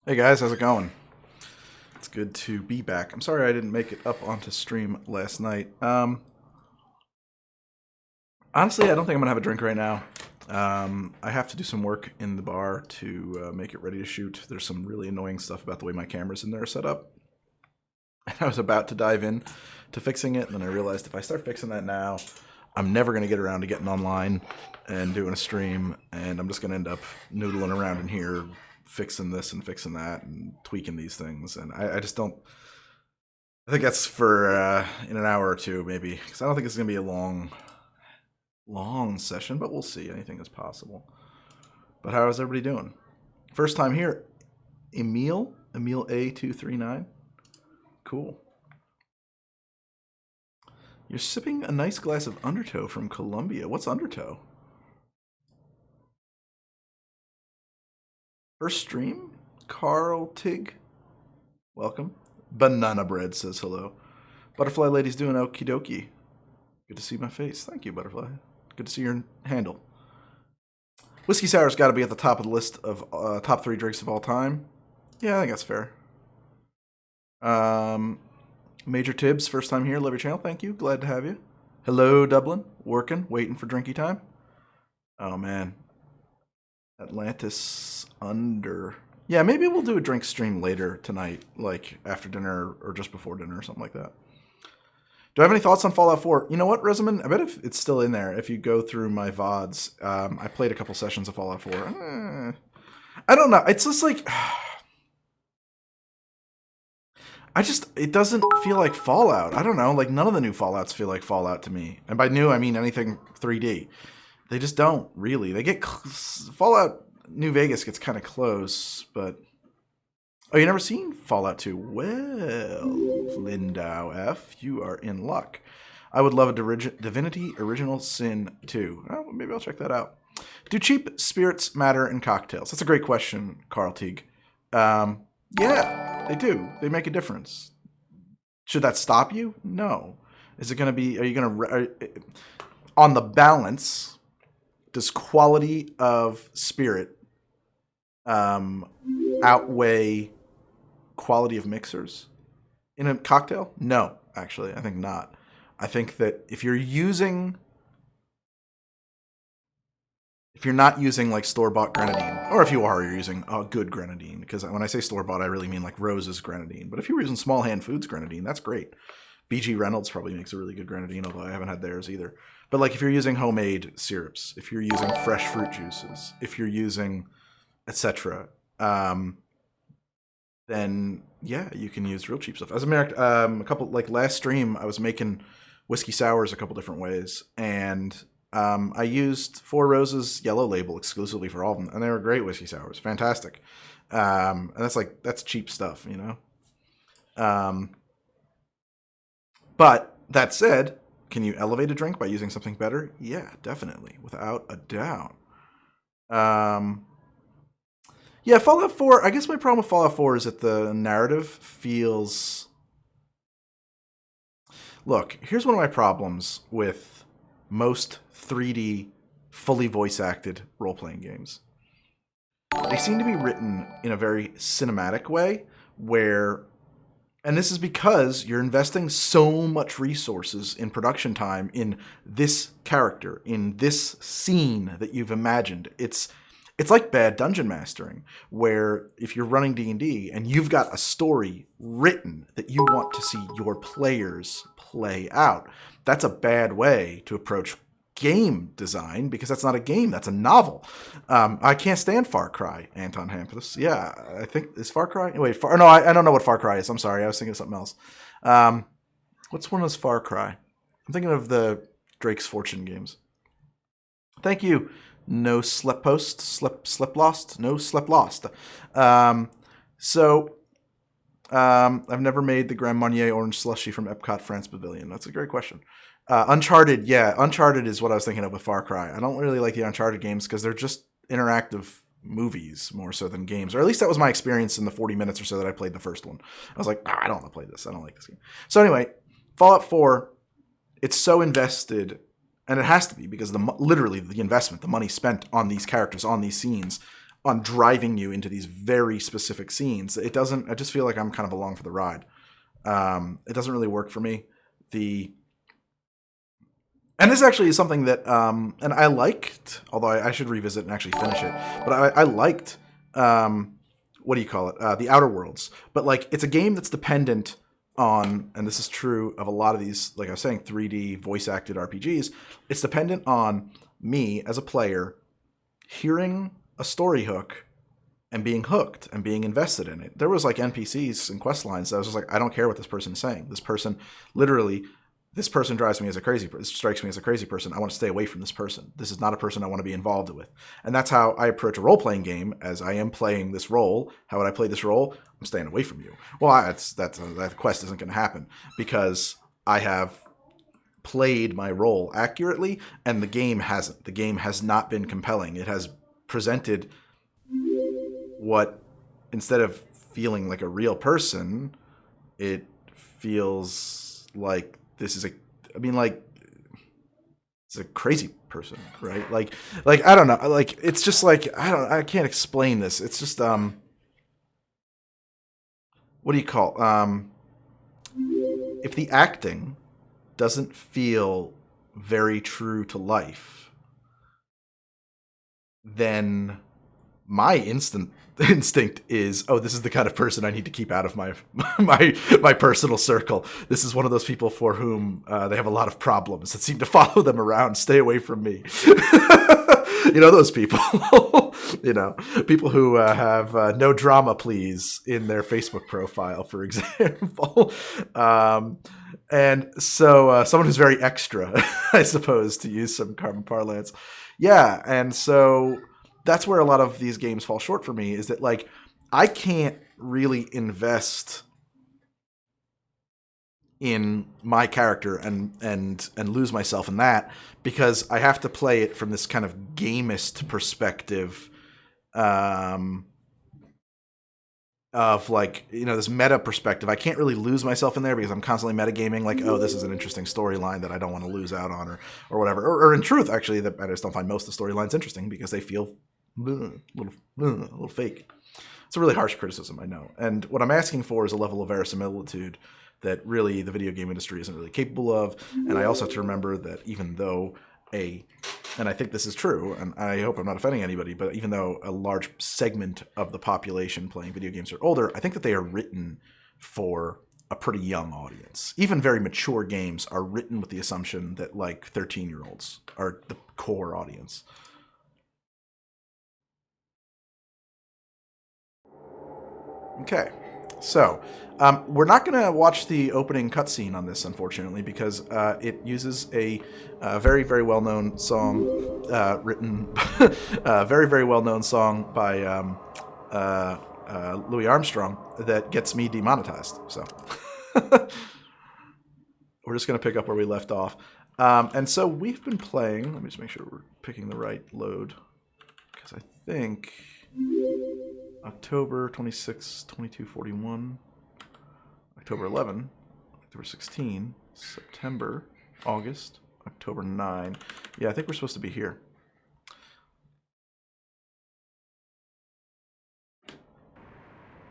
Hey guys, how's it going? It's good to be back. I'm sorry I didn't make it up onto stream last night. Honestly, I don't think I'm gonna have a drink right now. I have to do some work in the bar to make it ready to shoot. There's some really annoying stuff about the way my cameras in there are set up. And I was about to dive in to fixing it, and then I realized if I start fixing that now, I'm never gonna get around to getting online and doing a stream, and I'm just gonna end up noodling around in here fixing this and fixing that and tweaking these things. And I just don't. I think that's for in an hour or two, maybe, because I don't think it's gonna be a long session, but we'll see. Anything is possible. But how is everybody doing? First time here, Emil A239. Cool. You're sipping a nice glass of Undertow from Colombia. What's Undertow? First stream? Carl Tig. Welcome. Banana Bread says hello. Butterfly Lady's doing okie dokie. Good to see my face. Thank you, Butterfly. Good to see your handle. Whiskey Sour's got to be at the top of the list of top 3 drinks of all time. Yeah, I think that's fair. Major Tibbs, first time here. Love your channel. Thank you. Glad to have you. Hello, Dublin. Working, waiting for drinky time. Oh, man. Atlantis under. Yeah, maybe we'll do a drink stream later tonight, like after dinner or just before dinner or something like that. Do I have any thoughts on Fallout 4? You know what, Resumen? I bet if it's still in there, if you go through my VODs, I played a couple sessions of Fallout 4. I don't know. It's just like... it doesn't feel like Fallout. I don't know. Like, none of the new Fallouts feel like Fallout to me. And by new, I mean anything 3D. They just don't, really. They get... Fallout New Vegas gets kind of close, but... Oh, you never seen Fallout 2? Well, Lindau F, you are in luck. I would love a Divinity Original Sin 2. Oh, maybe I'll check that out. Do cheap spirits matter in cocktails? That's a great question, Carl Teague. Yeah, they do. They make a difference. Should that stop you? No. Is it going to be... Are you going to... On the balance, does quality of spirit outweigh quality of mixers in a cocktail? No, actually, I think not. I think that if you're not using like store-bought grenadine, or if you are, you're using good grenadine, because when I say store-bought, I really mean like Rose's grenadine. But if you were using Small Hand Foods grenadine, that's great. BG Reynolds probably makes a really good grenadine, although I haven't had theirs either. But like if you're using homemade syrups, if you're using fresh fruit juices, if you're using etc., then yeah, you can use real cheap stuff. As a matter of fact, a couple like last stream, I was making whiskey sours a couple different ways, and I used Four Roses Yellow Label exclusively for all of them, and they were great whiskey sours, fantastic. And that's cheap stuff, you know. But that said, can you elevate a drink by using something better? Yeah, definitely, without a doubt. Yeah, Fallout 4, I guess my problem with Fallout 4 is that the narrative feels... Look, here's one of my problems with most 3D, fully voice-acted role-playing games. They seem to be written in a very cinematic way, where... And this is because you're investing so much resources in production time in this character, in this scene that you've imagined. It's like bad dungeon mastering, where if you're running D&D and you've got a story written that you want to see your players play out, that's a bad way to approach game design, because that's not a game, that's a novel. I can't stand Far Cry, Anton Hampus. Yeah, I think, is Far Cry? Wait, no, I don't know what Far Cry is. I'm sorry, I was thinking of something else. What's one of those Far Cry? I'm thinking of the Drake's Fortune games. Thank you. No Slep Post, Slep Lost? No Slep Lost. I've never made the Grand Marnier Orange Slushy from Epcot France Pavilion. That's a great question. Uncharted, yeah. Uncharted is what I was thinking of with Far Cry. I don't really like the Uncharted games because they're just interactive movies more so than games. Or at least that was my experience in the 40 minutes or so that I played the first one. I was like, I don't want to play this. I don't like this game. So anyway, Fallout 4, it's so invested, and it has to be because literally the investment, the money spent on these characters, on these scenes, on driving you into these very specific scenes. It doesn't. I just feel like I'm kind of along for the ride. It doesn't really work for me. And this actually is something that, and I liked, although I should revisit and actually finish it. But I liked, what do you call it? The Outer Worlds. But like, it's a game that's dependent on, and this is true of a lot of these, like I was saying, 3D voice acted RPGs. It's dependent on me as a player hearing a story hook and being hooked and being invested in it. There was like NPCs and quest lines that I was just like, I don't care what this person is saying. This person literally, this person drives me as a crazy person, strikes me as a crazy person. I want to stay away from this person. This is not a person I want to be involved with. And that's how I approach a role-playing game. As I am playing this role, how would I play this role? I'm staying away from you. Well, that quest isn't going to happen because I have played my role accurately, and the game hasn't. The game has not been compelling. It has presented what, instead of feeling like a real person, it feels like this is it's a crazy person, right? Like I don't know, like it's just like I can't explain this. It's just what do you call if the acting doesn't feel very true to life, then my instinct is, oh, this is the kind of person I need to keep out of my my personal circle. This is one of those people for whom they have a lot of problems that seem to follow them around. Stay away from me. You know, those people. You know, people who have no drama, please, in their Facebook profile, for example. And so someone who's very extra, I suppose, to use some common parlance. Yeah, and so that's where a lot of these games fall short for me, is that like I can't really invest in my character and lose myself in that, because I have to play it from this kind of gamist perspective of like, you know, this meta perspective. I can't really lose myself in there because I'm constantly metagaming, like, oh, this is an interesting storyline that I don't want to lose out on, or whatever. Or in truth, actually, that I just don't find most of the storylines interesting because they feel a little fake. It's a really harsh criticism, I know. And what I'm asking for is a level of verisimilitude that really the video game industry isn't really capable of. And I also have to remember that even though and I think this is true, and I hope I'm not offending anybody, but even though a large segment of the population playing video games are older, I think that they are written for a pretty young audience. Even very mature games are written with the assumption that like 13-year-olds are the core audience. Okay, so we're not going to watch the opening cutscene on this, unfortunately, because it uses a very, very well-known song written, very, very well-known song by Louis Armstrong that gets me demonetized. So we're just going to pick up where we left off. And so we've been playing. Let me just make sure we're picking the right load, because I think October 26, 2241, October 11, October 16, September, August, October 9. Yeah, I think we're supposed to be here.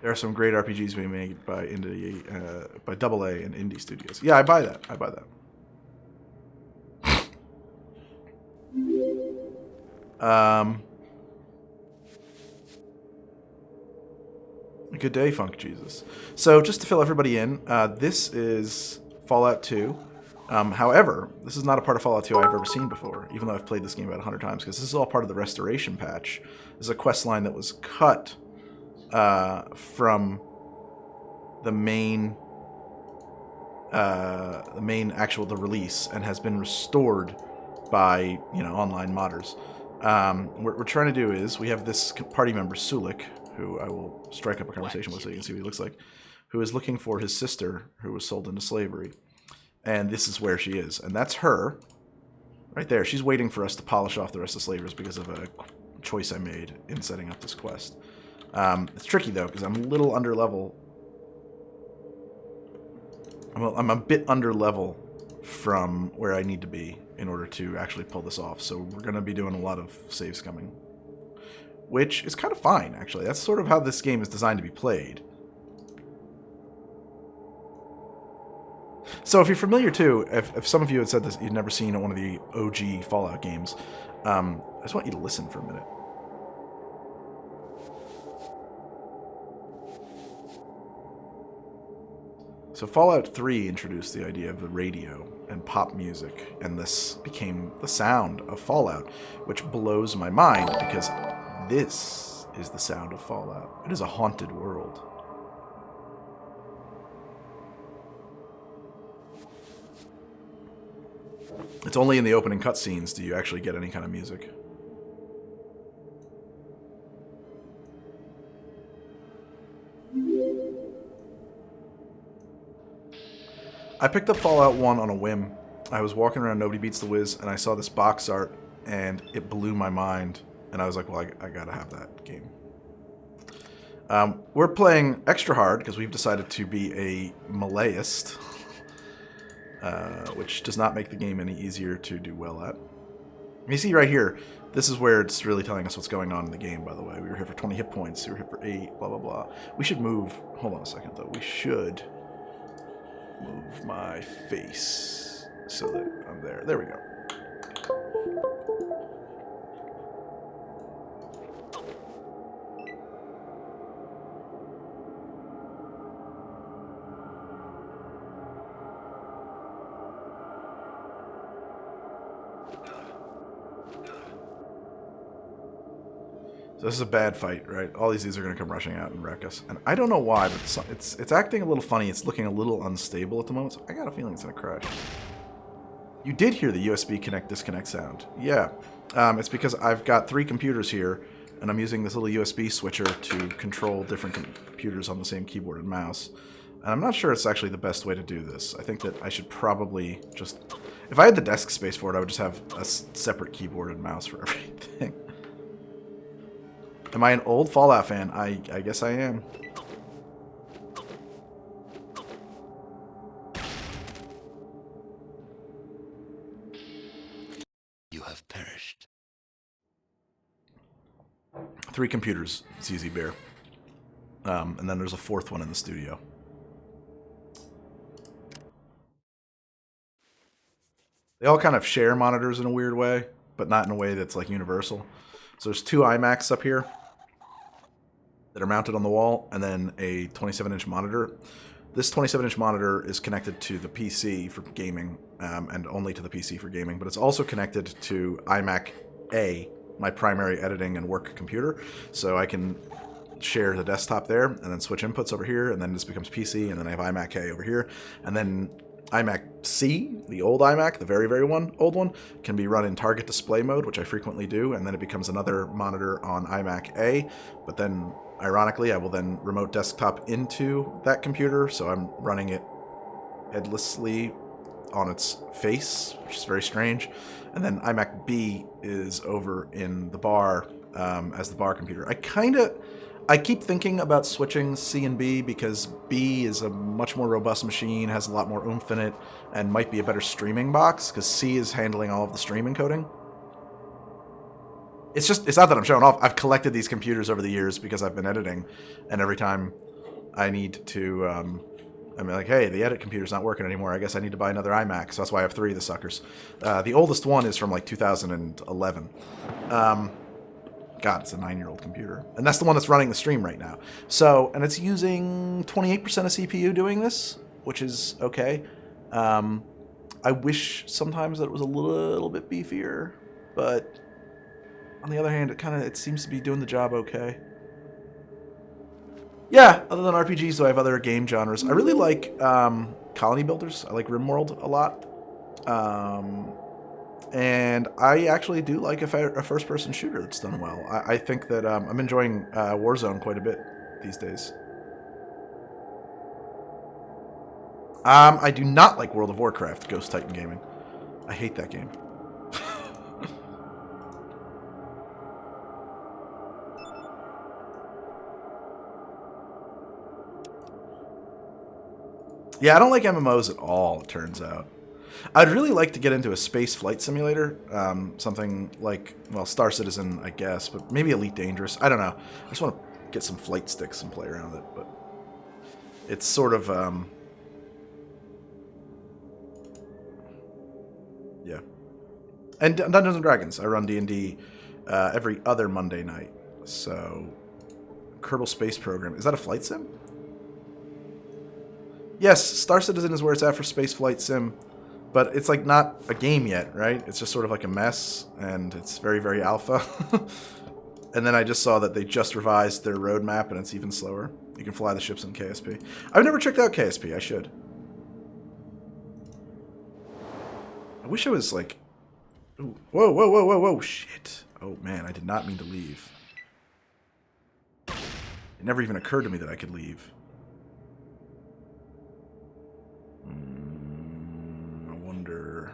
There are some great RPGs being made by by AA and indie studios. Yeah, I buy that. I buy that. Good day, Funk Jesus. So just to fill everybody in, this is Fallout 2. However, this is not a part of Fallout 2 I've ever seen before, even though I've played this game about 100 times, because this is all part of the restoration patch. This is a quest line that was cut from the main the release, and has been restored by, you know, online modders. What we're trying to do is, we have this party member, Sulik, who I will strike up a conversation with so you can see what he looks like, who is looking for his sister who was sold into slavery. And this is where she is. And that's her, right there. She's waiting for us to polish off the rest of slavers because of a choice I made in setting up this quest. It's tricky, though, because I'm a little under level. Well, I'm a bit under level from where I need to be in order to actually pull this off. So we're going to be doing a lot of save scumming. which is kind of fine, actually. That's sort of how this game is designed to be played. So if you're familiar, too, if some of you had said this, you'd never seen one of the OG Fallout games, I just want you to listen for a minute. So Fallout 3 introduced the idea of the radio and pop music, and this became the sound of Fallout, which blows my mind because this is the sound of Fallout. It is a haunted world. It's only in the opening cutscenes do you actually get any kind of music. I picked up Fallout 1 on a whim. I was walking around Nobody Beats the Wiz, and I saw this box art, and it blew my mind. And I was like, well, I gotta have that game. We're playing extra hard, because we've decided to be a meleeist, which does not make the game any easier to do well at. You see right here, this is where it's really telling us what's going on in the game, by the way. We were here for 20 hit points, we were here for 8, blah, blah, blah. We should move... Hold on a second, though. We should... move my face so that I'm there. There we go. So this is a bad fight, right? All these dudes are going to come rushing out and wreck us. And I don't know why, but it's acting a little funny. It's looking a little unstable at the moment, so I got a feeling it's going to crash. You did hear the USB connect-disconnect sound. Yeah. It's because I've got 3 computers here, and I'm using this little USB switcher to control different computers on the same keyboard and mouse. And I'm not sure it's actually the best way to do this. I think that I should probably just... If I had the desk space for it, I would just have a separate keyboard and mouse for everything. Am I an old Fallout fan? I guess I am. You have perished. 3 computers, ZZ Bear. And then there's a 4th one in the studio. They all kind of share monitors in a weird way, but not in a way that's like universal. So there's 2 iMacs up here that are mounted on the wall, and then a 27-inch monitor. This 27-inch monitor is connected to the PC for gaming, and only to the PC for gaming, but it's also connected to iMac A, my primary editing and work computer, so I can share the desktop there, and then switch inputs over here, and then this becomes PC, and then I have iMac A over here, and then iMac C, the old iMac, the very, very old one, can be run in target display mode, which I frequently do, and then it becomes another monitor on iMac A, but then, ironically, I will then remote desktop into that computer, so I'm running it headlessly on its face, which is very strange, and then iMac B is over in the bar as the bar computer. I keep thinking about switching C and B because B is a much more robust machine, has a lot more oomph in it, and might be a better streaming box because C is handling all of the stream encoding. It's not that I'm showing off. I've collected these computers over the years because I've been editing, and every time I need to, I'm like, hey, the edit computer's not working anymore. I guess I need to buy another iMac, so that's why I have 3 of the suckers. The oldest one is from like 2011. God, it's a 9-year-old computer. And that's the one that's running the stream right now. So, and it's using 28% of CPU doing this, which is okay. I wish sometimes that it was a little bit beefier, but on the other hand, it seems to be doing the job okay. Yeah, other than RPGs, though, I have other game genres. I really like colony builders. I like RimWorld a lot. And I actually do like a first-person shooter that's done well. I think that I'm enjoying Warzone quite a bit these days. I do not like World of Warcraft, Ghost Titan Gaming. I hate that game. Yeah, I don't like MMOs at all, it turns out. I'd really like to get into a space flight simulator. Something like, well, Star Citizen, I guess, but maybe Elite Dangerous. I don't know. I just want to get some flight sticks and play around with it, but it's sort of, yeah. And Dungeons and Dragons. I run D&D every other Monday night. So, Kerbal Space Program. Is that a flight sim? Yes, Star Citizen is where it's at for space flight sim, but it's like not a game yet, right? It's just sort of like a mess, and it's very, very alpha. And then I just saw that they just revised their roadmap, and it's even slower. You can fly the ships in KSP. I've never checked out KSP. I should. I wish I was like... Ooh. Whoa, whoa, whoa, whoa, whoa, shit. Oh, man, I did not mean to leave. It never even occurred to me that I could leave. I wonder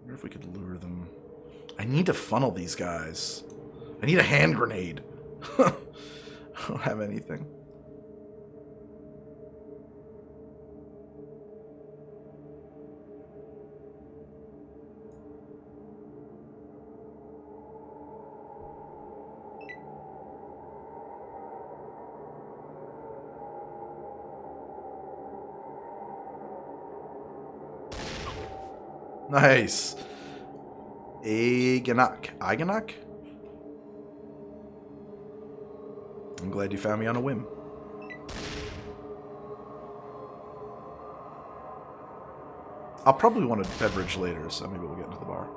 if we could lure them. I need to funnel these guys. I need a hand grenade. I don't have anything. Nice. Eigenok? I'm glad you found me on a whim. I'll probably want a beverage later, so maybe we'll get into the bar.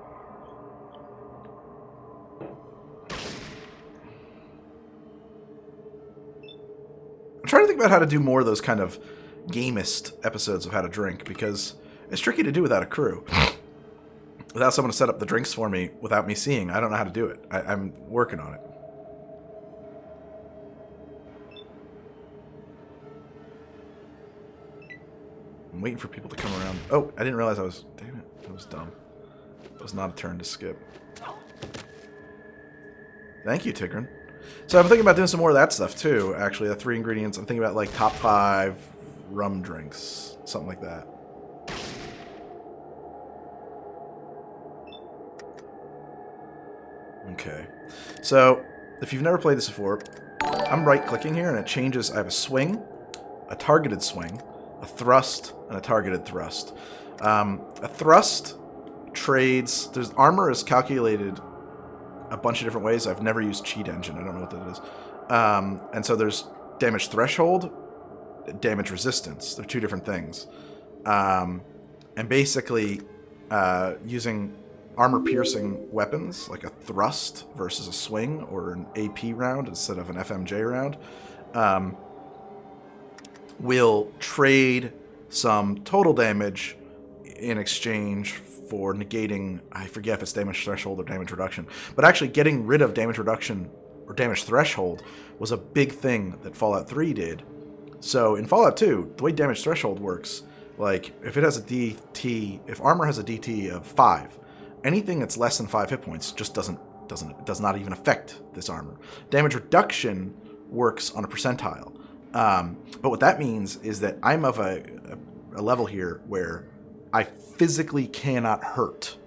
I'm trying to think about how to do more of those kind of gamist episodes of How to Drink, because it's tricky to do without a crew. Without someone to set up the drinks for me without me seeing. I don't know how to do it. I'm working on it. I'm waiting for people to come around. Oh, I didn't realize I was... Damn it. That was dumb. That was not a turn to skip. Thank you, Tigran. So I'm thinking about doing some more of that stuff, too, actually. The 3 ingredients. I'm thinking about, like, top 5 rum drinks. Something like that. Okay. So, if you've never played this before, I'm right-clicking here, and it changes. I have a swing, a targeted swing, a thrust, and a targeted thrust. A thrust trades... There's armor is calculated a bunch of different ways. I've never used Cheat Engine. I don't know what that is. And so there's damage threshold, damage resistance. They're 2 different things. And basically, using armor-piercing weapons, like a thrust versus a swing, or an AP round instead of an FMJ round, will trade some total damage in exchange for negating, I forget if it's damage threshold or damage reduction, but actually getting rid of damage reduction or damage threshold was a big thing that Fallout 3 did. So in Fallout 2, the way damage threshold works, like if it has a DT, if armor has a DT of 5, anything that's less than 5 hit points just does not even affect this armor. Damage reduction works on a percentile. But what that means is that I'm of a level here where I physically cannot hurt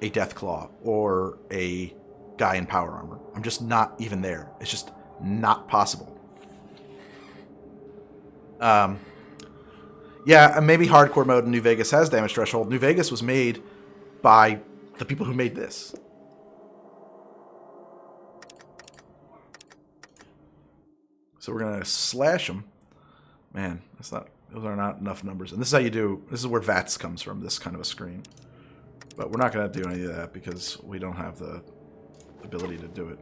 a Deathclaw or a guy in power armor. I'm just not even there. It's just not possible. Yeah, and maybe hardcore mode in New Vegas has damage threshold. New Vegas was made by the people who made this. So we're gonna slash them. Man, those are not enough numbers. And this is how you do. This is where VATS comes from. This kind of a screen. But we're not gonna do any of that because we don't have the ability to do it.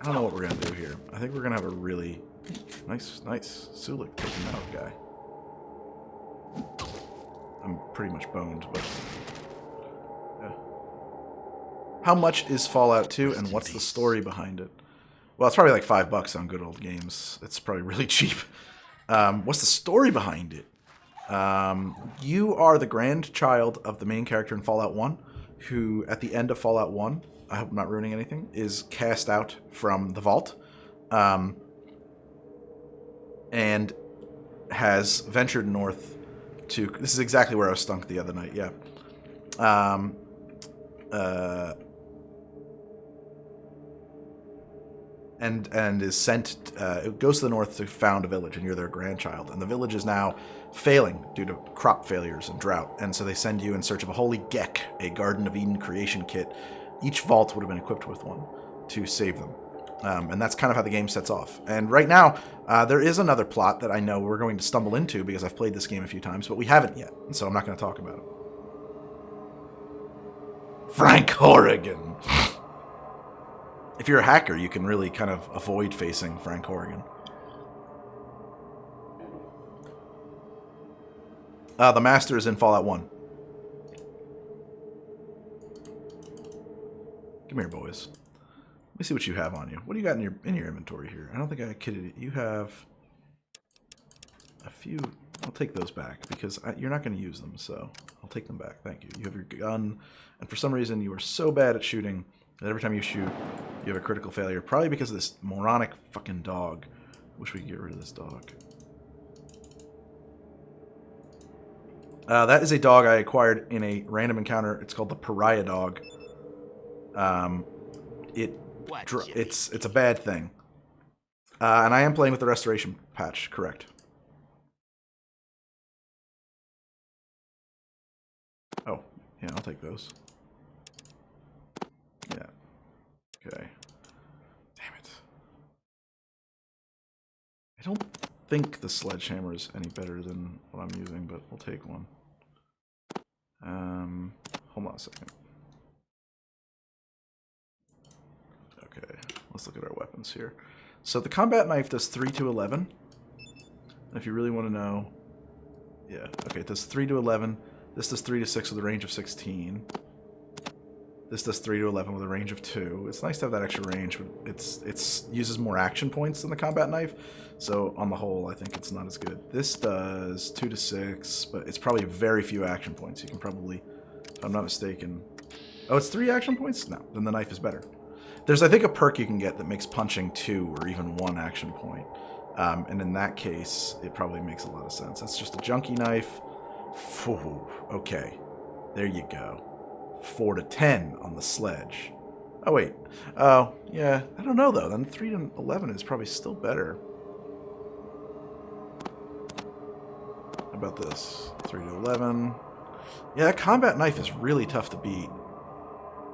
I don't know what we're going to do here. I think we're going to have a really nice Sulik taking out guy. I'm pretty much boned, but... yeah. How much is Fallout 2, and what's the story behind it? Well, it's probably like $5 on good old games. It's probably really cheap. What's the story behind it? You are the grandchild of the main character in Fallout 1, who, at the end of Fallout 1, I hope I'm not ruining anything, is cast out from the vault, and has ventured north to... This is exactly where I was stunk the other night, yeah. And is sent, it goes to the north to found a village, and you're their grandchild. And the village is now failing due to crop failures and drought. And so they send you in search of a holy Gek, a Garden of Eden creation kit. Each vault would have been equipped with one to save them. And that's kind of how the game sets off. And right now, there is another plot that I know we're going to stumble into because I've played this game a few times, but we haven't yet. And so I'm not going to talk about it. Frank Horrigan! If you're a hacker, you can really kind of avoid facing Frank Horrigan. The Master is in Fallout 1. Come here, boys. Let me see what you have on you. What do you got in your inventory here? I don't think I kidded you. You have a few... I'll take those back because you're not going to use them, so I'll take them back. Thank you. You have your gun, and for some reason you are so bad at shooting that every time you shoot, you have a critical failure. Probably because of this moronic fucking dog. Wish we could get rid of this dog. That is a dog I acquired in a random encounter. It's called the Pariah Dog. It's a bad thing. And I am playing with the restoration patch, correct. Oh, yeah, I'll take those. Yeah. Okay. Damn it. I don't think the sledgehammer is any better than what I'm using, but we'll take one. Hold on a second. Okay, let's look at our weapons here. So the combat knife does 3 to 11. If you really want to know, yeah, okay, it does 3 to 11. This does 3 to 6 with a range of 16. This does 3 to 11 with a range of 2. It's nice to have that extra range, but it's uses more action points than the combat knife. So on the whole, I think it's not as good. This does 2 to 6, but it's probably very few action points. You can probably, if I'm not mistaken... Oh, it's 3 action points? No, then the knife is better. There's, I think, a perk you can get that makes punching 2 or even 1 action point. And in that case, it probably makes a lot of sense. That's just a junkie knife. Phew, okay, there you go. 4 to 10 on the sledge. Oh, wait. Oh, yeah. I don't know, though. Then 3 to 11 is probably still better. How about this? 3 to 11. Yeah, that combat knife is really tough to beat.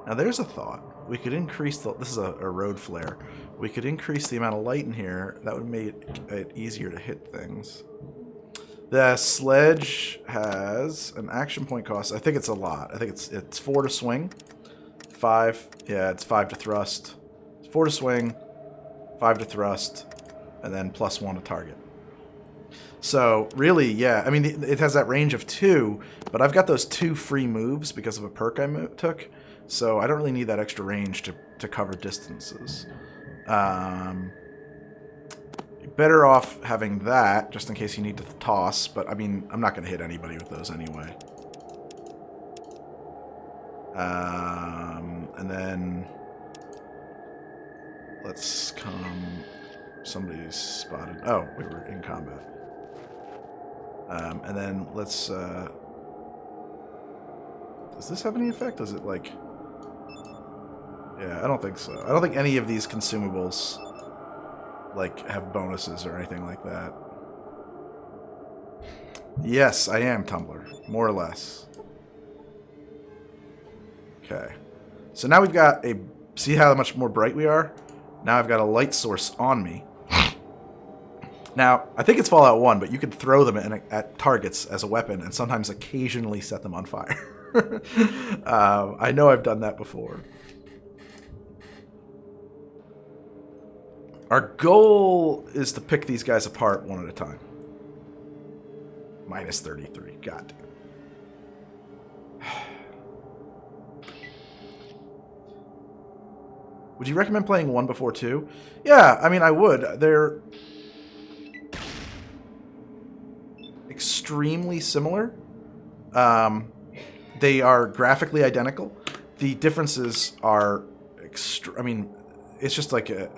Now, there's a thought. We could increase the... This is a road flare. We could increase the amount of light in here. That would make it easier to hit things. The sledge has an action point cost. I think it's a lot. I think it's 4 to swing, 5. Yeah, it's 5 to thrust. It's 4 to swing, 5 to thrust, and then +1 to target. So really, yeah. I mean, it has that range of 2, but I've got those 2 free moves because of a perk I took. So I don't really need that extra range to cover distances. Better off having that, just in case you need to toss, but I mean, I'm not going to hit anybody with those anyway. And then... Let's come... Somebody's spotted. Oh, we were in combat. And then let's... Does this have any effect? Does it, like... Yeah, I don't think so. I don't think any of these consumables... like, have bonuses or anything like that. Yes, I am Tumblr. More or less. Okay. So now we've got a... See how much more bright we are? Now I've got a light source on me. Now, I think it's Fallout 1, but you could throw them at targets as a weapon and sometimes occasionally set them on fire. I know I've done that before. Our goal is to pick these guys apart one at a time. Minus 33. God damn. Would you recommend playing 1 before 2? Yeah, I mean, I would. They're extremely similar. They are graphically identical. The differences are I mean, it's just like a...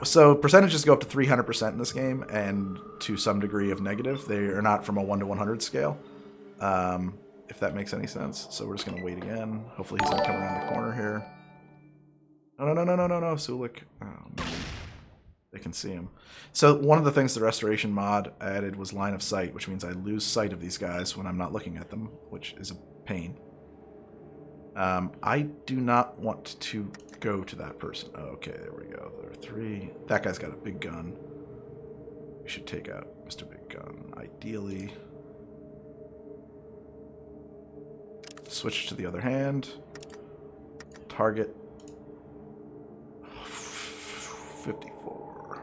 so percentages go up to 300% in this game, and to some degree of negative. They are not from a 1 to 100 scale, if that makes any sense. So we're just going to wait again. Hopefully he's going to come around the corner here. No, Sulik. Oh, man. They can see him. So one of the things the restoration mod added was line of sight, which means I lose sight of these guys when I'm not looking at them, which is a pain. I do not want to go to that person. Okay, there we go. There are 3. That guy's got a big gun. We should take out Mr. Big Gun, ideally. Switch to the other hand. Target. 54.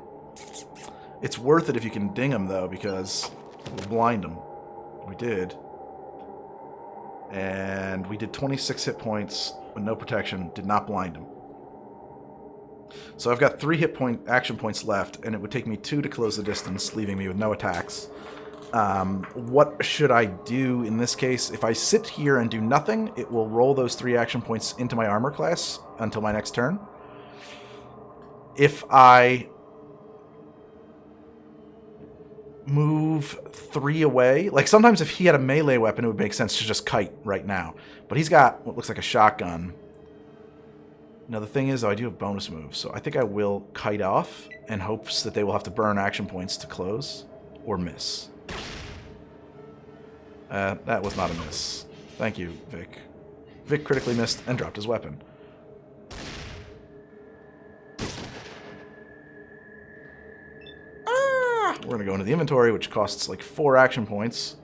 It's worth it if you can ding him, though, because we'll blind him. We did. And we did 26 hit points with no protection. Did not blind him. So I've got 3 action points left, and it would take me 2 to close the distance, leaving me with no attacks. What should I do in this case? If I sit here and do nothing, it will roll those 3 action points into my armor class until my next turn. If I move 3 away, like sometimes if he had a melee weapon, it would make sense to just kite right now. But he's got what looks like a shotgun. Now the thing is, though, I do have bonus moves, so I think I will kite off in hopes that they will have to burn action points to close or miss. That was not a miss. Thank you, Vic. Vic critically missed and dropped his weapon. We're going to go into the inventory, which costs like 4 action points.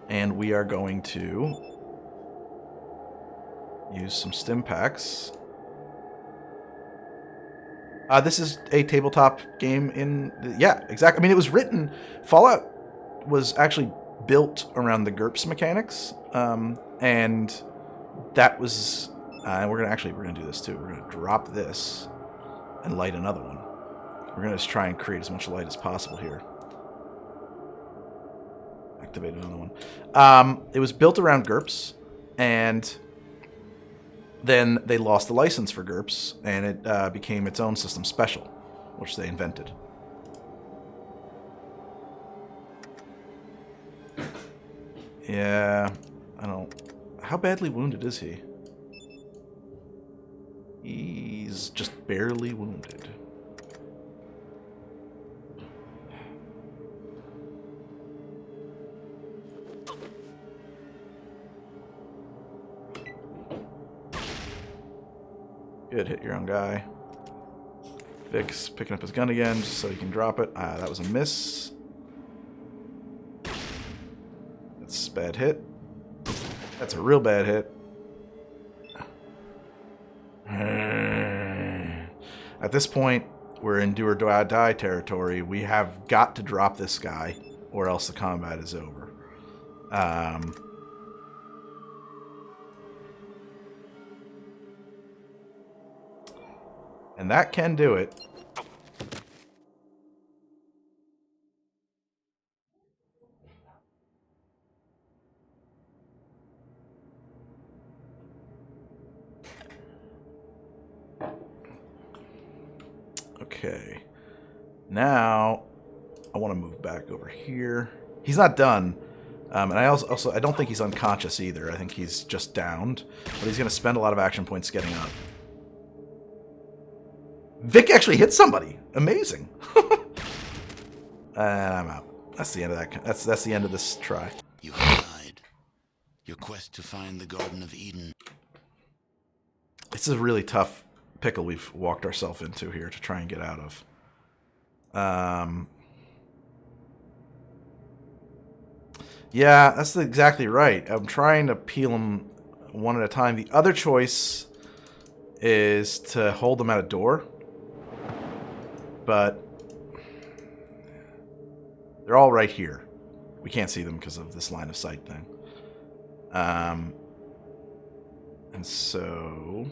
And we are going to use some stim packs. This is a tabletop game in... Yeah, exactly. I mean, it was written... Fallout was actually built around the GURPS mechanics. And that was... we're going to do this, too. We're going to drop this and light another one. We're going to just try and create as much light as possible here. Activate another one. It was built around GURPS, and then they lost the license for GURPS, and it became its own system special, which they invented. Yeah, I don't... How badly wounded is he? He's just barely wounded. Good, hit your own guy. Vic's picking up his gun again just so he can drop it. That was a miss. That's a bad hit. That's a real bad hit. At this point, we're in do or die territory. We have got to drop this guy, or else the combat is over. And that can do it. Okay. Now, I want to move back over here. He's not done. And I also I don't think he's unconscious either. I think he's just downed. But he's going to spend a lot of action points getting up. Vic actually hit somebody. Amazing. And I'm out. That's the end of that. That's the end of this try. You have died. Your quest to find the Garden of Eden. This is a really tough pickle we've walked ourselves into here to try and get out of. Yeah, that's exactly right. I'm trying to peel them one at a time. The other choice is to hold them at a door. But they're all right here. We can't see them because of this line of sight thing. And so...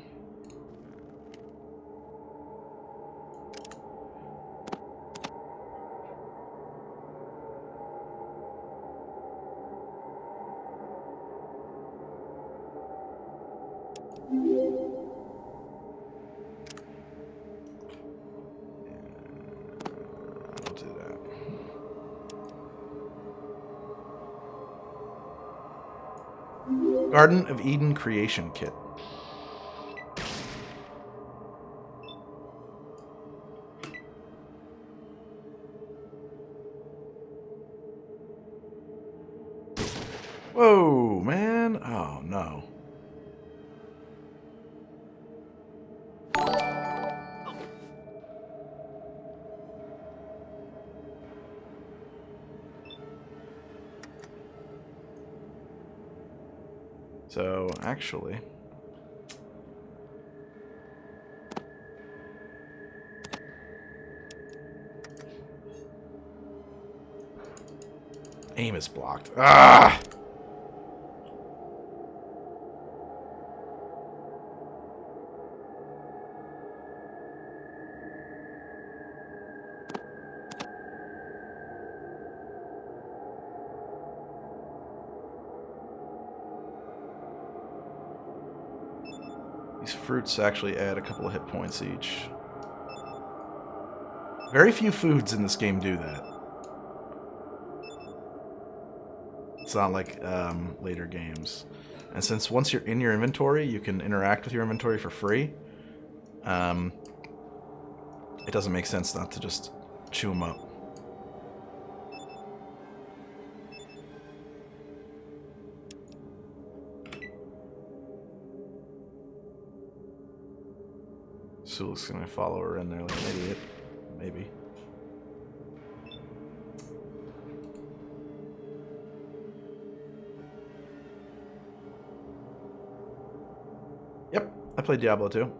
Garden of Eden Creation Kit. Whoa, man. Oh, no. So, actually... aim is blocked. Ah! These fruits actually add a couple of hit points each. Very few foods in this game do that. It's not like later games. And since once you're in your inventory, you can interact with your inventory for free, it doesn't make sense not to just chew them up. Suluk's gonna follow her in there like an idiot. Maybe. Yep, I played Diablo 2.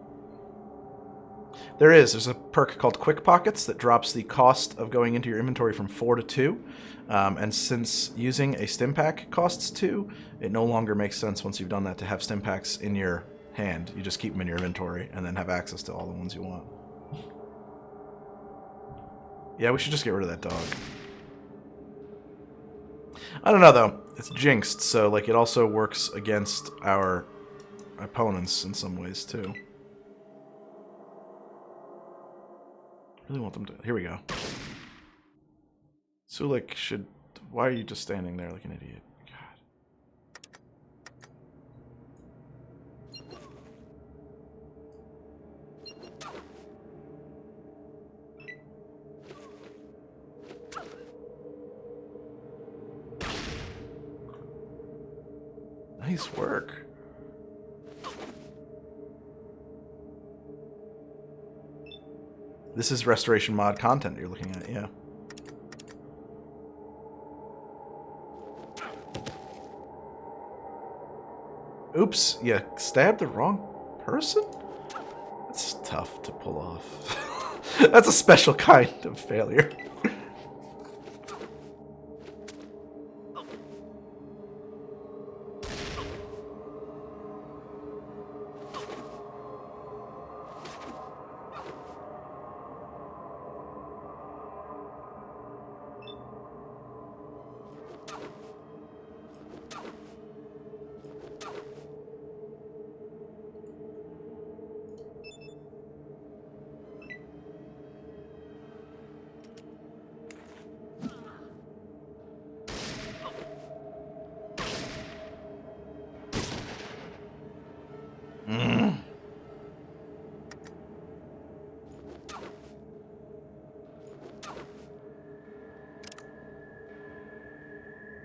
There's a perk called Quick Pockets that drops the cost of going into your inventory from 4 to 2. And since using a stim pack costs 2, it no longer makes sense once you've done that to have stim packs in your hand. You just keep them in your inventory and then have access to all the ones you want. Yeah, we should just get rid of that dog. I don't know, though. It's jinxed, so like it also works against our opponents in some ways, too. I really want them to... Here we go. Suluk should... Why are you just standing there like an idiot? Nice work. This is restoration mod content you're looking at, yeah. Oops, you stabbed the wrong person? That's tough to pull off. That's a special kind of failure.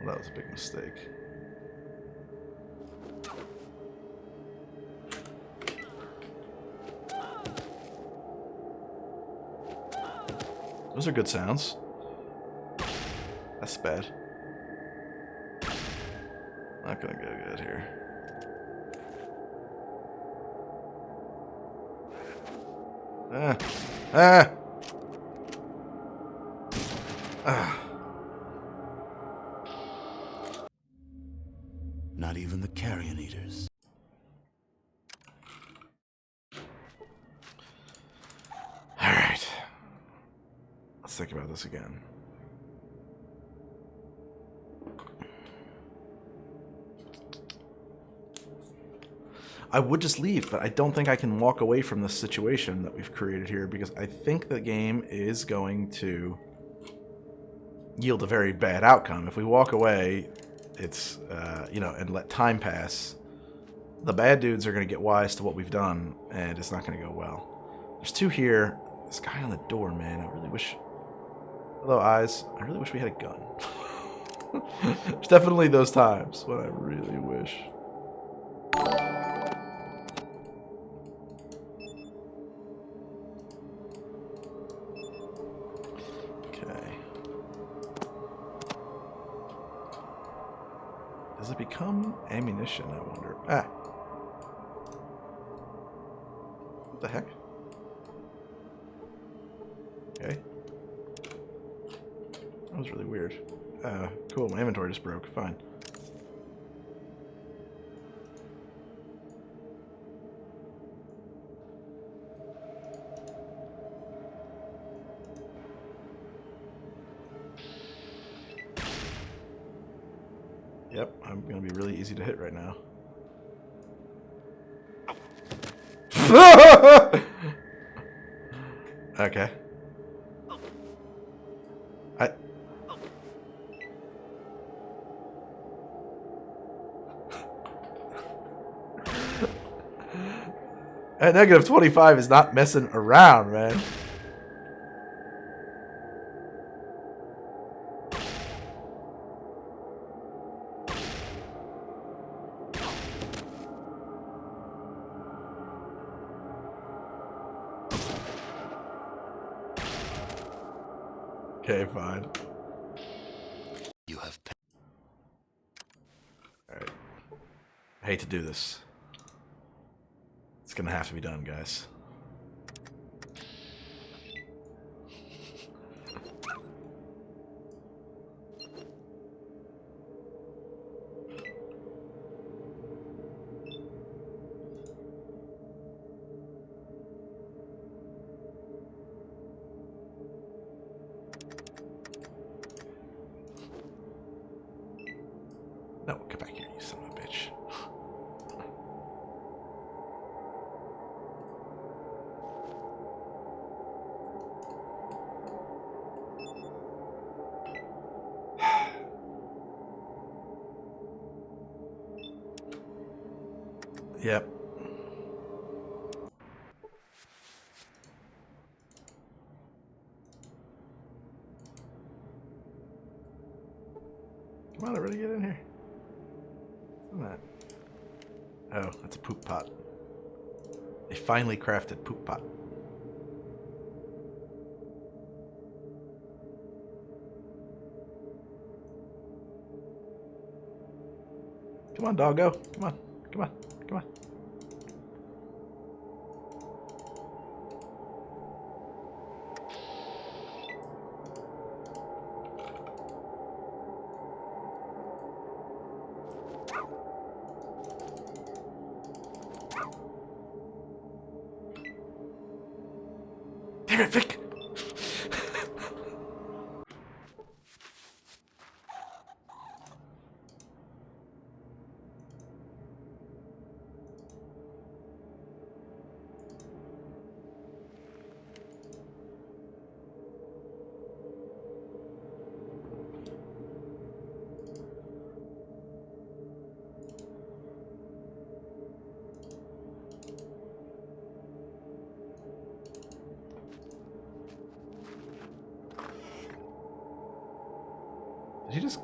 Well, that was a big mistake. Those are good sounds. That's bad. Not gonna go good here. Ah! Ah! Ah! Not even the carrion eaters. Alright. Let's think about this again. I would just leave, but I don't think I can walk away from this situation that we've created here because I think the game is going to yield a very bad outcome. If we walk away, it's and let time pass, the bad dudes are going to get wise to what we've done, and it's not going to go well. There's 2 here. This guy on the door, man. I really wish... Hello, eyes. I really wish we had a gun. There's definitely those times when I really wish. Okay. Does it become ammunition, I wonder? Ah. What the heck? Okay. That was really weird. Cool, my inventory just broke. Fine. Yep, I'm gonna be really easy to hit right now. Okay. At negative 25 is not messing around, man. Okay, fine. You have. Alright. I hate to do this. It's gonna have to be done, guys. No, get back here, you son of a bitch. Yep. Come on, everybody get in here. What's that? Oh, that's a poop pot. A finely crafted poop pot. Come on, doggo. Come on. Come on. Come on. Damn it, Vic! Did he just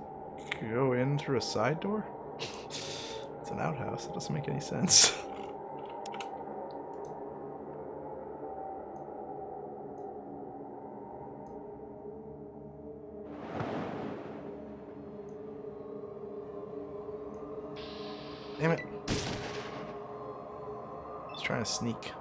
go in through a side door? It's an outhouse. It doesn't make any sense. Damn it. I was trying to sneak.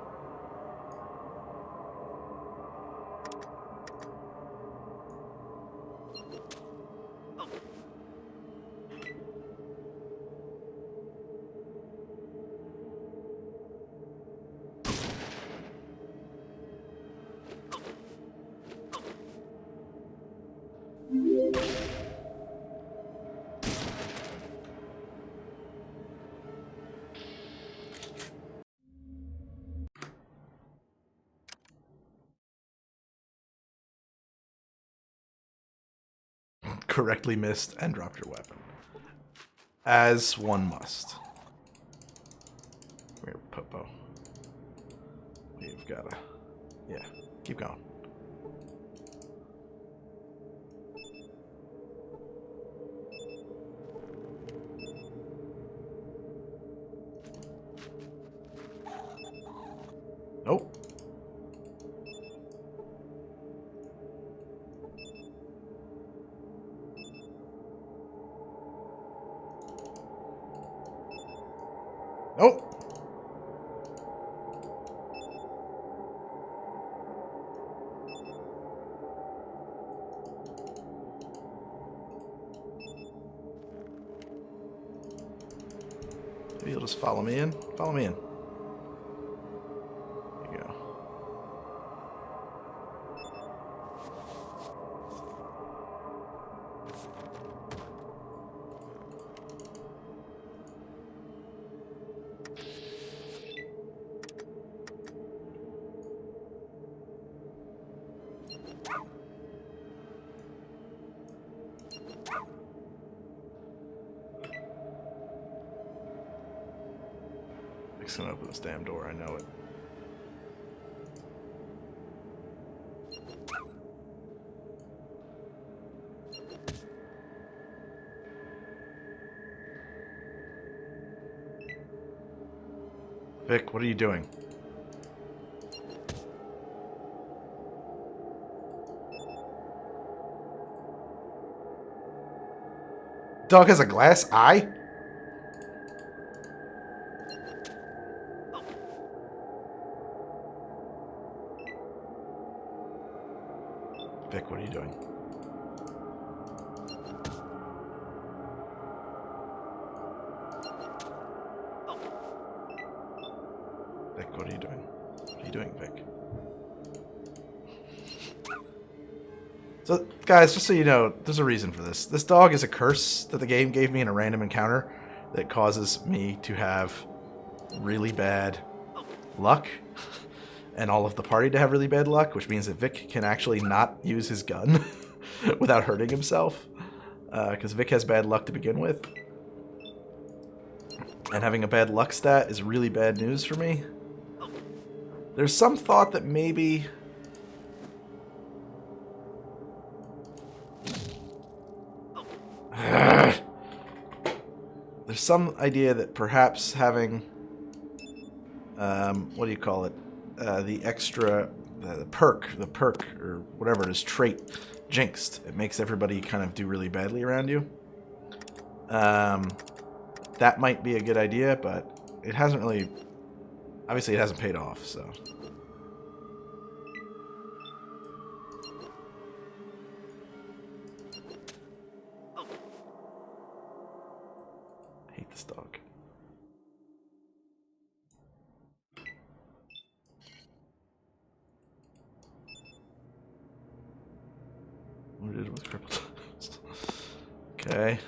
Correctly missed and dropped your weapon. As one must. Come here, Popo. We've got to... Yeah, keep going. Nope. Nope. Maybe you'll just follow me in. Follow me in. There you go. Vic's gonna open this damn door, I know it. Vic, what are you doing? Dog has a glass eye? Vic, what are you doing? Vic, what are you doing? What are you doing, Vic? So, guys, just so you know, there's a reason for this. This dog is a curse that the game gave me in a random encounter that causes me to have really bad luck and all of the party to have really bad luck, which means that Vic can actually not use his gun without hurting himself, because Vic has bad luck to begin with. And having a bad luck stat is really bad news for me. There's some thought that maybe... There's some idea that perhaps having... what do you call it? The extra... the perk, or whatever it is, trait, jinxed. It makes everybody kind of do really badly around you. That might be a good idea, but it hasn't really... Obviously, it hasn't paid off, so... I hate this dog. What did it with crippled? Okay.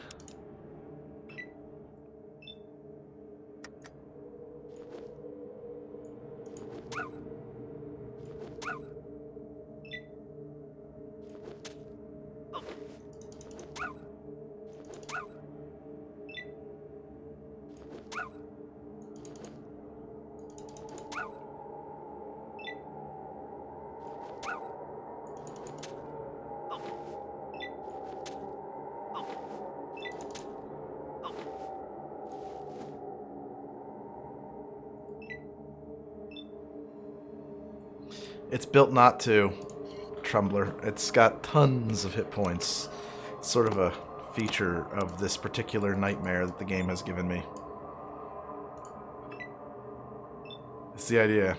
It's built not to, Trumbler. It's got tons of hit points. It's sort of a feature of this particular nightmare that the game has given me. It's the idea.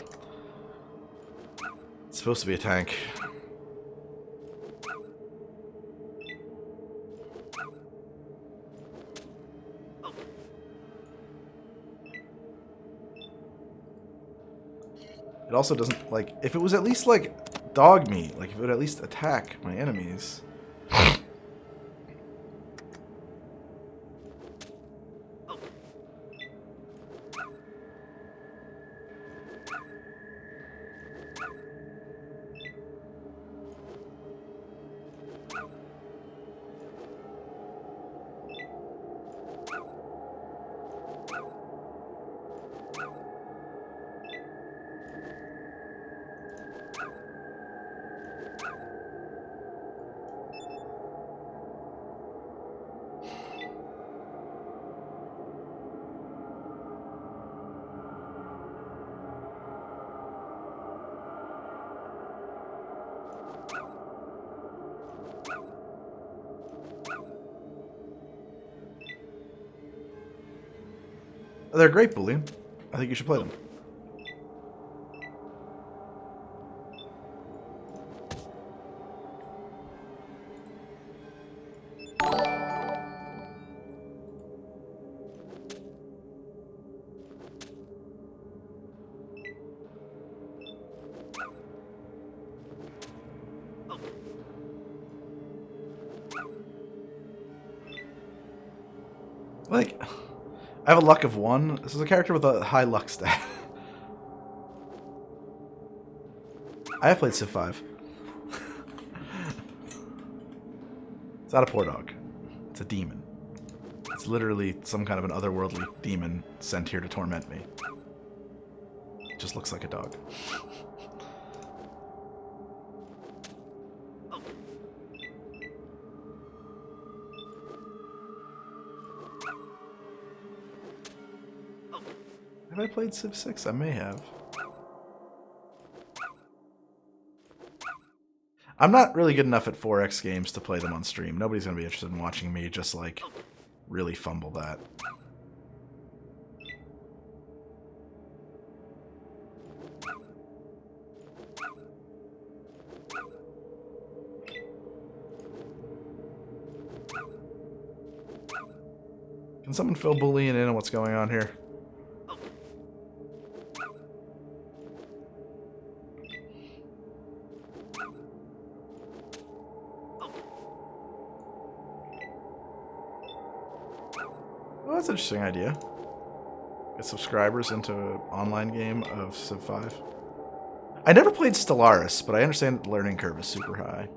It's supposed to be a tank. It also doesn't, like, if it was at least, like, dog meat, like, if it would at least attack my enemies. They're great, Boolean. I think you should play them. Like, I have a luck of 1. This is a character with a high luck stat. I have played Civ 5. It's not a poor dog. It's a demon. It's literally some kind of an otherworldly demon sent here to torment me. It just looks like a dog. Have I played Civ 6? I may have. I'm not really good enough at 4X games to play them on stream. Nobody's going to be interested in watching me just, like, really fumble that. Can someone fill Boolean in on what's going on here? Well, that's an interesting idea. Get subscribers into an online game of Civ 5. I never played Stellaris, but I understand that the learning curve is super high.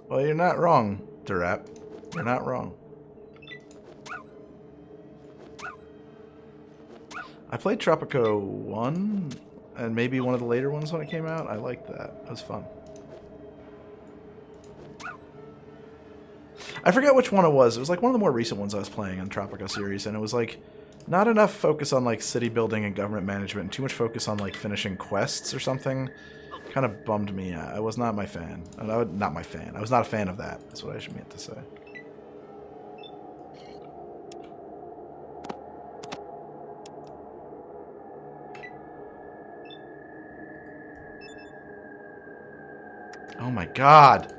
Well, you're not wrong, Durap. You're not wrong. I played Tropico 1, and maybe one of the later ones when it came out. I liked that. It was fun. I forget which one it was. It was like one of the more recent ones I was playing on Tropico series, and it was like not enough focus on like city building and government management, and too much focus on like finishing quests or something. Kind of bummed me out. I was not my fan. Not my fan. I was not a fan of that. That's what I should mean to say. Oh my god.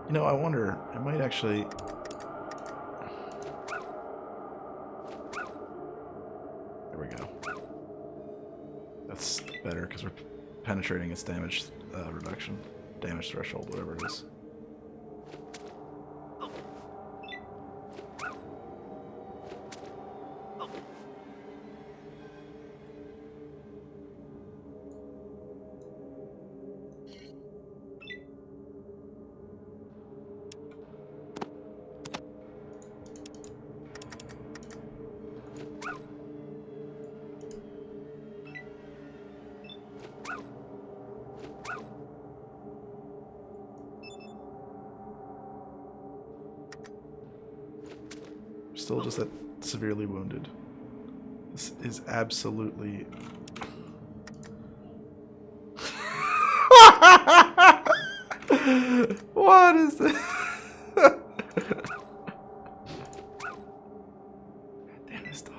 You know, I wonder, I might actually... There we go. That's better, because we're penetrating its damage reduction. Damage threshold, whatever it is. Still just that severely wounded. This is absolutely... What is this? Damn this dog.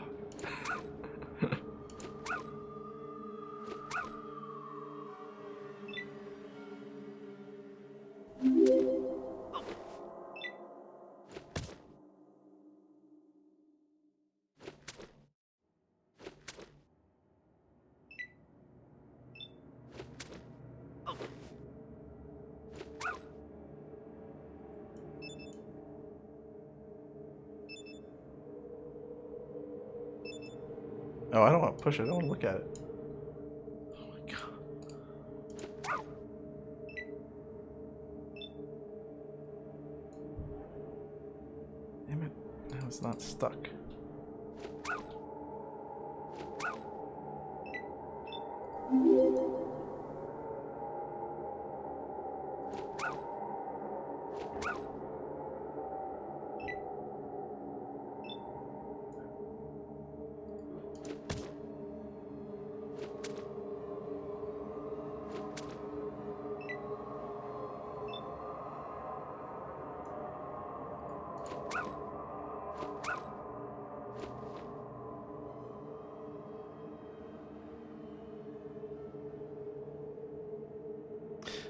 Oh, I don't want to push it. I don't want to look at it. Oh my god. Damn it. Now it's not stuck.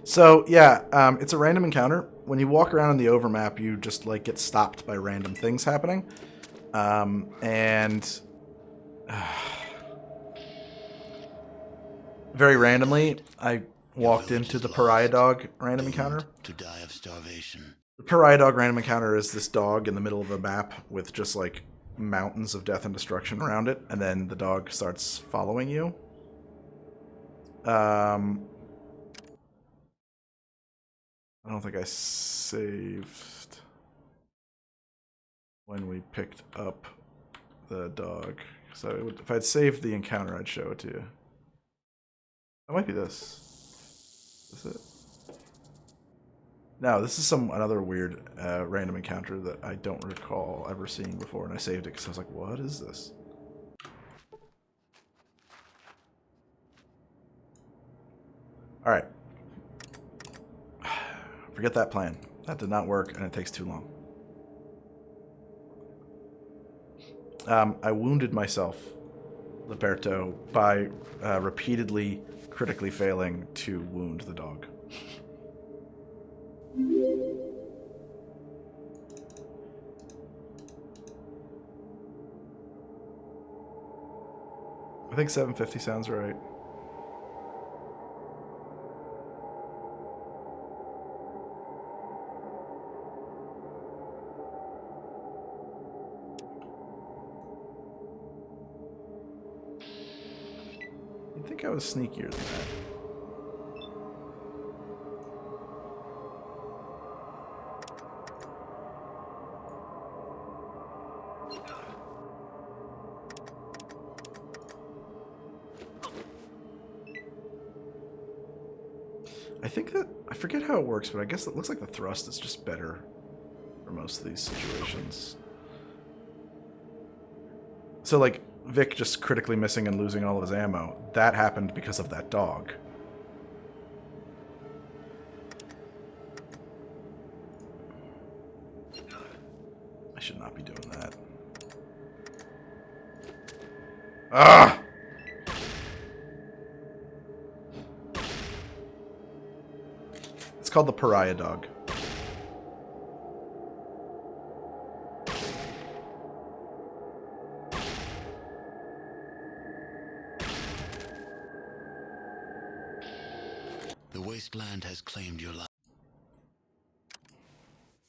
So yeah, it's a random encounter. When you walk around in the overmap, you just like get stopped by random things happening, and very randomly, I walked into the pariah dog random encounter. To die of starvation. The pariah dog random encounter is this dog in the middle of a map with just like mountains of death and destruction around it, and then the dog starts following you. I don't think I saved when we picked up the dog. So if I'd saved the encounter, I'd show it to you. It might be this. Is it? No, this is another weird random encounter that I don't recall ever seeing before, and I saved it because I was like, what is this? Alright. Forget that plan. That did not work, and it takes too long. I wounded myself, Liberto, by repeatedly critically failing to wound the dog. I think 750 sounds right. You'd think I was sneakier than that. I think that, I forget how it works, but I guess it looks like the thrust is just better for most of these situations. So like, Vic just critically missing and losing all of his ammo, that happened because of that dog. I should not be doing that. Ah! It's called the pariah dog. The wasteland has claimed your life.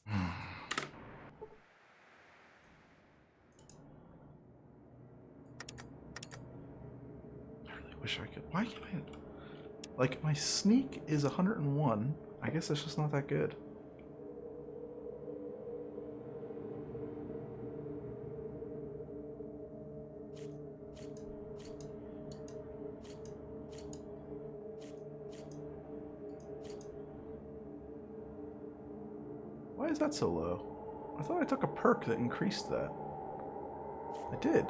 I really wish I could. Why can't I? Like, my sneak is 101. I guess it's just not that good. Why is that so low? I thought I took a perk that increased that. I did.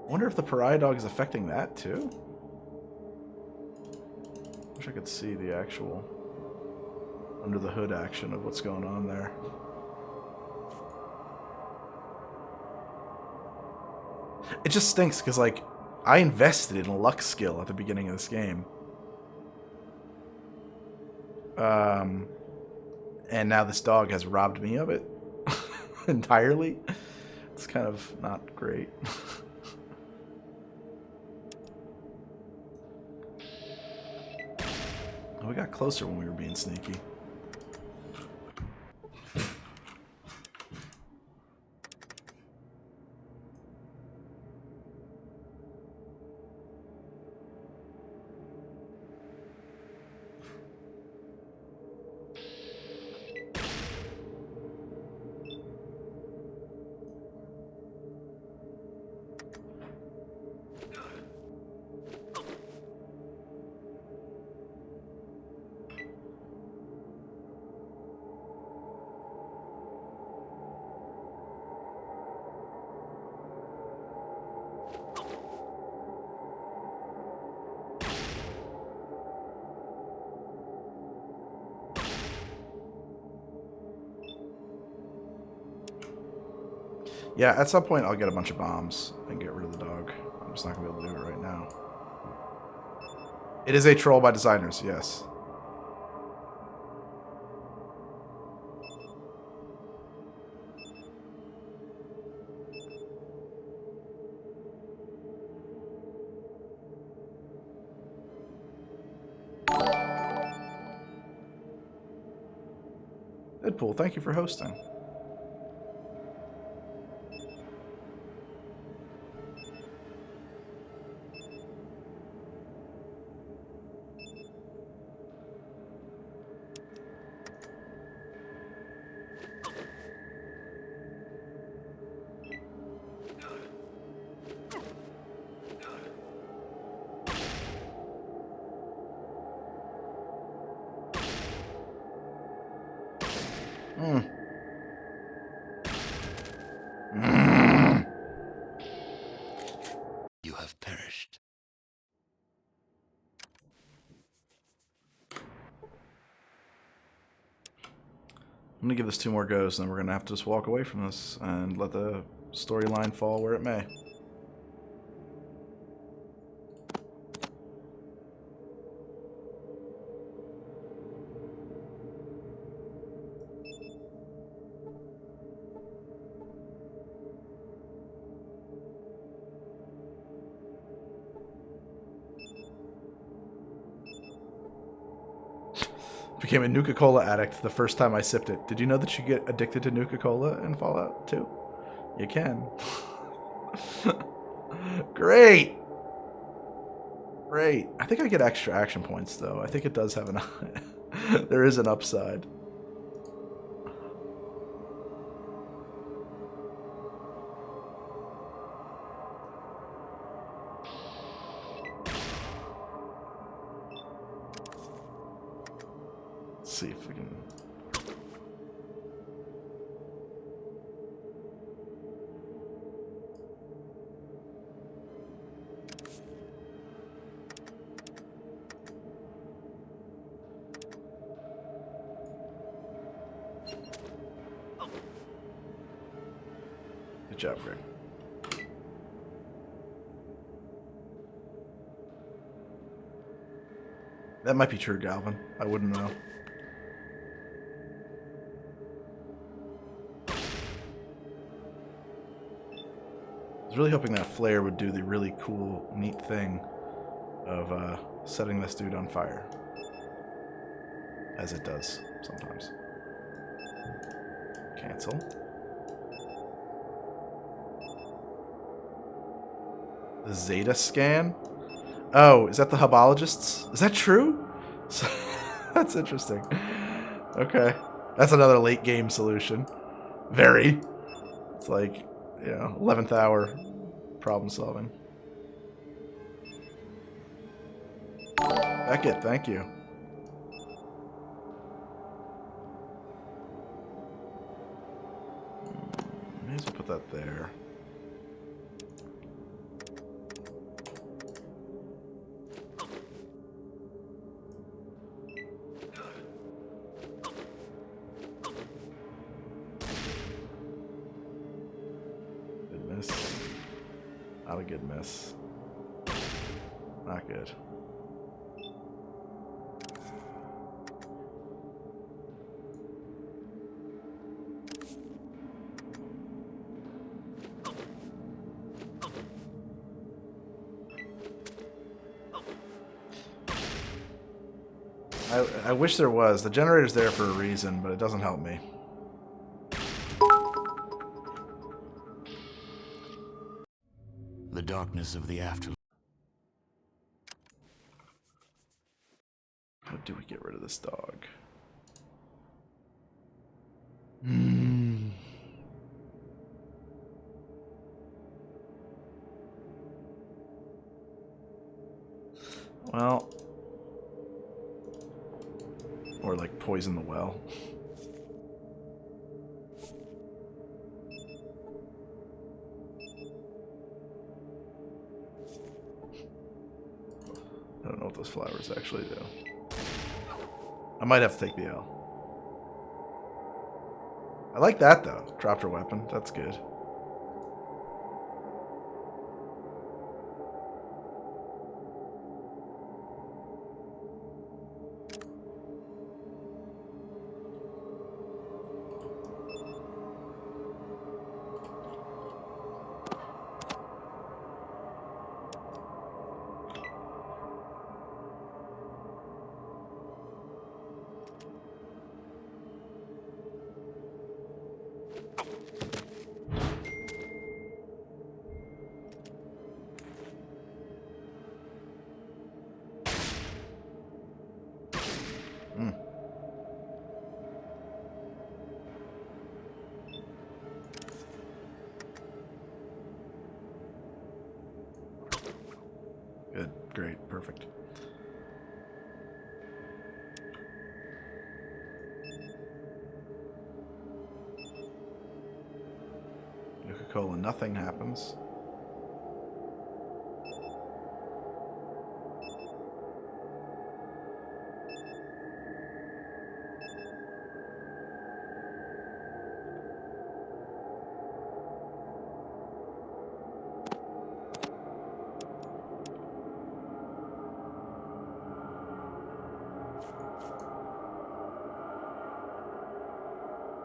I wonder if the pariah dog is affecting that too? Wish I could see the actual under the hood action of what's going on there. It just stinks because, like, I invested in a luck skill at the beginning of this game. And now this dog has robbed me of it entirely. It's kind of not great. We got closer when we were being sneaky. Yeah, at some point I'll get a bunch of bombs and get rid of the dog. I'm just not going to be able to do it right now. It is a troll by designers, yes. Deadpool, thank you for hosting. You have perished. I'm going to give this 2 more goes, and then we're going to have to just walk away from this and let the storyline fall where it may. Became a Nuka-Cola addict the first time I sipped it. Did you know that you get addicted to Nuka-Cola in Fallout 2? You can. Great! Great. I think I get extra action points, though. I think it does have an... there is an upside. Let's see if we can... Good job, Greg. That might be true, Galvin. I wouldn't know. I was really hoping that flare would do the really cool, neat thing of setting this dude on fire. As it does, sometimes. Cancel. The Zeta scan? Oh, is that the hubologists? Is that true? That's interesting. Okay. That's another late game solution. Very. It's like, you know, 11th hour problem solving. Beckett, thank you. May as well put that there. Good miss. Not a good miss. Not good. I wish there was. The generator's there for a reason, but it doesn't help me. The darkness of the afterlife. How do we get rid of this dog? Well... Or like poison the well. what those flowers actually do. I might have to take the L. I like that, though. Dropped her weapon. That's good. Good. Great. Perfect. Coca-Cola, nothing happens.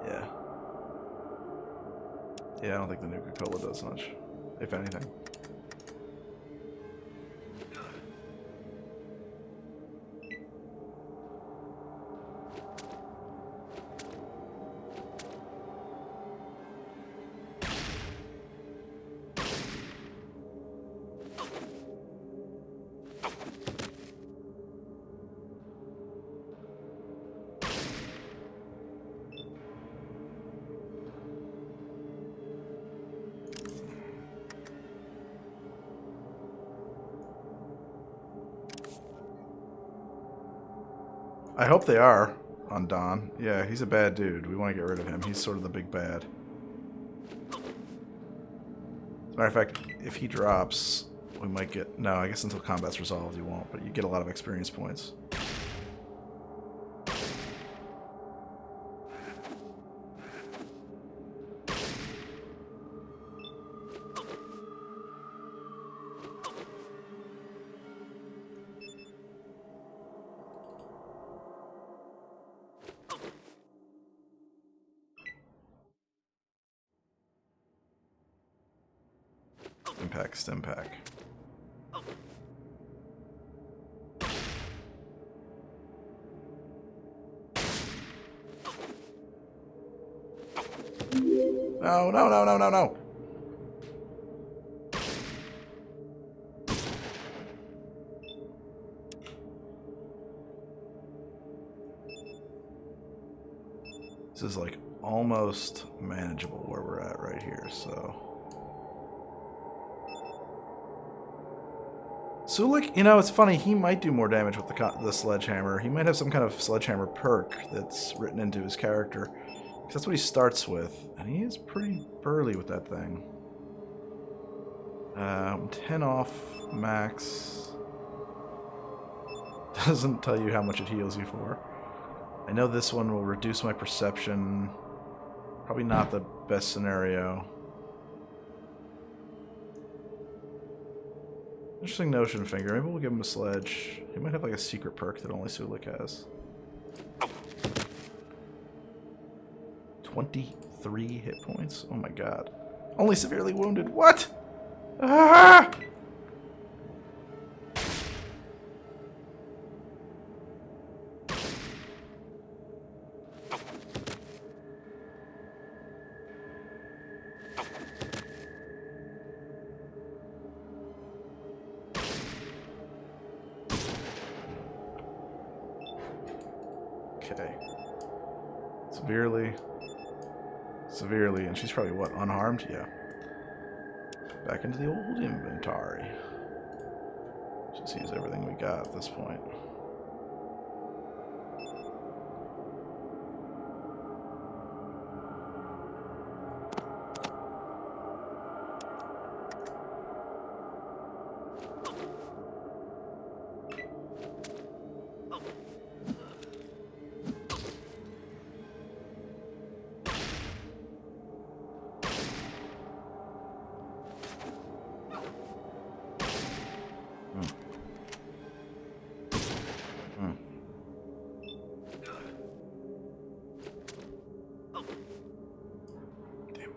Yeah. Yeah, I don't think the Nuka-Cola does much, if anything. I hope they are on Don. Yeah, he's a bad dude. We want to get rid of him. He's sort of the big bad. As a matter of fact, if he drops, we might get... No, I guess until combat's resolved you won't, but you get a lot of experience points. Impact, stim pack. No, no, no, no, no, no. This is like almost manageable where we're at right here, so. Sulik, you know, it's funny, he might do more damage with the sledgehammer. He might have some kind of sledgehammer perk that's written into his character. Because that's what he starts with, and he is pretty burly with that thing. 10 off max. Doesn't tell you how much it heals you for. I know this one will reduce my perception. Probably not the best scenario. Interesting notion, Finger. Maybe we'll give him a sledge. He might have like a secret perk that only Sulik has. 23 hit points? Oh my god. Only severely wounded. What? Ah! Okay. Severely, and she's probably, what, unharmed? Yeah. Back into the old inventory. Just use everything we got at this point.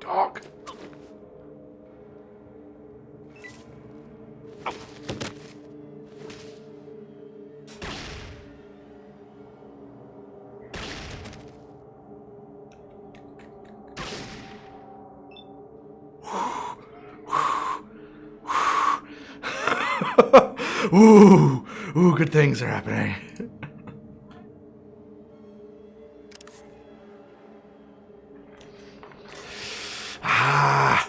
Dog. Ooh, good things are happening. Ah.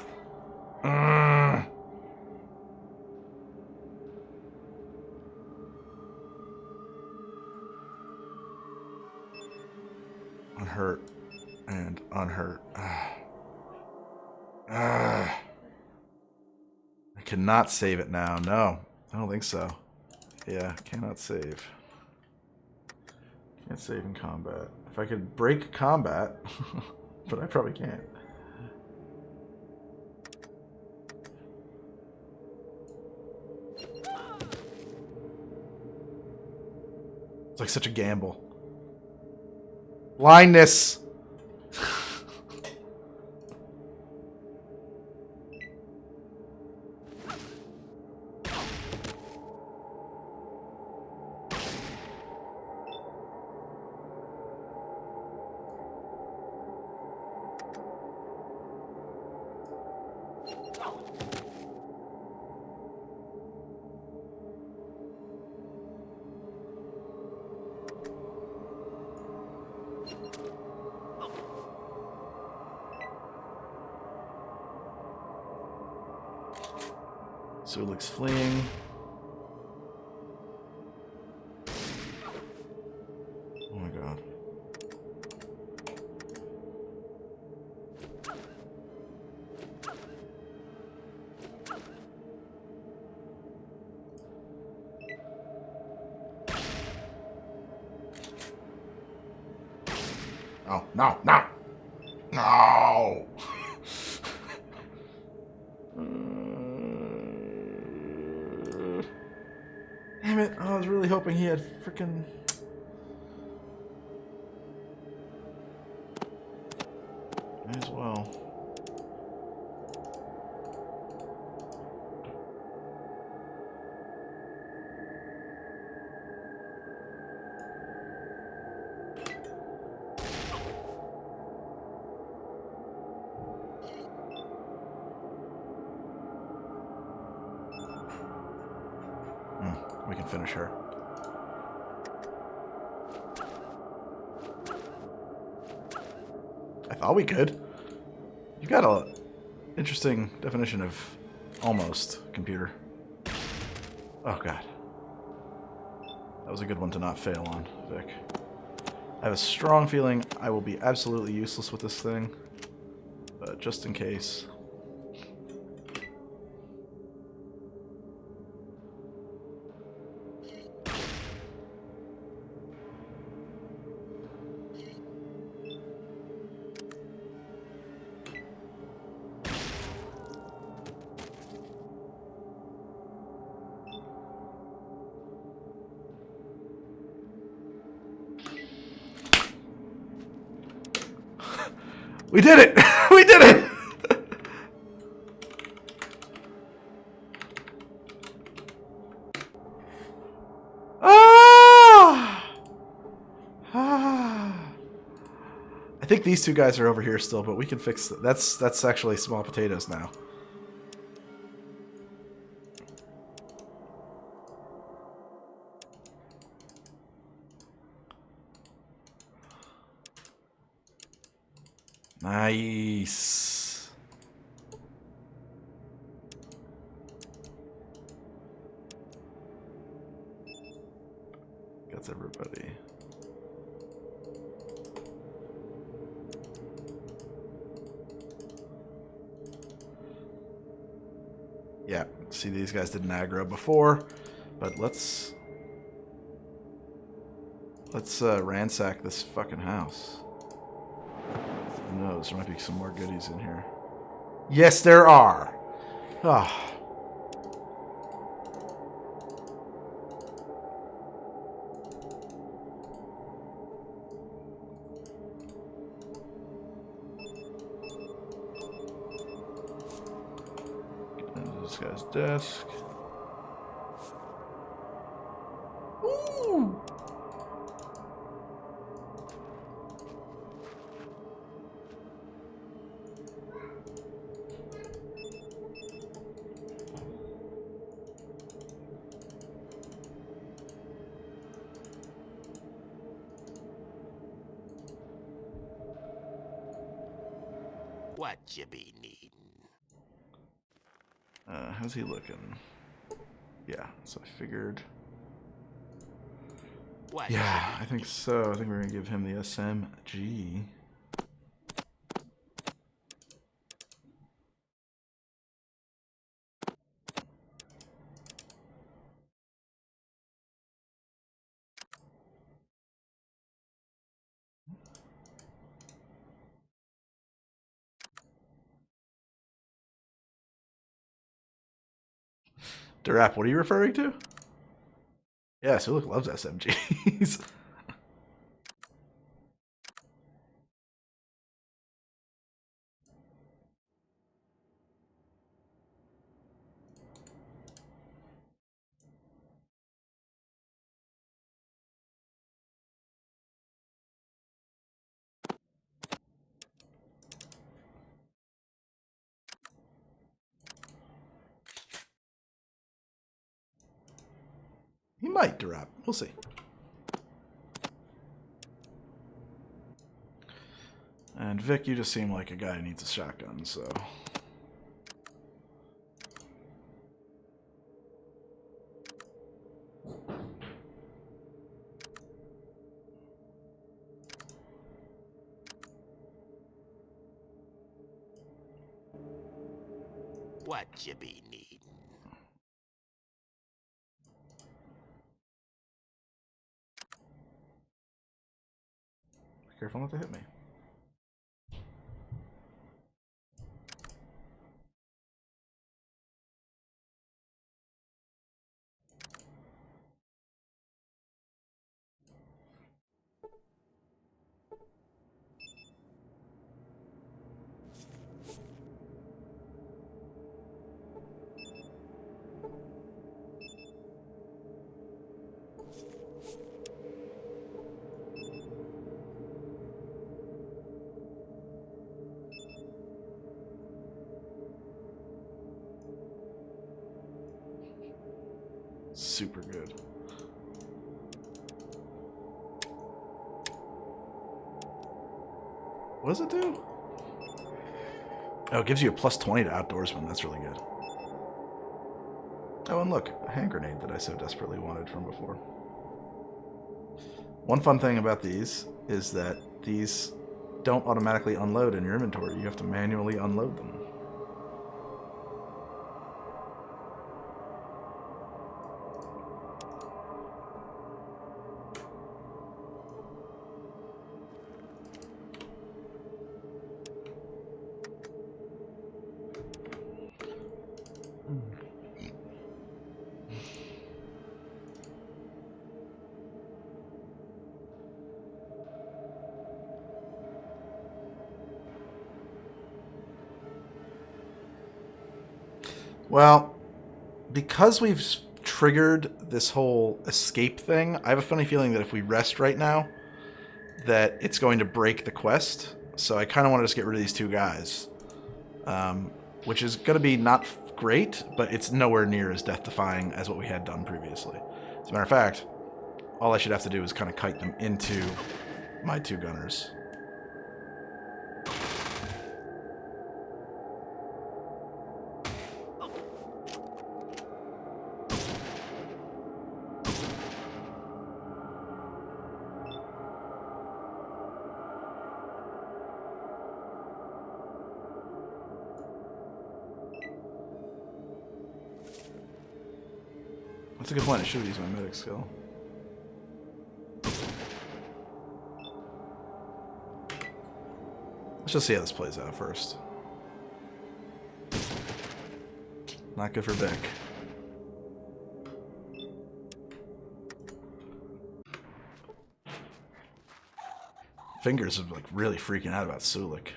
Unhurt and unhurt. I cannot save it now. No, I don't think so. Yeah, cannot save. Can't save in combat. If I could break combat, but I probably can't. It's like such a gamble. Blindness! Sulik's fleeing. Oh my god. Oh, no, no! No! Damn it, I was really hoping he had frickin'... May as well. We can finish her. I thought we could. You got a interesting definition of almost, computer. Oh god. That was a good one to not fail on, Vic. I have a strong feeling I will be absolutely useless with this thing. But just in case... We did it! We did it! I think these two guys are over here still, but we can fix it. That's actually small potatoes now. Nice. That's everybody. Yeah, see, these guys didn't aggro before, but let's ransack this fucking house. Who knows? There might be some more goodies in here. Yes, there are. Ah. this guy's desk. Ooh! What you be needing? How's he looking? Yeah, so I figured. What Yeah, I think so. I think we're gonna give him the SMG. Durap, what are you referring to? Yeah, Sulik loves SMGs. He might, Durap. We'll see. And Vic, you just seem like a guy who needs a shotgun, so... What you be needing? Be careful not to hit me. Super good. What does it do? Oh, it gives you a plus 20 to outdoorsman. That's really good. Oh, and look, a hand grenade that I so desperately wanted from before. One fun thing about these is that these don't automatically unload in your inventory. You have to manually unload them. Well, because we've triggered this whole escape thing, I have a funny feeling that if we rest right now, that it's going to break the quest. So I kind of want to just get rid of these two guys, which is going to be not great, but it's nowhere near as death-defying as what we had done previously. As a matter of fact, all I should have to do is kind of kite them into my two gunners. That's a good point. I should have used my medic skill. Let's just see how this plays out first. Not good for Vic. Fingers are like really freaking out about Sulik.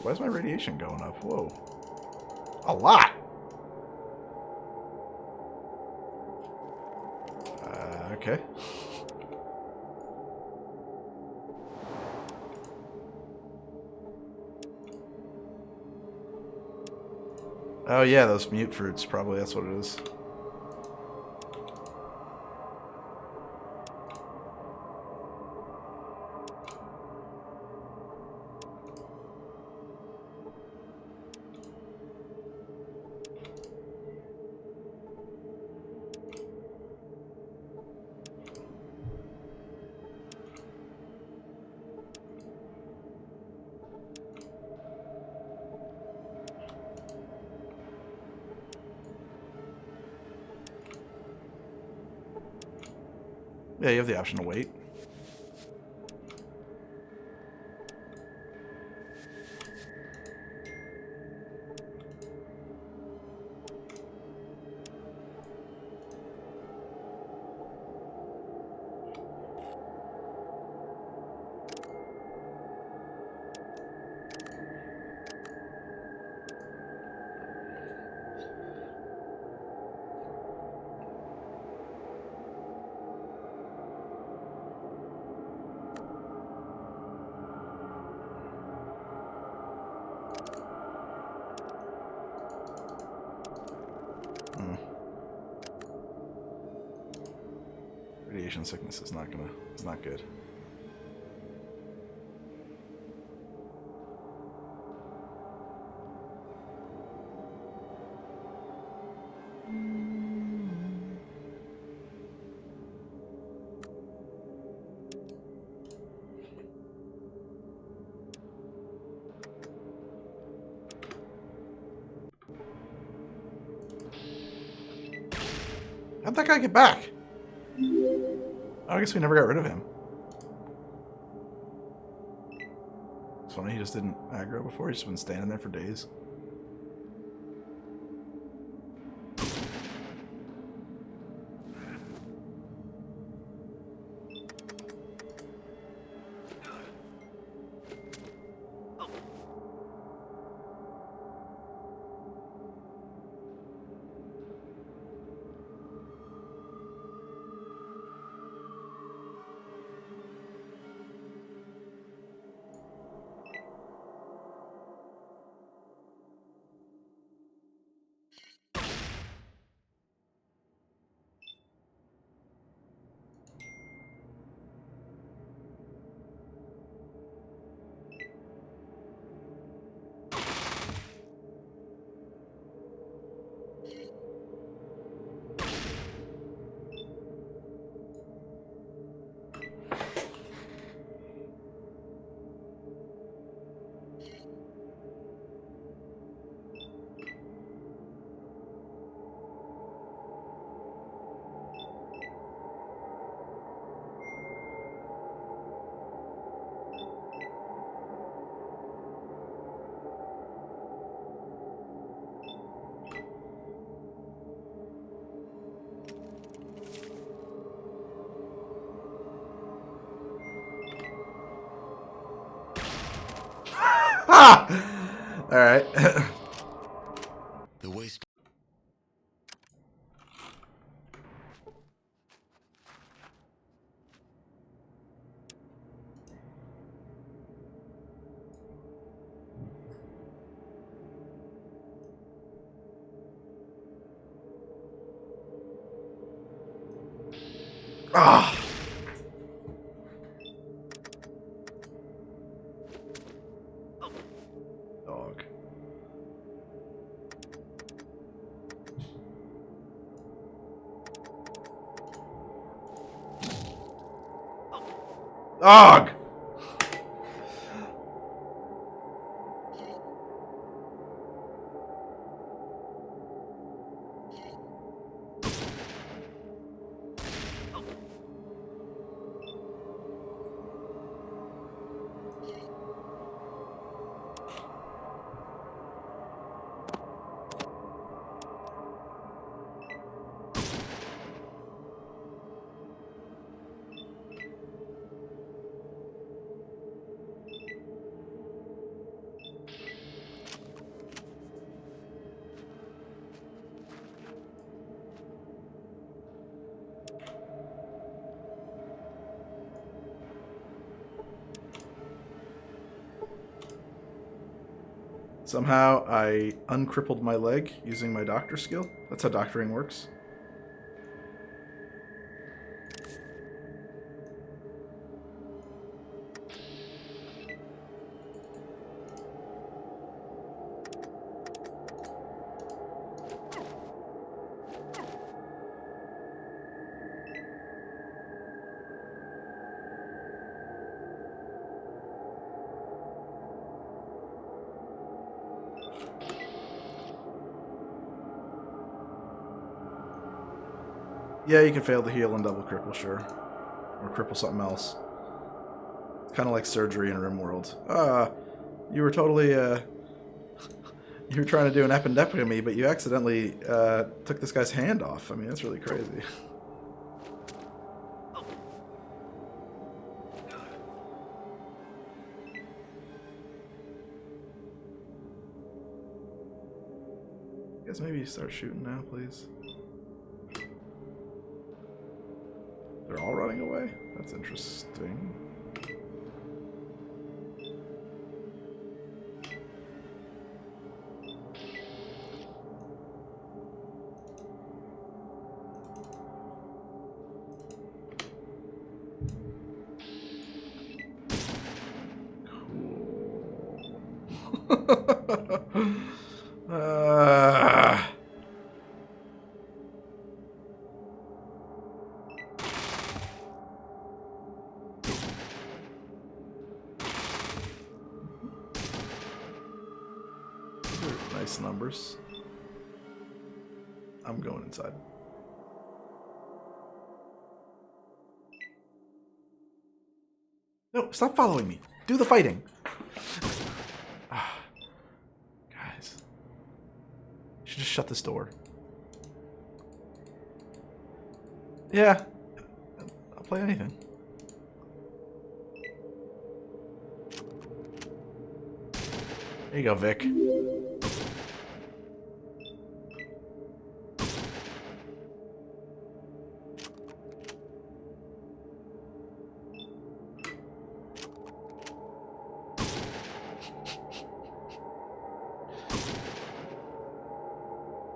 why's my radiation going up? Whoa. A lot! Okay. Oh yeah, those mute fruits, probably that's what it is. Yeah, you have the option to wait. Radiation sickness is not good. How'd that guy get back? Oh, I guess we never got rid of him. It's funny, he just didn't aggro before. He's just been standing there for days. Ah! Alright. The waste. Ah! Dog. Dog! Somehow I uncrippled my leg using my doctor skill. That's how doctoring works. Yeah, you can fail to heal and double cripple, sure. Or cripple something else. It's kind of like surgery in RimWorld. You were totally, you were trying to do an appendectomy, but you accidentally took this guy's hand off. I mean, that's really crazy. I guess maybe you start shooting now, please. They're all running away? That's interesting. Cool. Nice numbers. I'm going inside. No, stop following me. Do the fighting. Guys. You should just shut this door. Yeah. I'll play anything. There you go, Vic.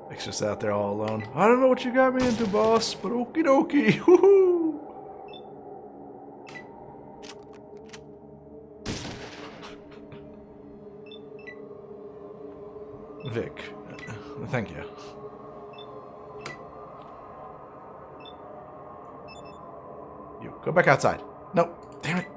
Vic's just out there all alone. I don't know what you got me into, boss, but okie dokie. Woohoo! Vic, thank you. You, go back outside. No, damn it.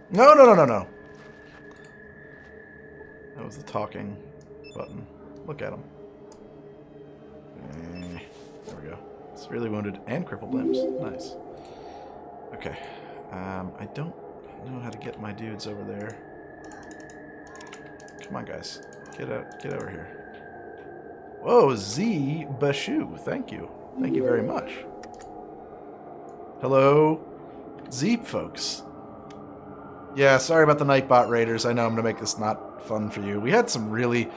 No, no, no, no, no. That was the talking button. Look at him. There we go. Severely wounded and crippled limbs. Nice. Okay. I don't know how to get my dudes over there. Come on, guys. Get out. Get over here. Whoa, Z Bashu. Thank you. Thank you very much. Hello, Z folks. Yeah, sorry about the Nightbot Raiders. I know I'm going to make this not fun for you. We had some really,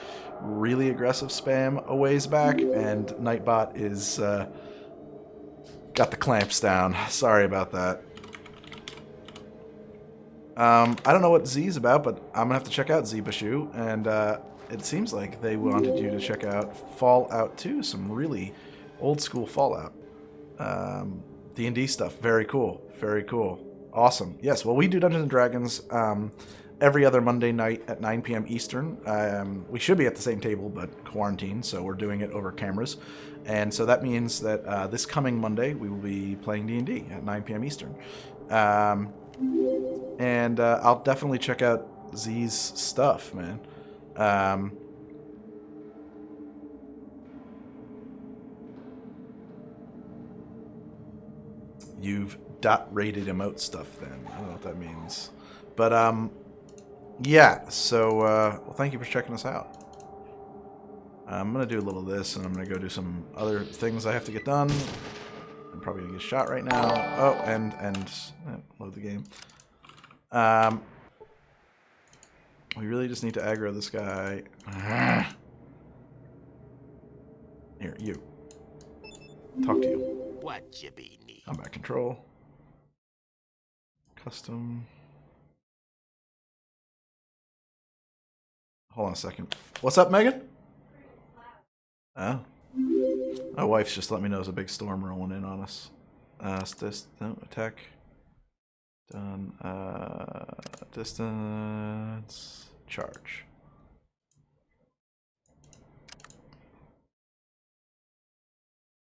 really aggressive spam a ways back, and Nightbot is got the clamps down. Sorry about that. I don't know what Z's about, but I'm going to have to check out Zbashu, and it seems like they wanted you to check out Fallout 2, some really old-school Fallout. D&D stuff. Very cool. Very cool. Awesome. Yes, well, we do Dungeons & Dragons every other Monday night at 9 p.m. Eastern. We should be at the same table, but quarantine, so we're doing it over cameras. And so that means that this coming Monday, we will be playing D&D at 9 p.m. Eastern. And I'll definitely check out Z's stuff, man. You've .rated emote stuff then. I don't know what that means. But, yeah. So, well, thank you for checking us out. I'm going to do a little of this, and I'm going to go do some other things I have to get done. I'm probably going to get shot right now. Oh, and load the game. We really just need to aggro this guy. Here, you. Talk to you. What you be need? Combat control. Custom. Hold on a second. What's up, Megan? Oh. My wife's just let me know there's a big storm rolling in on us. No, attack. Done. Distance. Charge.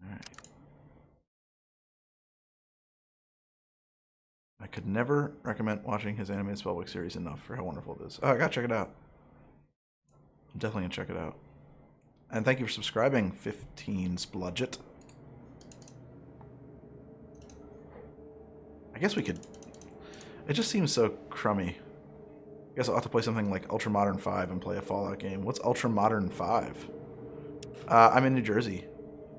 Alright. I could never recommend watching his animated spellbook series enough for how wonderful it is. Oh, I gotta check it out. I'm definitely gonna check it out. And thank you for subscribing, 15 Spludget. I guess we could... It just seems so crummy. I guess I'll have to play something like Ultramodern 5 and play a Fallout game. What's Ultramodern 5? I'm in New Jersey.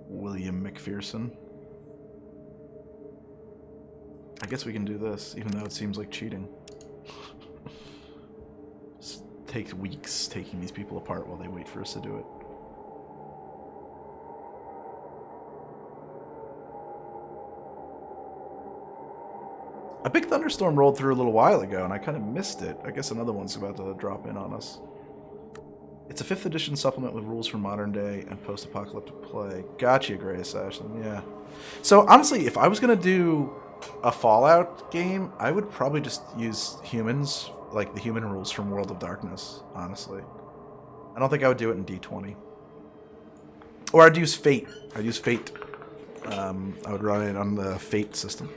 William McPherson. I guess we can do this, even though it seems like cheating. Just takes weeks taking these people apart while they wait for us to do it. A big thunderstorm rolled through a little while ago, and I kind of missed it. I guess another one's about to drop in on us. It's a 5th edition supplement with rules for modern day and post-apocalyptic play. Gotcha, Grace Ashton. Yeah. So, honestly, if I was going to do a Fallout game, I would probably just use humans, like the human rules from World of Darkness, honestly. I don't think I would do it in D20. Or I'd use Fate. I'd use Fate. I would run it on the Fate system.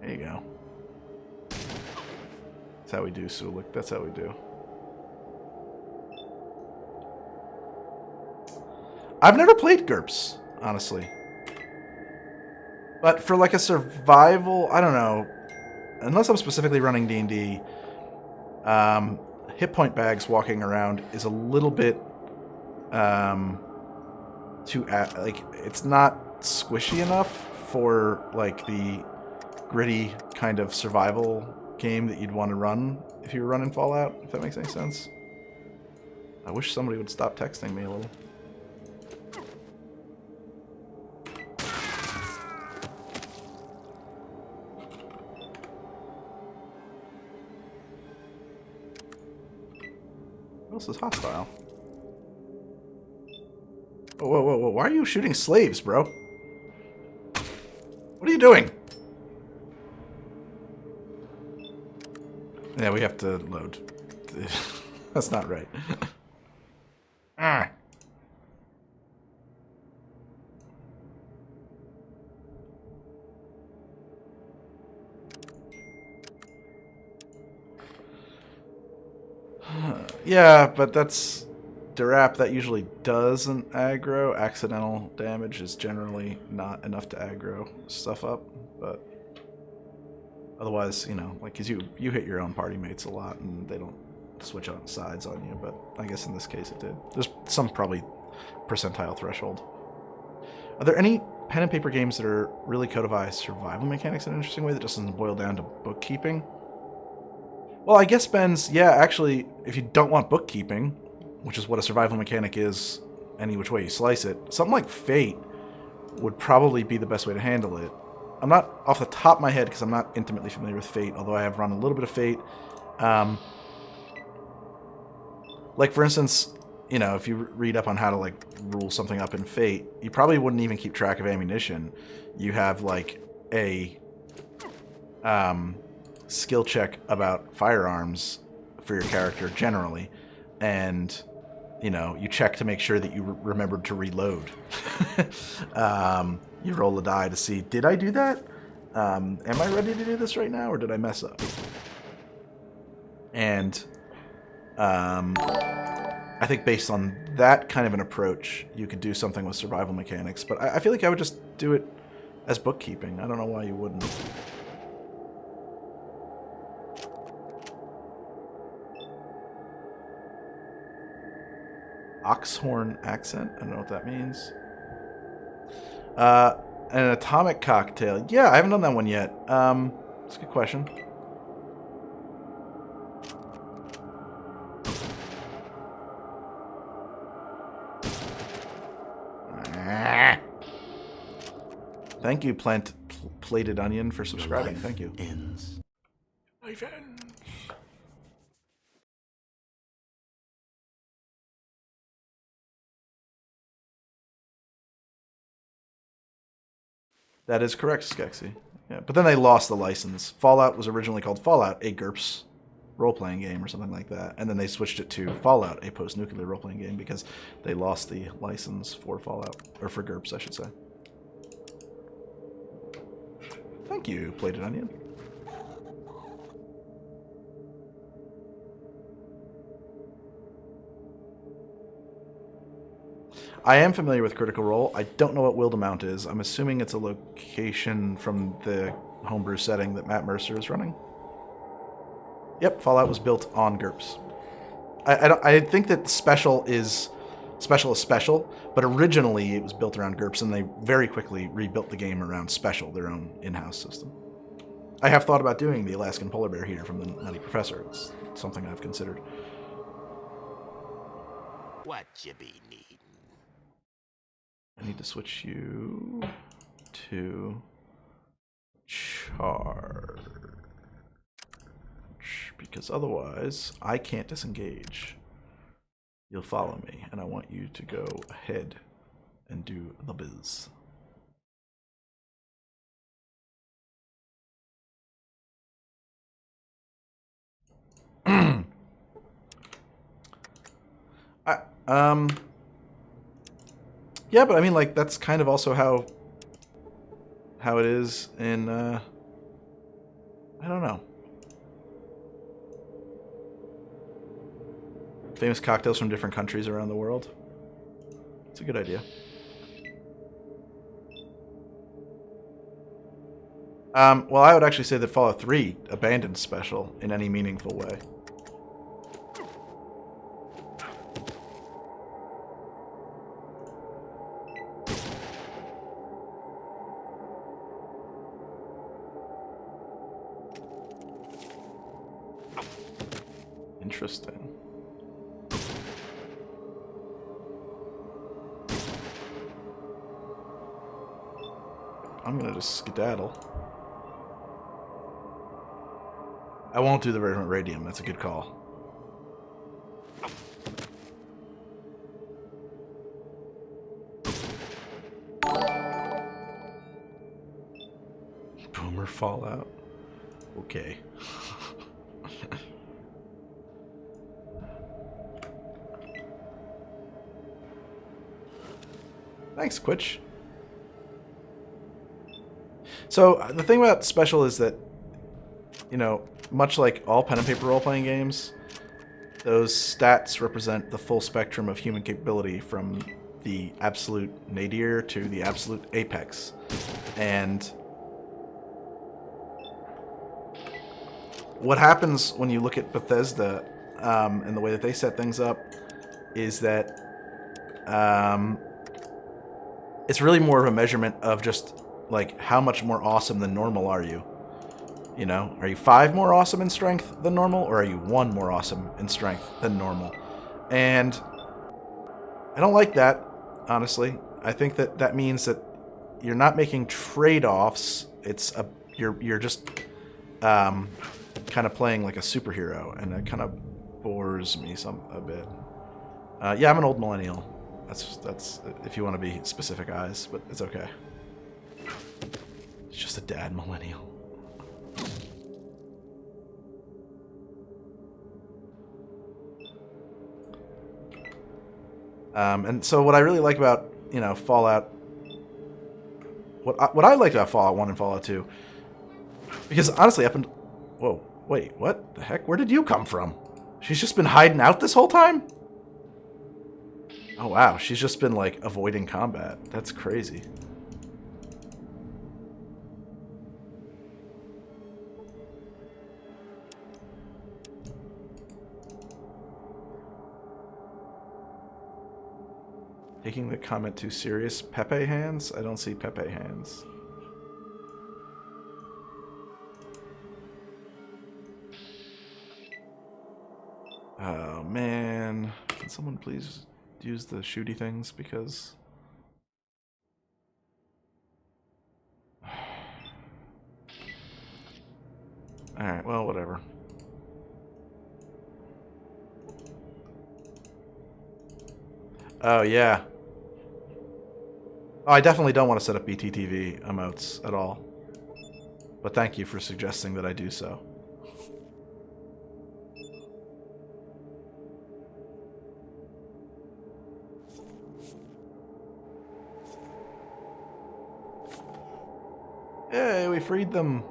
There you go. That's how we do, Sulik. That's how we do. I've never played GURPS, honestly. But for like a survival, I don't know. Unless I'm specifically running D&D, hit point bags walking around is a little bit too like it's not squishy enough for like the gritty kind of survival game that you'd want to run if you were running Fallout, if that makes any sense. I wish somebody would stop texting me a little. What else is hostile? Whoa, whoa, whoa, whoa. Why are you shooting slaves, bro? What are you doing? Yeah, we have to load. That's not right. Ah. Yeah, but that's Derap. That usually doesn't aggro. Accidental damage is generally not enough to aggro stuff up, but otherwise, you know, like, 'cause you hit your own party mates a lot and they don't switch on sides on you, but I guess in this case it did. There's some probably percentile threshold. Are there any pen and paper games that are really codify survival mechanics in an interesting way that just doesn't boil down to bookkeeping? Well, I guess, Ben's, yeah, actually, if you don't want bookkeeping, which is what a survival mechanic is any which way you slice it, something like Fate would probably be the best way to handle it. I'm not off the top of my head because I'm not intimately familiar with Fate, although I have run a little bit of Fate. Like, for instance, you know, if you read up on how to, like, rule something up in Fate, you probably wouldn't even keep track of ammunition. You have, like, a skill check about firearms for your character generally, and you know, you check to make sure that you remembered to reload. You roll a die to see, did I do that? Am I ready to do this right now, or did I mess up? And I think based on that kind of an approach, you could do something with survival mechanics. But I feel like I would just do it as bookkeeping. I don't know why you wouldn't. Oxhorn accent? I don't know what that means. An atomic cocktail. Yeah, I haven't done that one yet. That's a good question. Thank you, Plated Onion, for subscribing. Thank you. Ends. Life ends. That is correct, Skexy. Yeah, but then they lost the license. Fallout was originally called Fallout, a GURPS role-playing game or something like that. And then they switched it to Fallout, a post-nuclear role-playing game, because they lost the license for Fallout. Or for GURPS, I should say. Thank you, Plated Onion. I am familiar with Critical Role. I don't know what Wildemount is. I'm assuming it's a location from the homebrew setting that Matt Mercer is running. Yep, Fallout was built on GURPS. I think that special is special, but originally it was built around GURPS, and they very quickly rebuilt the game around Special, their own in-house system. I have thought about doing the Alaskan Polar Bear heater from the Nutty Professor. It's something I've considered. What you be needing? I need to switch you to charge, because otherwise I can't disengage. You'll follow me, and I want you to go ahead and do the biz. Yeah, but I mean, like, that's kind of also how it is in, I don't know. Famous cocktails from different countries around the world. It's a good idea. Well, I would actually say that Fallout 3 abandoned Special in any meaningful way. Interesting. I'm gonna just skedaddle. I won't do the Verdant Radium. That's a good call. Boomer Fallout. Okay. Thanks, Quitch. So, the thing about Special is that, you know, much like all pen and paper role-playing games, those stats represent the full spectrum of human capability, from the absolute nadir to the absolute apex. And what happens when you look at Bethesda and the way that they set things up is that it's really more of a measurement of just, like, how much more awesome than normal are you? You know, are you 5 more awesome in strength than normal, or are you 1 more awesome in strength than normal? And I don't like that, honestly. I think that that means that you're not making trade-offs. You're just kind of playing like a superhero, and it kind of bores me a bit. Yeah, I'm an old millennial. That's if you want to be specific, eyes, but it's okay. It's just a dad millennial. And so what I really like about, Fallout, what I liked about Fallout 1 and Fallout 2, because honestly, whoa, wait, what the heck? Where did you come from? She's just been hiding out this whole time? Oh wow, she's just been like avoiding combat. That's crazy. Taking the comment too serious. Pepe hands? I don't see Pepe hands. Oh man. Can someone please use the shooty things because... Alright, well, whatever. Oh, yeah. Oh, I definitely don't want to set up BTTV emotes at all. But thank you for suggesting that I do so. Yay, we freed them.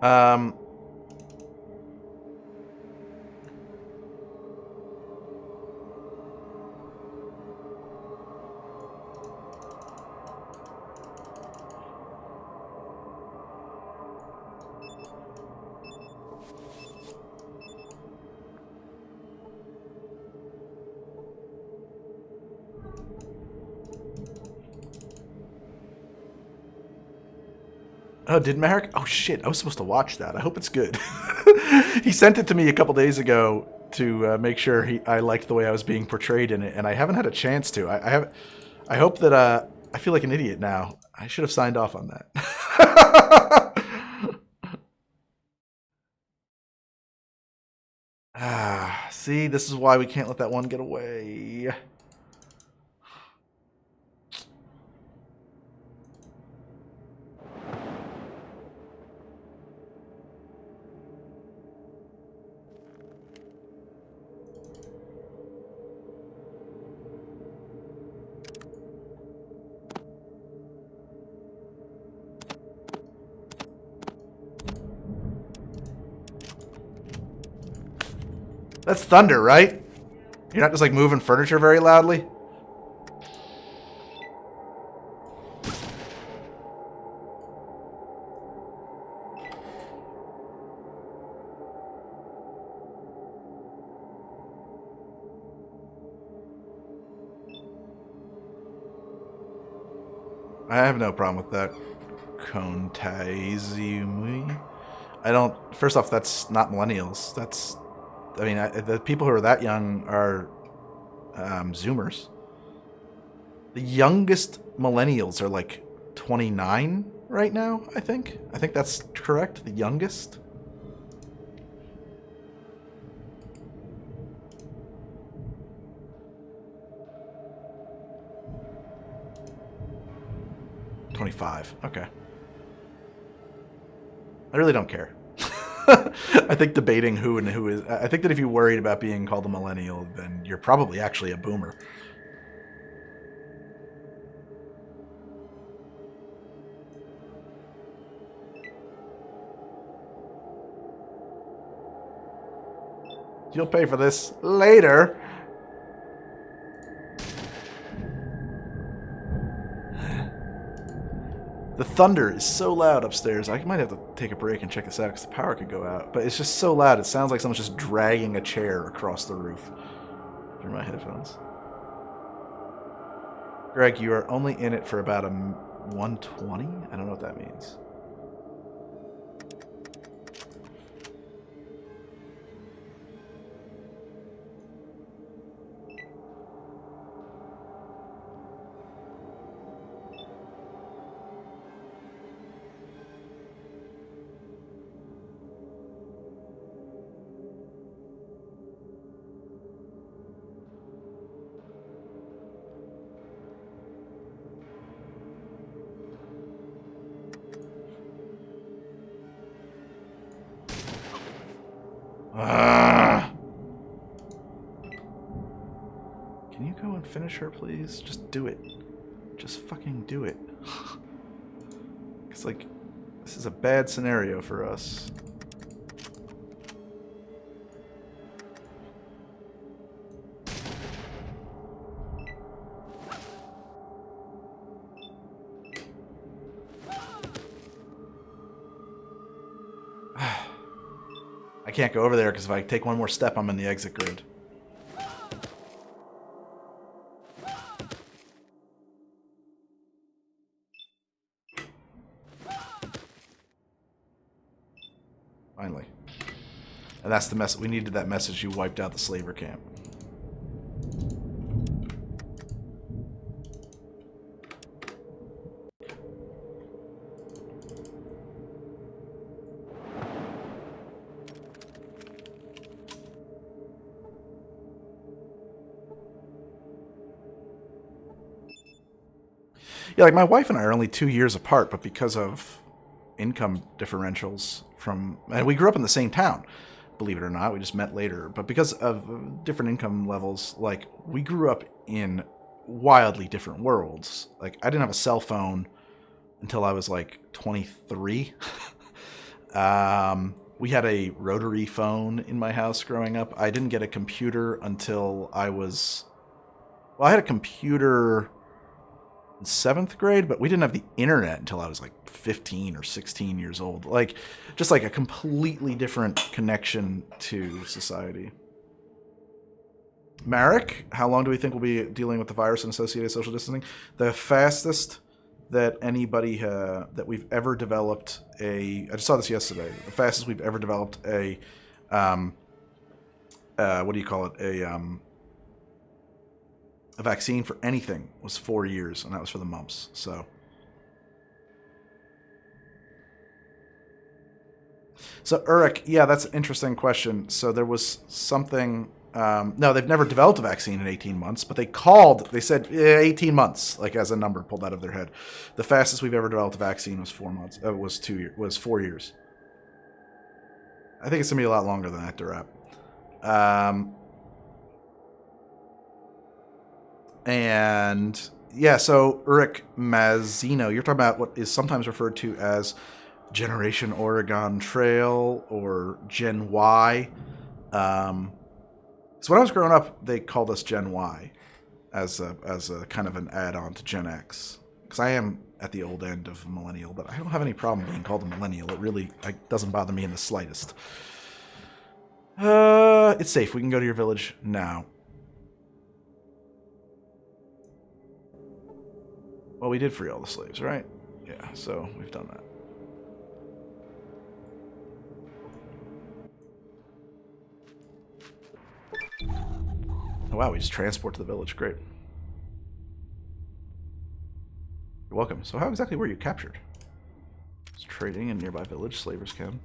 Um... Oh, did Merrick? Oh shit, I was supposed to watch that. I hope it's good. He sent it to me a couple days ago to make sure I liked the way I was being portrayed in it, and I haven't had a chance to. I hope that I feel like an idiot now. I should have signed off on that. See, this is why we can't let that one get away. That's thunder, right? You're not just like moving furniture very loudly? I have no problem with that. Kontaizumi. I don't. First off, that's not millennials. That's. I mean, the people who are that young are Zoomers. The youngest millennials are like 29 right now, I think. I think that's correct. The youngest. $25. Okay. I really don't care. I think debating who and who is... I think that if you're worried about being called a millennial, then you're probably actually a boomer. You'll pay for this later. The thunder is so loud upstairs. I might have to take a break and check this out because the power could go out. But it's just so loud. It sounds like someone's just dragging a chair across the roof. Through my headphones. Greg, you are only in it for about a 120? I don't know what that means. Ah! Can you go and finish her, please? Just do it. Just fucking do it. It's like, this is a bad scenario for us. I can't go over there because if I take one more step, I'm in the exit grid. Finally. And that's the mess. We needed that message. You wiped out the slaver camp. Yeah, like my wife and I are only 2 years apart, but because of income differentials and we grew up in the same town, believe it or not, we just met later, but because of different income levels, like we grew up in wildly different worlds. Like I didn't have a cell phone until I was like 23. We had a rotary phone in my house growing up. I didn't get a computer until I had a computer in 7th grade, but we didn't have the internet until I was like 15 or 16 years old. Like, just like a completely different connection to society. Marek, how long do we think we'll be dealing with the virus and associated social distancing? The fastest that anybody that we've ever developed I just saw this yesterday. The fastest we've ever developed what do you call it? A vaccine for anything was 4 years, and that was for the mumps. So Urich, yeah, that's an interesting question. So there was something. No, they've never developed a vaccine in 18 months, but they said 18 months, like as a number pulled out of their head. The fastest we've ever developed a vaccine was 4 months. Was 4 years. I think it's gonna be a lot longer than that to wrap. And yeah, so Urich Mazzino, you're talking about what is sometimes referred to as Generation Oregon Trail or Gen Y. So when I was growing up, they called us Gen Y as a kind of an add-on to Gen X. Because I am at the old end of millennial, but I don't have any problem being called a millennial. It really doesn't bother me in the slightest. It's safe. We can go to your village now. Well, we did free all the slaves, right? Yeah, so we've done that. Oh, wow, we just transport to the village. Great. You're welcome. So how exactly were you captured? Just trading in nearby village. Slavers can.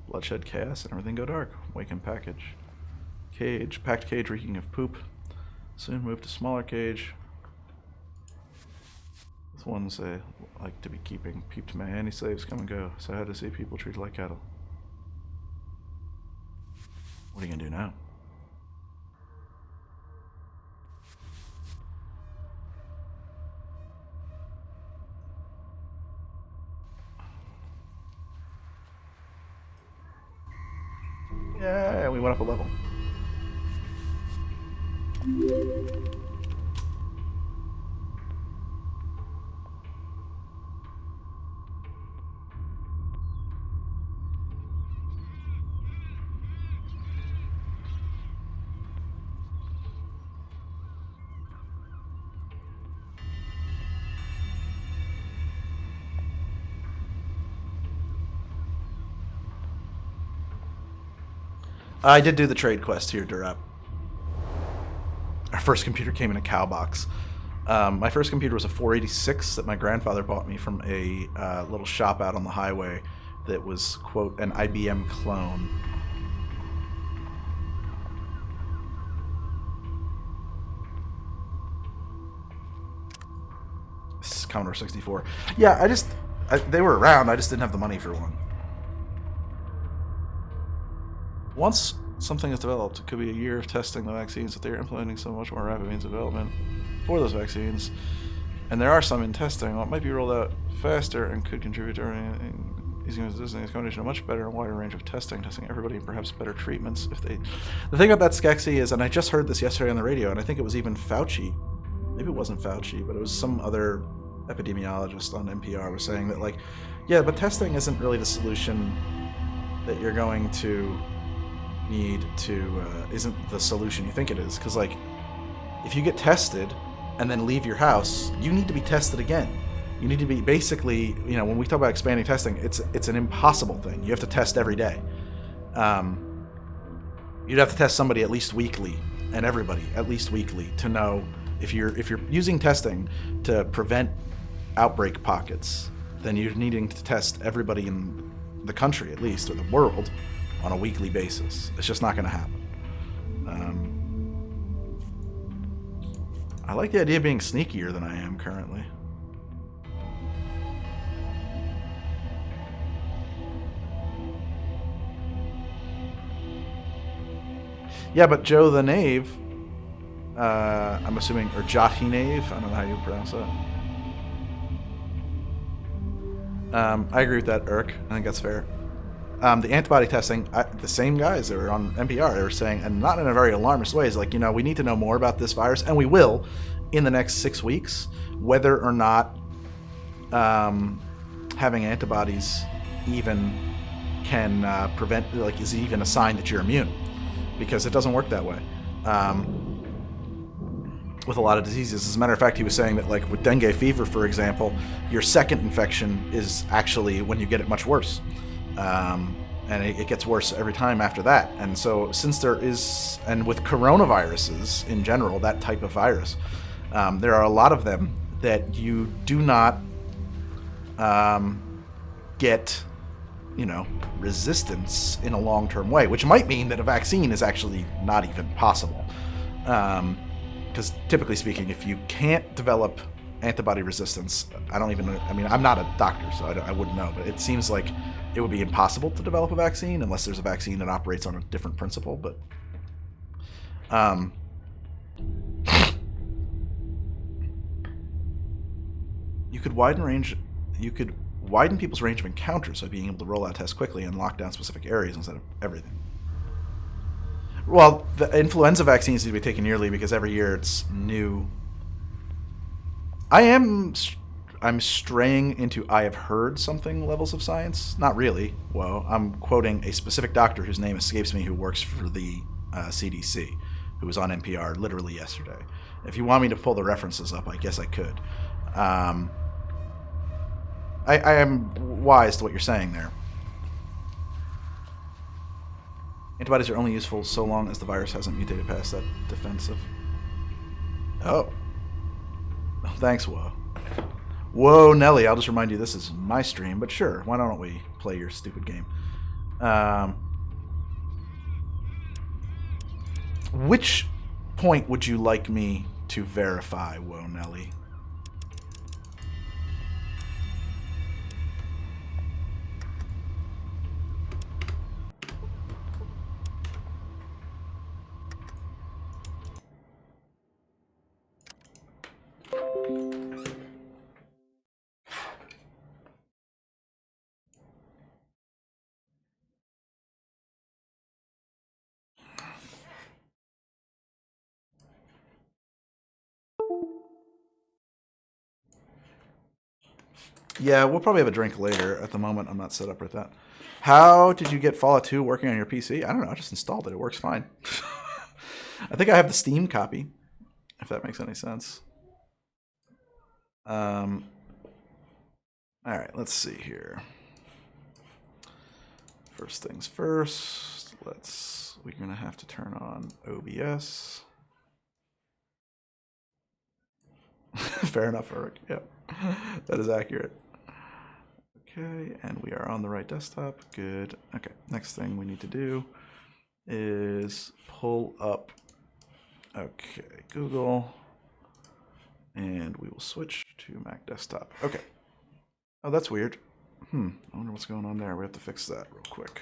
Bloodshed, chaos, and everything go dark. Waken package. Cage. Packed cage reeking of poop. Soon move to smaller cage. This one's like to be keeping. Peeped my handy slaves come and go. So I had to see people treated like cattle. What are you gonna do now? Yeah, we went up a level. I did do the trade quest here, Durap. Our first computer came in a cow box. My first computer was a 486 that my grandfather bought me from a little shop out on the highway that was, quote, an IBM clone. This is Commodore 64. Yeah, they were around, I just didn't have the money for one. Once something is developed. It could be a year of testing the vaccines, but they're implementing so much more rapid means of development for those vaccines. And there are some in testing. Well, it might be rolled out faster and could contribute to using this combination a much better and wider range of testing everybody, and perhaps better treatments if they. The thing about that Skeksis is, and I just heard this yesterday on the radio, and I think it was even Fauci. Maybe it wasn't Fauci, but it was some other epidemiologist on NPR was saying that, like, yeah, but testing isn't really the solution that you're going to need to isn't the solution you think it is, because, like, if you get tested and then leave your house, you need to be tested again. You need to be basically, you know, when we talk about expanding testing, it's an impossible thing. You have to test every day. You'd have to test somebody at least weekly, and everybody at least weekly, to know if you're using testing to prevent outbreak pockets, then you're needing to test everybody in the country at least, or the world, on a weekly basis. It's just not going to happen. I like the idea of being sneakier than I am currently. Yeah, but Joe the Knave, I'm assuming, or Jotty Knave, I don't know how you pronounce that. I agree with that, Urk. I think that's fair. The antibody testing, the same guys that were on NPR, they were saying, and not in a very alarmist way, is like, you know, we need to know more about this virus, and we will in the next 6 weeks, whether or not having antibodies even can prevent, like, is even a sign that you're immune, because it doesn't work that way. With a lot of diseases. As a matter of fact, he was saying that, like, with dengue fever, for example, your second infection is actually when you get it much worse. And it gets worse every time after that. And so since there is, and with coronaviruses in general, that type of virus, there are a lot of them that you do not get, you know, resistance in a long-term way, which might mean that a vaccine is actually not even possible. Because typically speaking, if you can't develop antibody resistance, I don't even know. I mean, I'm not a doctor, so I wouldn't know, but it seems like it would be impossible to develop a vaccine unless there's a vaccine that operates on a different principle. But you could widen people's range of encounters by being able to roll out tests quickly and lock down specific areas instead of everything. Well, the influenza vaccines need to be taken yearly because every year it's new. I'm straying into I have heard something levels of science. Not really. Whoa. I'm quoting a specific doctor whose name escapes me who works for the CDC, who was on NPR literally yesterday. If you want me to pull the references up, I guess I could. I am wise to what you're saying there. Antibodies are only useful so long as the virus hasn't mutated past that defensive. Oh. Thanks, Whoa. Whoa, Nelly, I'll just remind you this is my stream, but sure, why don't we play your stupid game? Which point would you like me to verify, Whoa, Nelly? Yeah, we'll probably have a drink later. At the moment, I'm not set up with that. How did you get Fallout 2 working on your PC? I don't know. I just installed it. It works fine. I think I have the Steam copy, if that makes any sense. All right, let's see here. First things first. We're gonna have to turn on OBS. Fair enough, Eric. Yep, that is accurate. Okay, and we are on the right desktop. Good. Okay, next thing we need to do is pull up, okay, Google, and we will switch to Mac desktop. Okay. Oh, that's weird. I wonder what's going on there. We have to fix that real quick.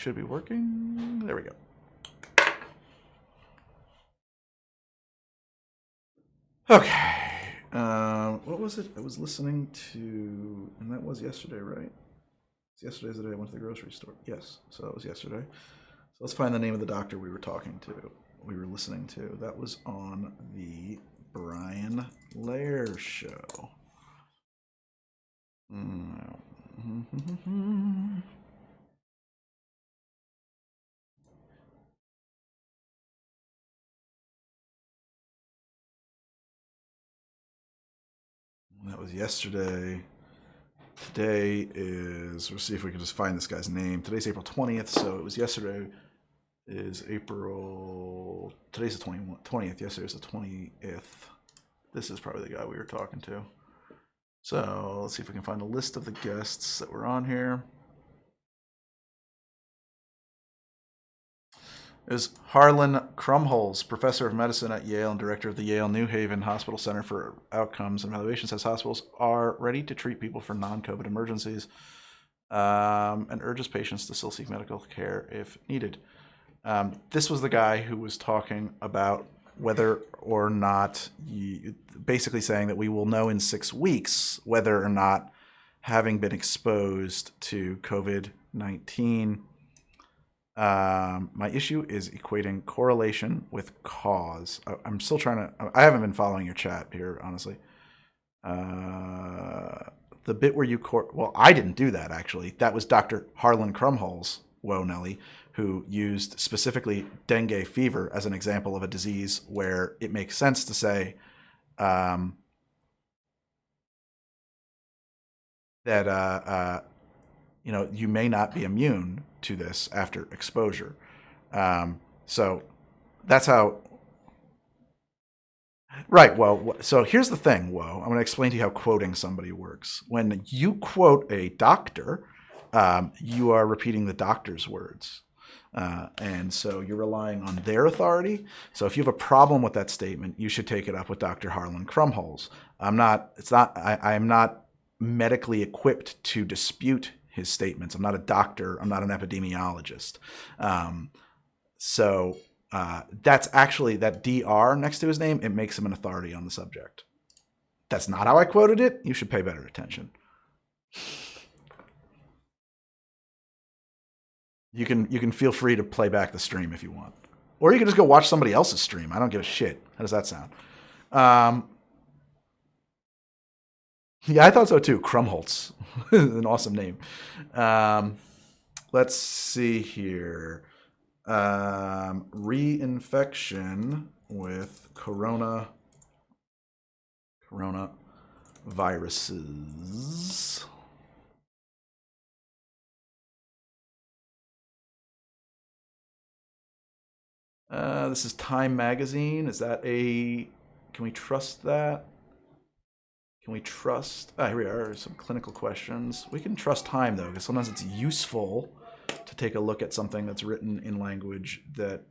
should be working. There we go. Okay. What was it? I was listening to, and that was yesterday, right? Yesterday's the day I went to the grocery store. Yes, so that was yesterday. So let's find the name of the doctor we were listening to. That was on the Brian Lair show. That was yesterday. Today is, we'll see if we can just find this guy's name. Today's April 20th, so it was yesterday is April, today's the 20th, yesterday was the 20th. This is probably the guy we were talking to. So let's see if we can find a list of the guests that were on here. Is Harlan Krumholz, professor of medicine at Yale and director of the Yale New Haven Hospital Center for Outcomes and Evaluation, says hospitals are ready to treat people for non-COVID emergencies and urges patients to still seek medical care if needed. This was the guy who was talking about whether or not, basically saying that we will know in 6 weeks whether or not having been exposed to COVID-19. My issue is equating correlation with cause. I'm still trying to, I haven't been following your chat here, honestly. The bit where you, well, I didn't do that actually. That was Dr. Harlan Krumholz, whoa Nelly, who used specifically dengue fever as an example of a disease where it makes sense to say that you may not be immune to this after exposure. So that's how. Right. Well, so here's the thing, Whoa. I'm going to explain to you how quoting somebody works. When you quote a doctor, you are repeating the doctor's words. And so you're relying on their authority. So if you have a problem with that statement, you should take it up with Dr. Harlan Krumholz. I am not medically equipped to dispute his statements. I'm not a doctor. I'm not an epidemiologist. So that's actually, that DR next to his name, it makes him an authority on the subject. That's not how I quoted it. You should pay better attention. You can feel free to play back the stream if you want. Or you can just go watch somebody else's stream. I don't give a shit. How does that sound? Yeah, I thought so too. Krumholz. An awesome name. Let's see here. Reinfection with coronaviruses. This is Time Magazine. Is that a... Can we trust that? Can we trust... here we are. Some clinical questions. We can trust Time, though, because sometimes it's useful to take a look at something that's written in language that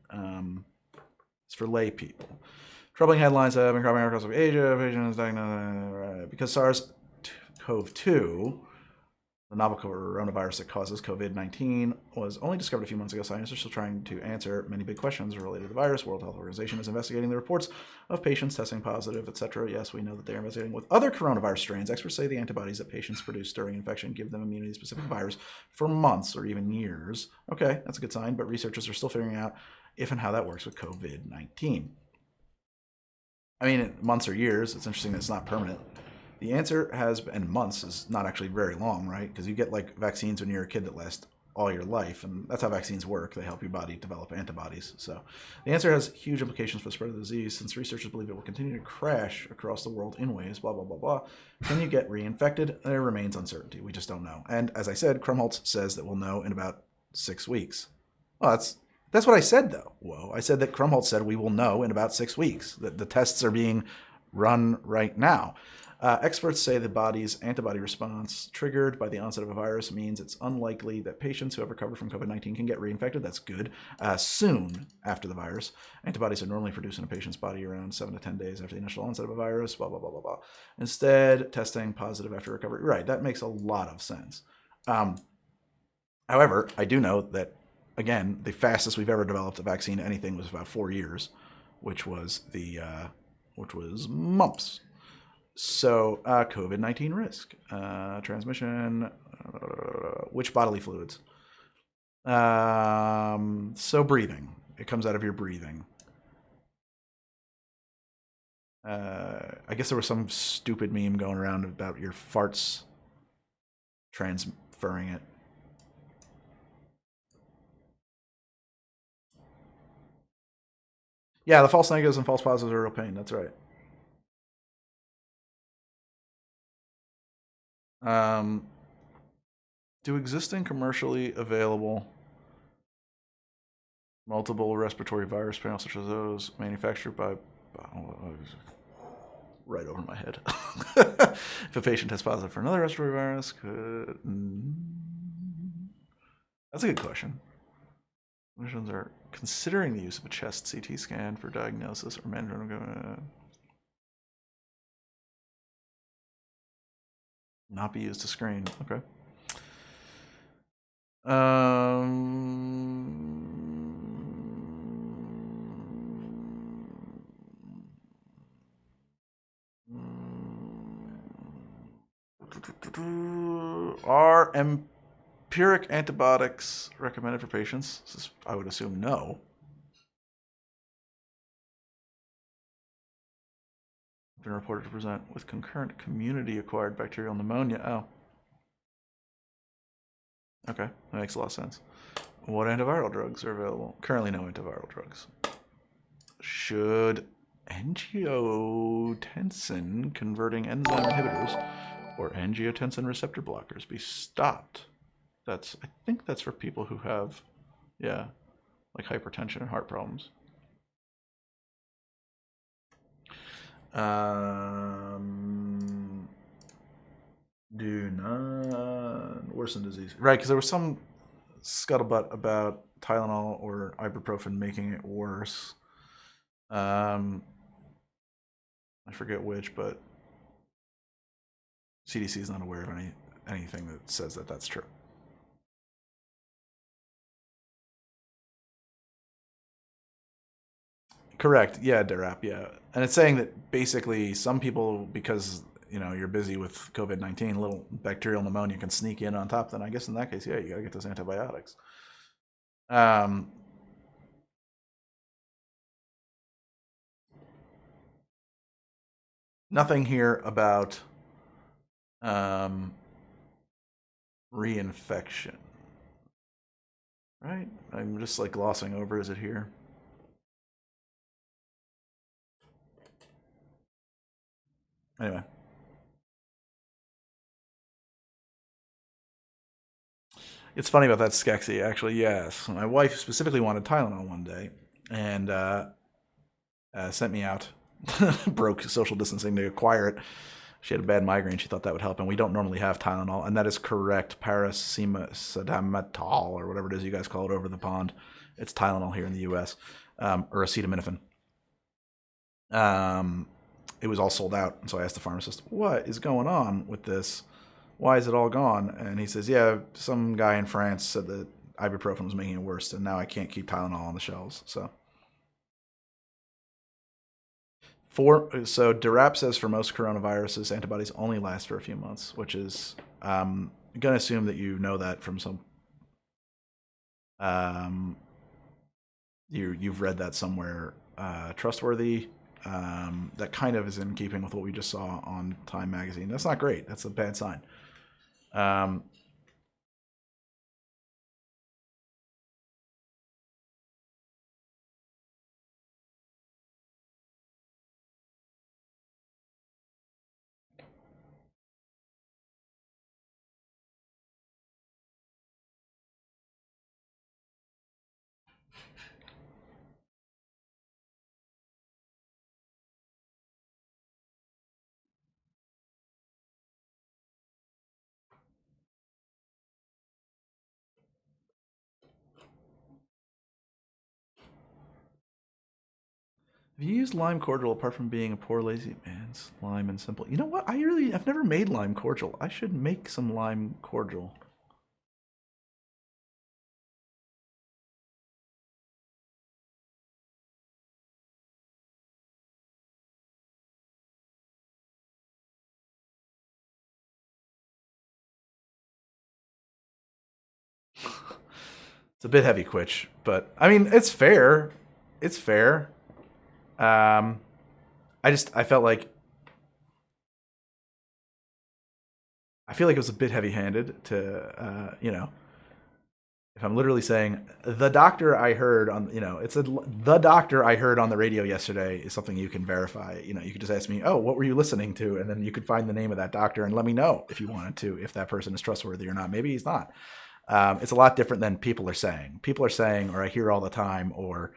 is for lay people. Troubling headlines have been cropping up across Asia. Patients diagnosed because SARS-CoV-2, the novel coronavirus that causes COVID-19, was only discovered a few months ago. Scientists are still trying to answer many big questions related to the virus. World Health Organization is investigating the reports of patients testing positive, etc. Yes, we know that they are investigating with other coronavirus strains. Experts say the antibodies that patients produce during infection give them immunity to specific virus for months or even years. Okay, that's a good sign, but researchers are still figuring out if and how that works with COVID-19. I mean, months or years, it's interesting that it's not permanent. The answer has been, months is not actually very long, right? Because you get like vaccines when you're a kid that last all your life, and that's how vaccines work. They help your body develop antibodies. So the answer has huge implications for the spread of the disease, since researchers believe it will continue to crash across the world in ways, blah, blah, blah, blah. Can you get reinfected? There remains uncertainty. We just don't know. And as I said, Krumholz says that we'll know in about 6 weeks. Well, that's what I said, though. Whoa. I said that Krumholz said we will know in about 6 weeks, that the tests are being run right now. Experts say the body's antibody response triggered by the onset of a virus means it's unlikely that patients who have recovered from COVID-19 can get reinfected. That's good. Soon after the virus. Antibodies are normally produced in a patient's body around 7 to 10 days after the initial onset of a virus, blah, blah, blah, blah, blah. Instead, testing positive after recovery. Right, that makes a lot of sense. However, I do know that again, the fastest we've ever developed a vaccine to anything was about 4 years, which was mumps. So, COVID-19 risk, transmission, which bodily fluids? So breathing. It comes out of your breathing. I guess there was some stupid meme going around about your farts transferring it. Yeah, the false negatives and false positives are a real pain. That's right. Do existing commercially available multiple respiratory virus panels, such as those manufactured by right over my head. If a patient tests positive for another respiratory virus, could that's a good question. Clinicians are considering the use of a chest CT scan for diagnosis or management. Not be used to screen. Okay. Are empiric antibiotics recommended for patients? I would assume no. Been reported to present with concurrent community-acquired bacterial pneumonia. Oh. Okay, that makes a lot of sense. What antiviral drugs are available? Currently no antiviral drugs. Should angiotensin converting enzyme inhibitors or angiotensin receptor blockers be stopped? I think that's for people who have, yeah, like hypertension and heart problems. Do not worsen disease. Right, because there was some scuttlebutt about Tylenol or ibuprofen making it worse. I forget which, but CDC is not aware of anything that says that that's true. Correct. Yeah, Derap. Yeah, and it's saying that basically some people, because you're busy with COVID-19, little bacterial pneumonia can sneak in on top. Then I guess in that case, yeah, you gotta get those antibiotics. Nothing here about reinfection. Right? I'm just like glossing over. Is it here? Anyway. It's funny about that Skexy, actually. Yes. My wife specifically wanted Tylenol one day and sent me out, broke social distancing to acquire it. She had a bad migraine. She thought that would help, and we don't normally have Tylenol, and that is correct. Paracetamol, or whatever it is you guys call it over the pond. It's Tylenol here in the U.S., or acetaminophen. It was all sold out, and so I asked the pharmacist, "What is going on with this? Why is it all gone?" And he says, "Yeah, some guy in France said that ibuprofen was making it worse, and now I can't keep Tylenol on the shelves." So Derap says for most coronaviruses, antibodies only last for a few months, which is I'm gonna assume that you know that from some you've read that somewhere trustworthy. That kind of is in keeping with what we just saw on Time magazine. That's not great. That's a bad sign. Have you used lime cordial apart from being a poor lazy man's lime and simple? You know what? I've never made lime cordial. I should make some lime cordial. It's a bit heavy, Quitch, but I mean, it's fair. It's fair. I felt like I feel like it was a bit heavy-handed to, if I'm literally saying the doctor I heard on, the doctor I heard on the radio yesterday is something you can verify. You could just ask me, oh, what were you listening to? And then you could find the name of that doctor and let me know if you wanted to, if that person is trustworthy or not. Maybe he's not. It's a lot different than people are saying. People are saying, or I hear all the time, or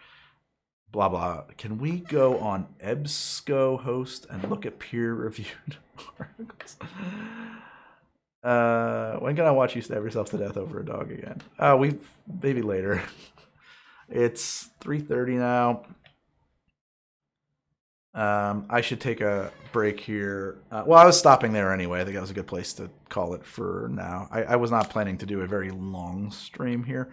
blah, blah. Can we go on EBSCO host and look at peer-reviewed articles? When can I watch you stab yourself to death over a dog again? Maybe later. It's 3:30 now. I should take a break here. Well, I was stopping there anyway. I think that was a good place to call it for now. I was not planning to do a very long stream here.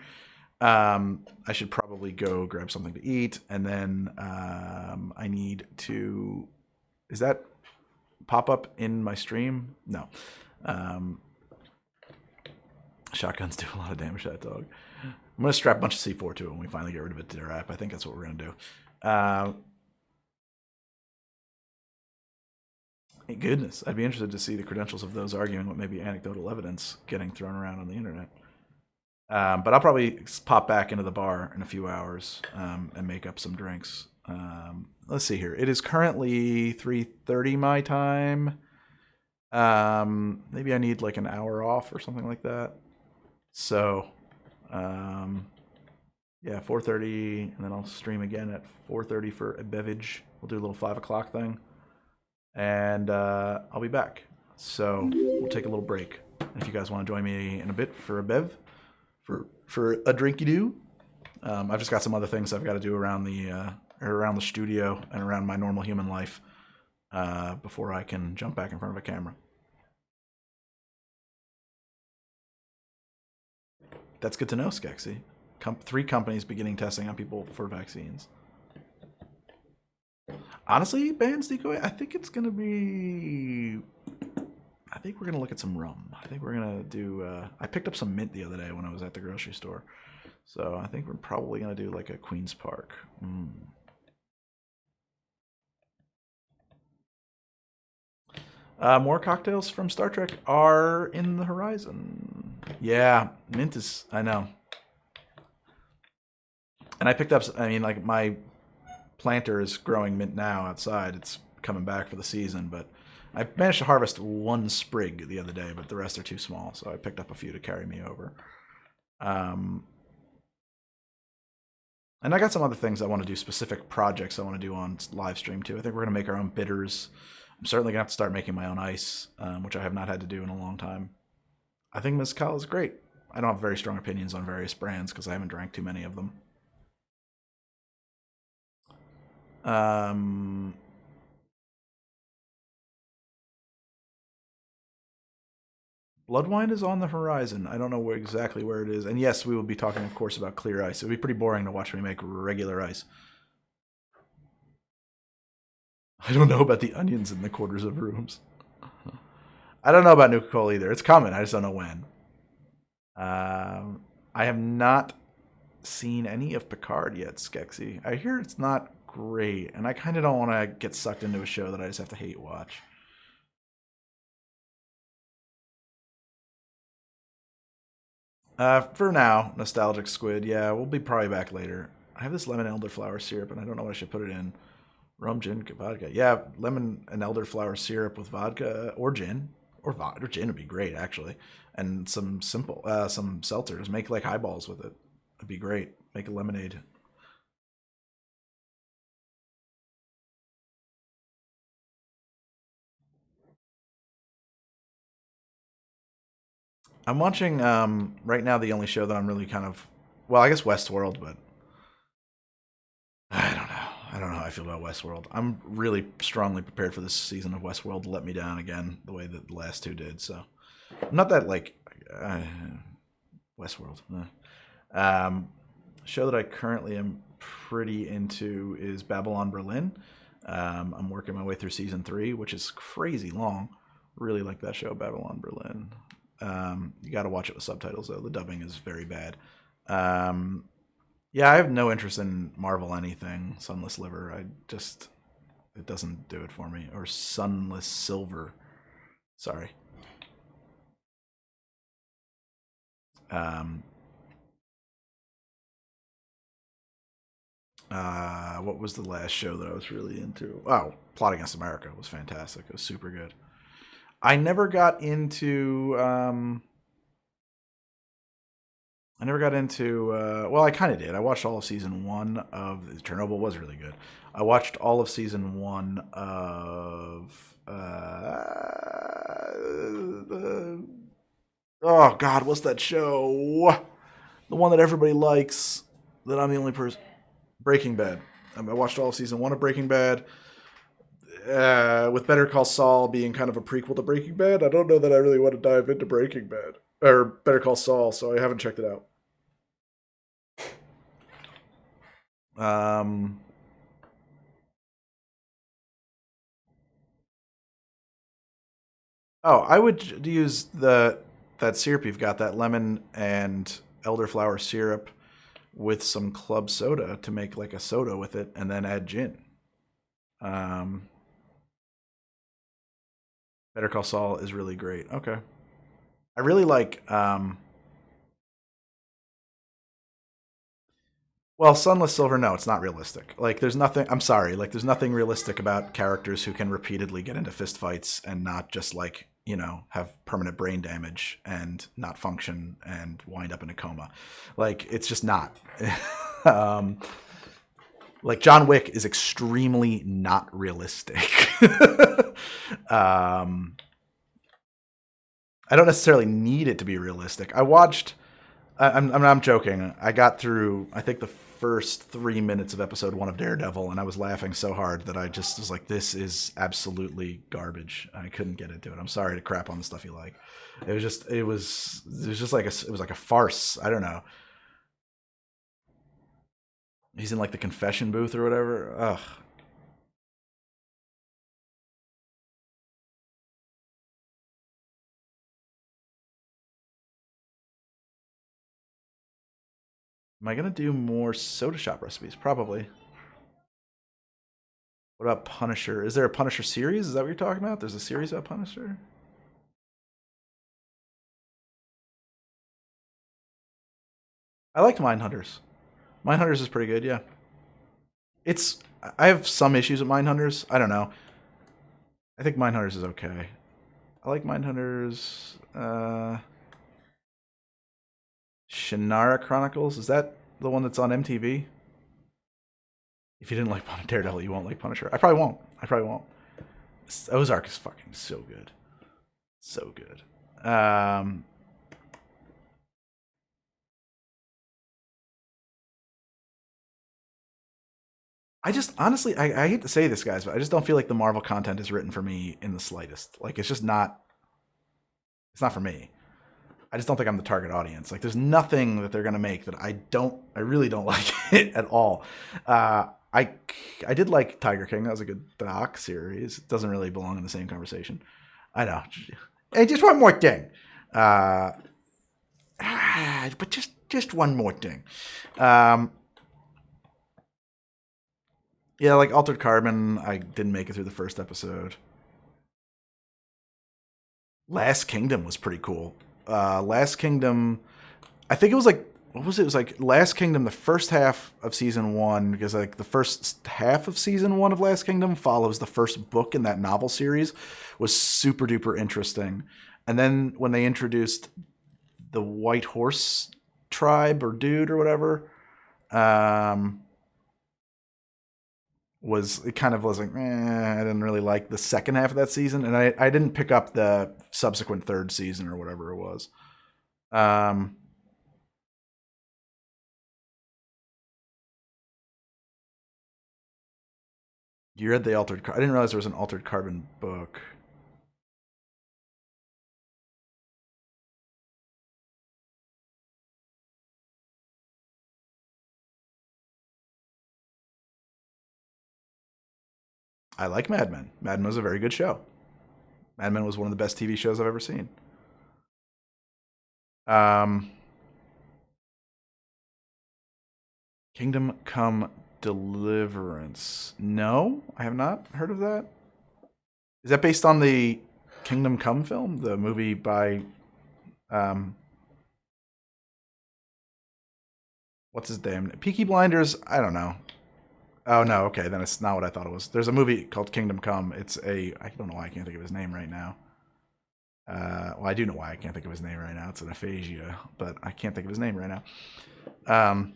I should probably go grab something to eat, and then I need to. Is that pop up in my stream? No. Shotguns do a lot of damage to that dog. I'm going to strap a bunch of C4 to it when we finally get rid of it to their app. I think that's what we're going to do. Goodness, I'd be interested to see the credentials of those arguing what may be anecdotal evidence getting thrown around on the internet. But I'll probably pop back into the bar in a few hours and make up some drinks. Let's see here. It is currently 3:30 my time. Maybe I need like an hour off or something like that. So, yeah, 4:30, and then I'll stream again at 4:30 for a beverage. We'll do a little 5 o'clock thing, and I'll be back. So we'll take a little break. If you guys want to join me in a bit for a bev, for a drinky do, I've just got some other things I've got to do around the studio and around my normal human life before I can jump back in front of a camera. That's good to know, Skexy. 3 companies beginning testing on people for vaccines. Honestly, Bands Decoy, I think it's going to be... I think we're going to look at some rum. I think we're going to do... I picked up some mint the other day when I was at the grocery store. So I think we're probably going to do like a Queen's Park. More cocktails from Star Trek are in the horizon. Yeah, mint is... I know. And I picked up... I mean, like, my planter is growing mint now outside. It's coming back for the season, but I managed to harvest 1 sprig the other day, but the rest are too small, so I picked up a few to carry me over. And I got some other things I want to do, specific projects I want to do on live stream too. I think we're going to make our own bitters. I'm certainly going to have to start making my own ice, which I have not had to do in a long time. I think Mezcal is great. I don't have very strong opinions on various brands because I haven't drank too many of them. Blood wine is on the horizon. I don't know exactly where it is. And yes, we will be talking, of course, about clear ice. It would be pretty boring to watch me make regular ice. I don't know about the onions in the quarters of rooms. I don't know about Nuka Cola either. It's coming. I just don't know when. I have not seen any of Picard yet, Skexy. I hear it's not great, and I kind of don't want to get sucked into a show that I just have to hate watch. For now, Nostalgic Squid. Yeah, we'll be probably back later. I have this lemon elderflower syrup, and I don't know what I should put it in. Rum, gin, vodka. Yeah, lemon and elderflower syrup with vodka or gin. Or gin would be great, actually. And some seltzer. Just make like highballs with it. It'd be great. Make a lemonade. I'm watching right now the only show that I'm really kind of... Well, I guess Westworld, but... I don't know. I don't know how I feel about Westworld. I'm really strongly prepared for this season of Westworld to let me down again, the way that the last 2 did. So, not that like Westworld. Show that I currently am pretty into is Babylon Berlin. I'm working my way through season 3, which is crazy long. Really like that show, Babylon Berlin. You got to watch it with subtitles though. The dubbing is very bad. Yeah, I have no interest in Marvel anything. Sunless Liver, it doesn't do it for me. Or Sunless Silver. Sorry. Um, what was the last show that I was really into? Oh, Plot Against America was fantastic. It was super good. I never got into. Well, I kind of did. I watched all of season 1 of Chernobyl. Was really good. I watched all of season 1 of. Oh God, what's that show? The one that everybody likes. That I'm the only person. Breaking Bad. I watched all of season 1 of Breaking Bad. With Better Call Saul being kind of a prequel to Breaking Bad, I don't know that I really want to dive into Breaking Bad or Better Call Saul, so I haven't checked it out. Um, oh, I would use that syrup you've got, that lemon and elderflower syrup, with some club soda to make like a soda with it, and then add gin. Um, Better Call Saul is really great. Okay, I really like. Well, Sunless Silver, no, it's not realistic. Like, there's nothing. I'm sorry. Like, there's nothing realistic about characters who can repeatedly get into fistfights and not just like have permanent brain damage and not function and wind up in a coma. Like, it's just not. um, like John Wick is extremely not realistic. um, I don't necessarily need it to be realistic. I watched. I'm joking. I got through, I think, the first 3 minutes of episode 1 of Daredevil, and I was laughing so hard that I just was like, "This is absolutely garbage." I couldn't get into it. I'm sorry to crap on the stuff you like. It was like a farce. I don't know. He's in like the confession booth or whatever. Ugh. Am I gonna do more soda shop recipes? Probably. What about Punisher? Is there a Punisher series? Is that what you're talking about? There's a series about Punisher? I liked Mindhunters. Mindhunters is pretty good, yeah. It's I have some issues with Mindhunters. I don't know. I think Mindhunters is okay. I like Mindhunters. Shannara Chronicles, is that the one that's on MTV? If you didn't like Daredevil, you won't like Punisher. I probably won't. Ozark is fucking so good, so good. I just honestly, I hate to say this, guys, but I just don't feel like the Marvel content is written for me in the slightest. Like, it's just not. It's not for me. I just don't think I'm the target audience. Like, there's nothing that they're gonna make that I really don't like it at all. I I did like Tiger King. That was a good doc series. It doesn't really belong in the same conversation. I know. Hey, just one more thing. Uh, but just one more thing. Um, yeah, like Altered Carbon. I didn't make it through the first episode. Last Kingdom was pretty cool. Last Kingdom, I think it was like, what was it? It was like Last Kingdom, the first half of season 1, because like the first half of season 1 of Last Kingdom follows the first book in that novel series, was super duper interesting. And then when they introduced the White Horse tribe or dude or whatever, um, it kind of was like, I didn't really like the second half of that season, and I didn't pick up the subsequent third season or whatever it was. Um, you read the I didn't realize there was an Altered Carbon book. I like Mad Men. Mad Men was a very good show. Mad Men was one of the best TV shows I've ever seen. Um, Kingdom Come Deliverance. No, I have not heard of that. Is that based on the Kingdom Come film, the movie by um, what's his name? Peaky Blinders. I don't know. Oh no, okay, then it's not what I thought it was. There's a movie called Kingdom Come. I don't know why I can't think of his name right now. Well, I do know why I can't think of his name right now. It's an aphasia, but I can't think of his name right now. Um,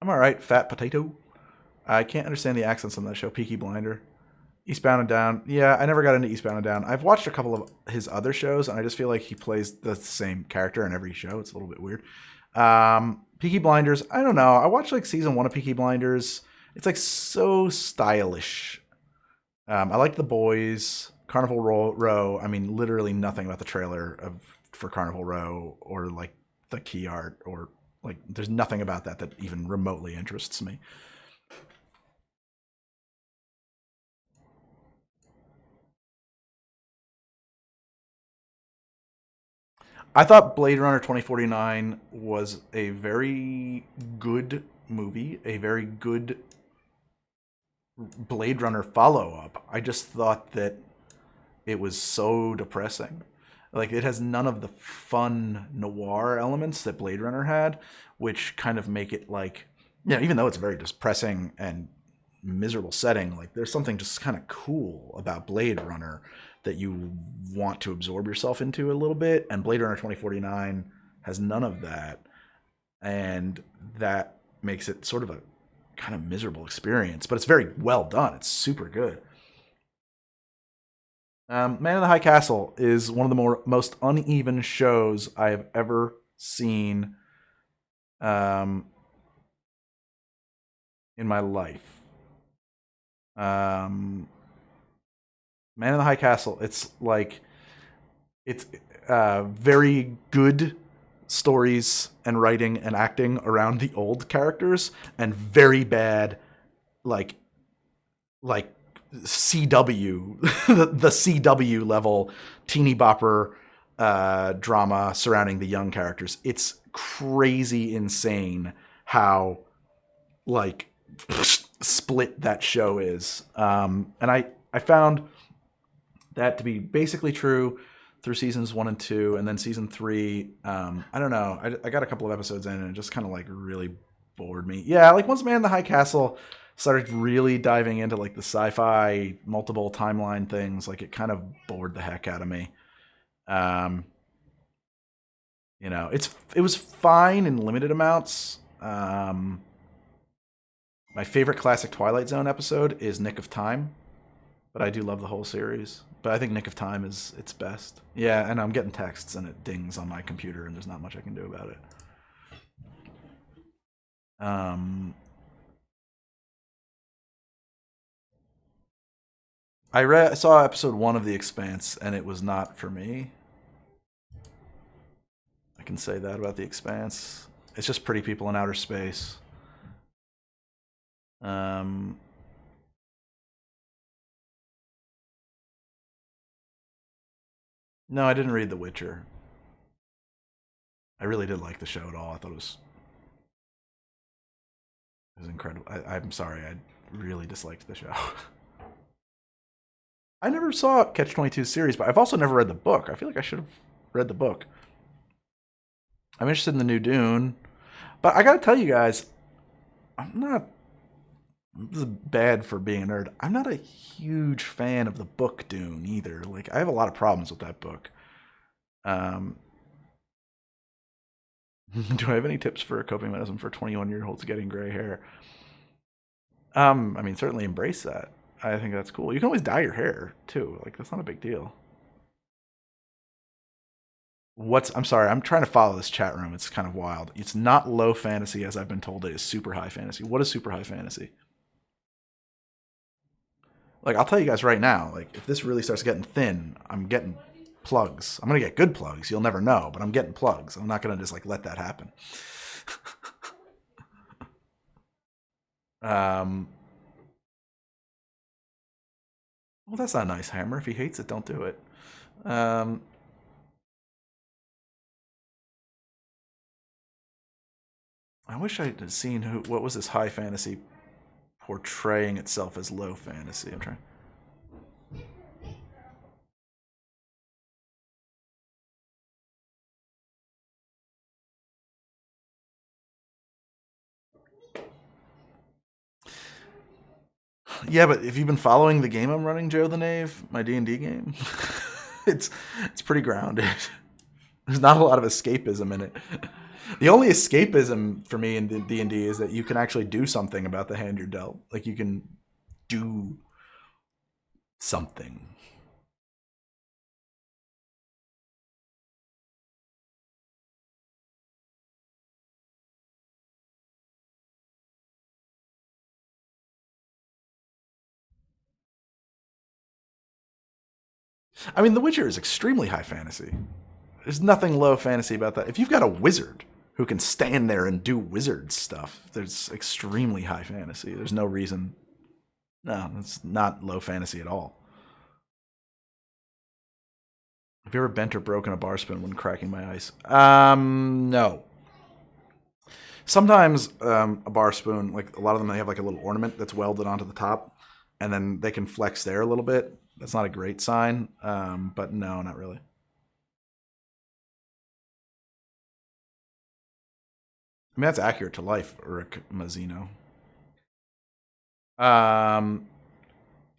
I'm all right, fat potato. I can't understand the accents on that show. Peaky Blinder, Eastbound and Down. Yeah, I never got into Eastbound and Down. I've watched a couple of his other shows, and I just feel like he plays the same character in every show. It's a little bit weird. Peaky Blinders. I don't know. I watched like season 1 of Peaky Blinders. It's like so stylish. I like The Boys, Carnival Row. I mean, literally nothing about the trailer for Carnival Row or like the key art or like there's nothing about that even remotely interests me. I thought Blade Runner 2049 was a very good movie, a very good Blade Runner follow up. I just thought that it was so depressing. Like it has none of the fun noir elements that Blade Runner had, which kind of make it like, even though it's a very depressing and miserable setting, like there's something just kind of cool about Blade Runner that you want to absorb yourself into a little bit. And Blade Runner 2049 has none of that. And that makes it sort of a kind of miserable experience, but it's very well done. It's super good. Man in the High Castle is one of the most uneven shows I have ever seen um, in my life. Um, Man in the High Castle. It's very good stories and writing and acting around the old characters, and very bad like like CW, the CW level teeny bopper drama surrounding the young characters. It's crazy insane how like split that show is. And I found that to be basically true through seasons 1 and 2, and then season 3. I don't know. I got a couple of episodes in, and it just kind of like really bored me. Yeah, like once Man in the High Castle started really diving into like the sci-fi multiple timeline things, like it kind of bored the heck out of me. Um, it was fine in limited amounts. My favorite classic Twilight Zone episode is Nick of Time, but I do love the whole series. But I think Nick of Time is its best. Yeah, and I'm getting texts and it dings on my computer, and there's not much I can do about it. Um, I saw episode 1 of The Expanse, and it was not for me. I can say that about The Expanse. It's just pretty people in outer space. Um, no, I didn't read The Witcher. I really did like the show at all. I thought it was incredible. I'm sorry, I really disliked the show. I never saw Catch 22 series, but I've also never read the book. I feel like I should have read the book. I'm interested in the new Dune, but I gotta tell you guys, I'm not. This is bad for being a nerd. I'm not a huge fan of the book Dune either. Like I have a lot of problems with that book. Um, do I have any tips for a coping mechanism for 21-year-olds getting gray hair? I mean, certainly embrace that. I think that's cool. You can always dye your hair too. Like that's not a big deal. I'm sorry, I'm trying to follow this chat room. It's kind of wild. It's not low fantasy as I've been told it is super high fantasy. What is super high fantasy? Like I'll tell you guys right now, like if this really starts getting thin, I'm getting plugs. I'm gonna get good plugs. You'll never know, but I'm getting plugs. I'm not gonna just like let that happen. um, well, that's not nice, Hammer. If he hates it, don't do it. Um, I wish I'd seen what was this high fantasy portraying itself as low fantasy. I'm trying. Yeah, but if you've been following the game I'm running, Joe the Knave, my D&D game, it's it's pretty grounded. There's not a lot of escapism in it. The only escapism for me in D&D is that you can actually do something about the hand you're dealt. Like you can do something. I mean, The Witcher is extremely high fantasy. There's nothing low fantasy about that. If you've got a wizard who can stand there and do wizard stuff, there's extremely high fantasy. There's no reason. No, it's not low fantasy at all. Have you ever bent or broken a bar spoon when cracking my ice? No. Sometimes a bar spoon, like a lot of them, they have like a little ornament that's welded onto the top, and then they can flex there a little bit. That's not a great sign, but no, not really. I mean, that's accurate to life, Rick Mazzino. Like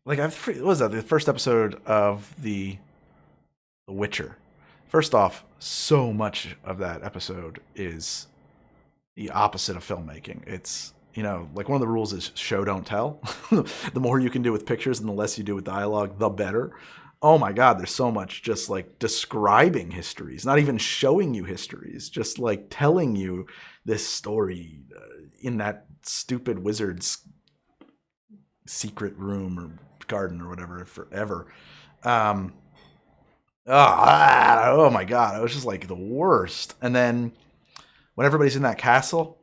what was that? The first episode of The Witcher. First off, so much of that episode is the opposite of filmmaking. It's, like one of the rules is show don't tell. The more you can do with pictures and the less you do with dialogue, the better. Oh my God, there's so much just like describing histories, not even showing you histories, just like telling you this story in that stupid wizard's secret room or garden or whatever forever. Oh my God, it was just like the worst. And then when everybody's in that castle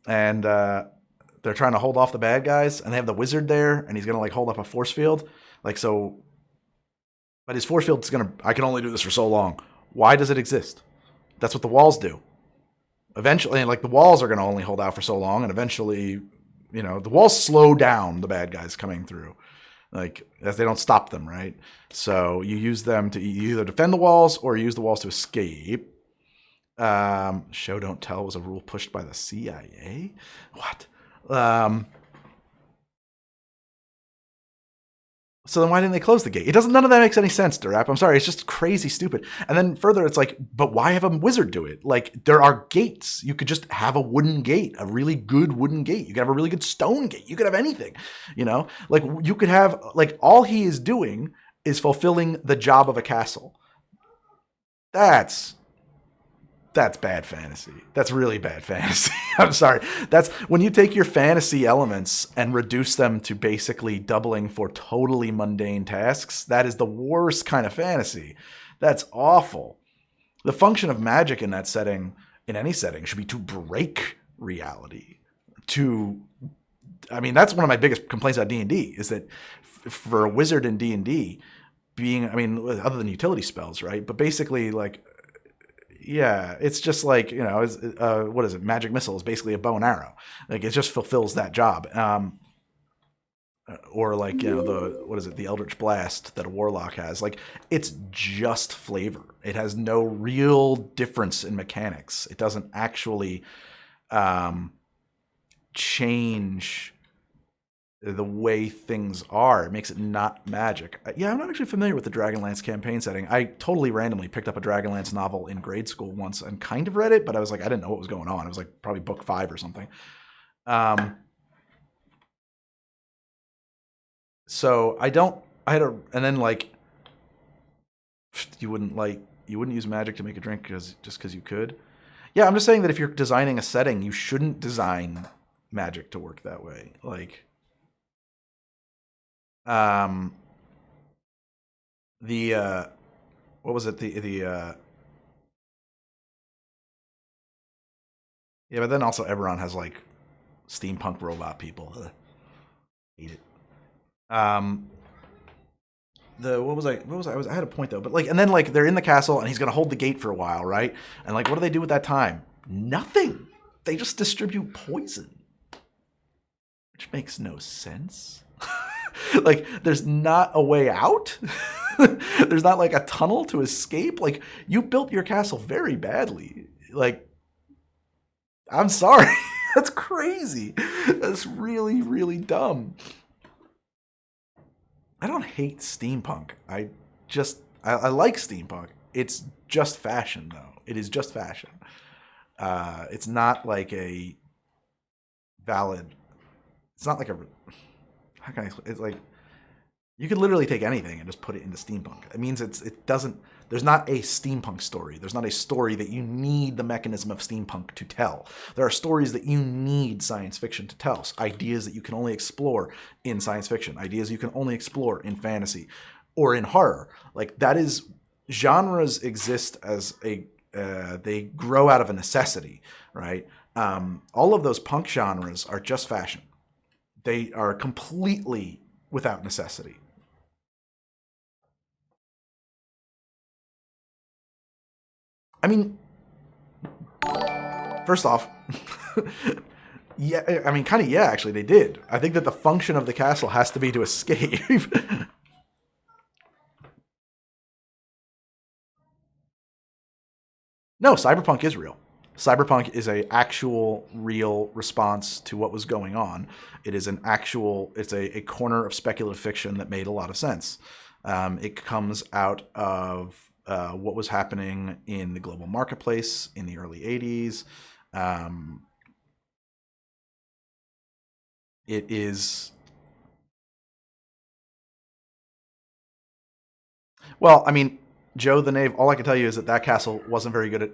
and they're trying to hold off the bad guys and they have the wizard there and he's going to like hold up a force field. Like, so, but his force field's I can only do this for so long. Why does it exist? That's what the walls do. Eventually, like the walls are going to only hold out for so long, and eventually, the walls slow down the bad guys coming through. Like, as they don't stop them, right? So you use them to either defend the walls or use the walls to escape. Show don't tell was a rule pushed by the CIA? What? So then why didn't they close the gate? None of that makes any sense, Durap. I'm sorry, it's just crazy stupid. And then further, it's like, but why have a wizard do it? Like, there are gates. You could just have a wooden gate, a really good wooden gate. You could have a really good stone gate. You could have anything, Like, you could have, like, all he is doing is fulfilling the job of a castle. That's bad fantasy. That's really bad fantasy. I'm sorry. That's when you take your fantasy elements and reduce them to basically doubling for totally mundane tasks. That is the worst kind of fantasy. That's awful. The function of magic in that setting, in any setting, should be to break reality. That's one of my biggest complaints about D&D is that for a wizard in D&D, other than utility spells, right? But basically, like, yeah, it's just like, what is it? Magic missile is basically a bow and arrow. Like, it just fulfills that job. Or like, the Eldritch Blast that a warlock has. Like, it's just flavor. It has no real difference in mechanics. It doesn't actually change the way things are. It makes it not magic. Yeah, I'm not actually familiar with the Dragonlance campaign setting. I totally randomly picked up a Dragonlance novel in grade school once and kind of read it, but I was like, I didn't know what was going on. It was like probably book 5 or something. So and then like, you wouldn't use magic to make a drink just because you could. Yeah, I'm just saying that if you're designing a setting, you shouldn't design magic to work that way. Like, what was it? Yeah, but then also Eberron has like steampunk robot people. Ugh. Hate it. I had a point though, but like, and then like they're in the castle and he's gonna hold the gate for a while, right? And like, what do they do at that time? Nothing. They just distribute poison, which makes no sense. Like, there's not a way out. There's not like a tunnel to escape. Like, you built your castle very badly. Like, I'm sorry. That's crazy. That's really, really dumb. I don't hate steampunk. I like steampunk. It's just fashion, though. It is just fashion. It's not like a valid. It's not like a. How can I? It's like you could literally take anything and just put it into steampunk. It means it doesn't. There's not a steampunk story. There's not a story that you need the mechanism of steampunk to tell. There are stories that you need science fiction to tell. Ideas that you can only explore in science fiction. Ideas you can only explore in fantasy or in horror. Like, that is, genres exist as a, they grow out of a necessity, right? All of those punk genres are just fashion. They are completely without necessity. I mean, first off, yeah, I mean, kind of, yeah, actually, they did. I think that the function of the castle has to be to escape. No, cyberpunk is real. Cyberpunk is a actual, real response to what was going on. It is an actual, it's a corner of speculative fiction that made a lot of sense. It comes out of what was happening in the global marketplace in the early 80s. It is... Well, I mean, Joe the Knave, all I can tell you is that castle wasn't very good at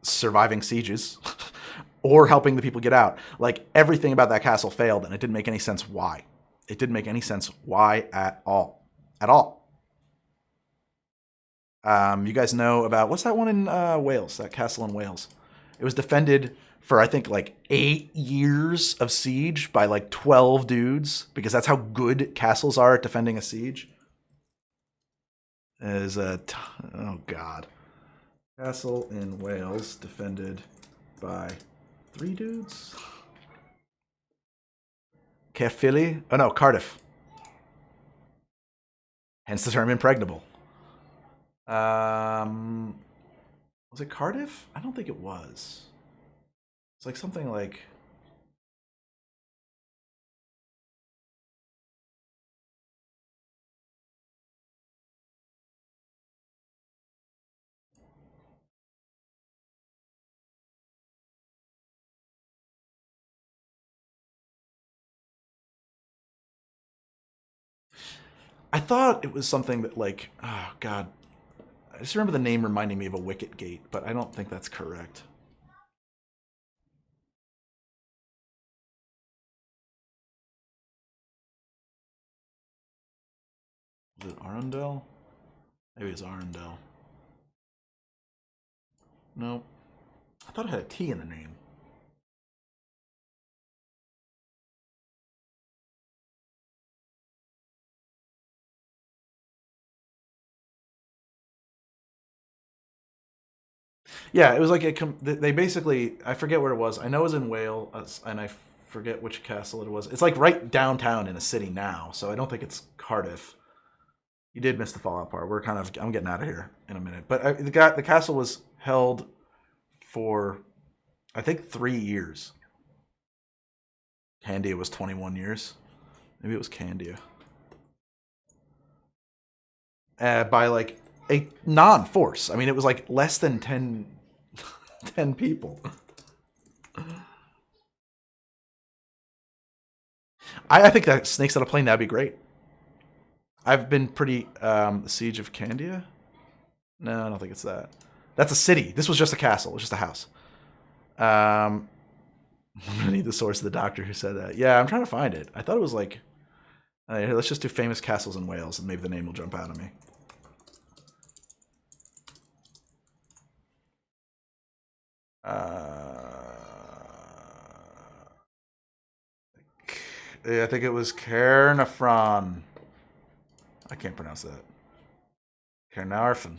surviving sieges or helping the people get out. Like, everything about that castle failed, and it didn't make any sense why. It didn't make any sense why at all. At all. You guys know about, what's that one in Wales, that castle in Wales? It was defended for, I think, like 8 years of siege by like 12 dudes, because that's how good castles are at defending a siege. Oh god. Castle in Wales defended by 3 dudes? Caerphilly? Oh no, Cardiff. Hence the term impregnable. Was it Cardiff? I don't think it was. It's like something like... I thought it was something that, like, oh god, I just remember the name reminding me of a Wicket Gate, but I don't think that's correct. Was it Arundel? Maybe it's Arundel. No. I thought it had a T in the name. Yeah, it was like they basically, I forget where it was. I know it was in Wales, and I forget which castle it was. It's like right downtown in a city now, so I don't think it's Cardiff. You did miss the Fallout part. I'm getting out of here in a minute. But the castle was held for, I think, 3 years. Candia was 21 years. Maybe it was Candia. By like a non-force. I mean, it was like less than 10 people. I think that Snakes on a Plane, that'd be great. I've been pretty... Siege of Candia? No, I don't think it's that. That's a city. This was just a castle. It was just a house. I'm going to need the source of the doctor who said that. Yeah, I'm trying to find it. I thought it was like... here, let's just do famous castles in Wales, and maybe the name will jump out at me. I think it was Caernarfon. I can't pronounce that. Caernarfon.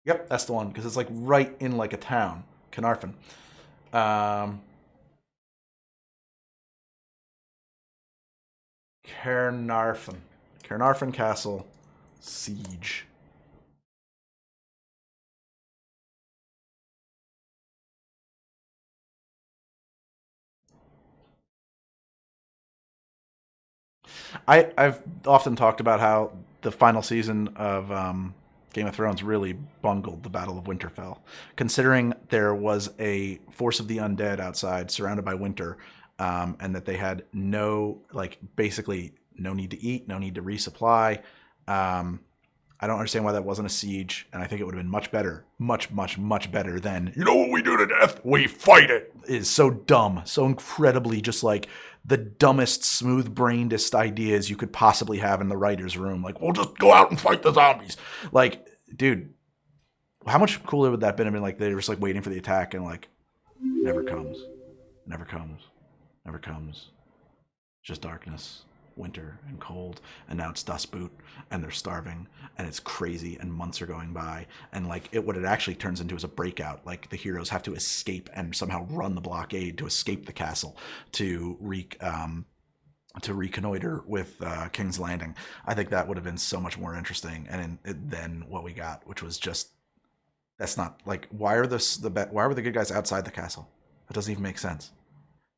Yep, that's the one because it's like right in like a town, Carnarvon. Um, Carnarvon, Carnarvon Castle Siege. I've often talked about how the final season of Game of Thrones really bungled the Battle of Winterfell, considering there was a force of the undead outside, surrounded by winter, and that they had no, like, basically no need to eat, no need to resupply. Um, I don't understand why that wasn't a siege, and I think it would have been much better, much, much, much better than, you know what we do to death? We fight it. Is so dumb, so incredibly just like the dumbest, smooth brainedest ideas you could possibly have in the writer's room. Like, we'll just go out and fight the zombies. Like, dude, how much cooler would that have been? I mean, like, they were just like waiting for the attack and like, never comes, never comes, never comes. Just darkness, winter, and cold. And now it's Dust Boot, and they're starving, and it's crazy, and months are going by. And like what it actually turns into is a breakout. Like the heroes have to escape and somehow run the blockade to escape the castle to reconnoiter with King's Landing. I think that would have been so much more interesting, and than what we got, which was just that's not like why were the good guys outside the castle? That doesn't even make sense.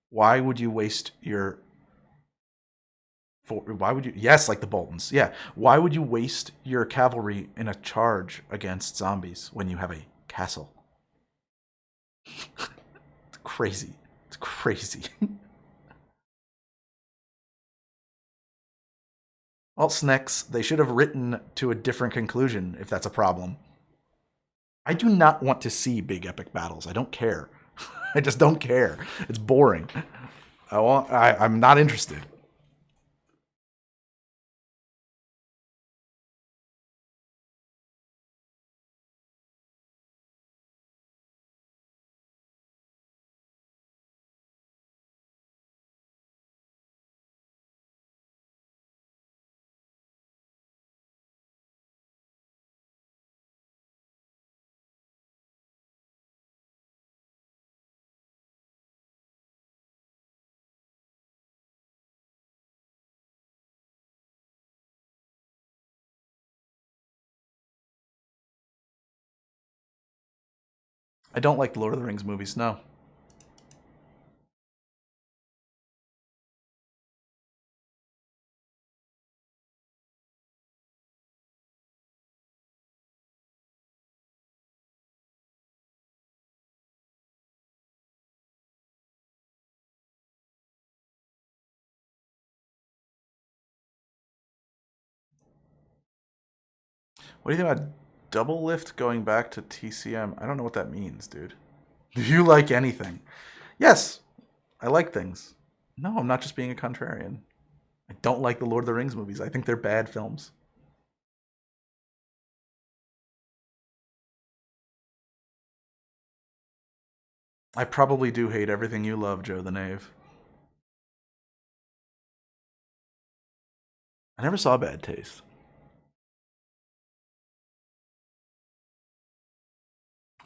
Why would you waste your why would you? Yes, like the Boltons. Yeah. Why would you waste your cavalry in a charge against zombies when you have a castle? It's crazy. It's crazy. Well, Snacks, they should have written to a different conclusion if that's a problem. I do not want to see big epic battles. I don't care. I just don't care. It's boring. I'm not interested. I don't like the Lord of the Rings movies. No. What do you think about double lift going back to TCM? I don't know what that means, dude. Do you like anything? Yes, I like things. No, I'm not just being a contrarian. I don't like the Lord of the Rings movies. I think they're bad films. I probably do hate everything you love, Joe the Knave. I never saw Bad Taste.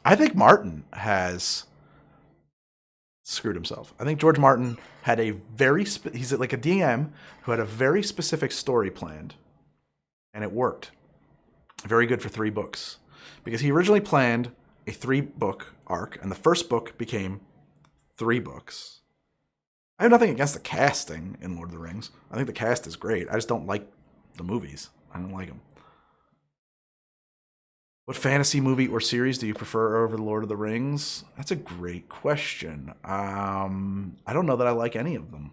I think Martin has screwed himself. I think George Martin had a he's like a DM who had a very specific story planned, and it worked. Very good for 3 books. Because he originally planned a 3-book arc, and the first book became 3 books. I have nothing against the casting in Lord of the Rings. I think the cast is great. I just don't like the movies. I don't like them. What fantasy movie or series do you prefer over Lord of the Rings? That's a great question. I don't know that I like any of them,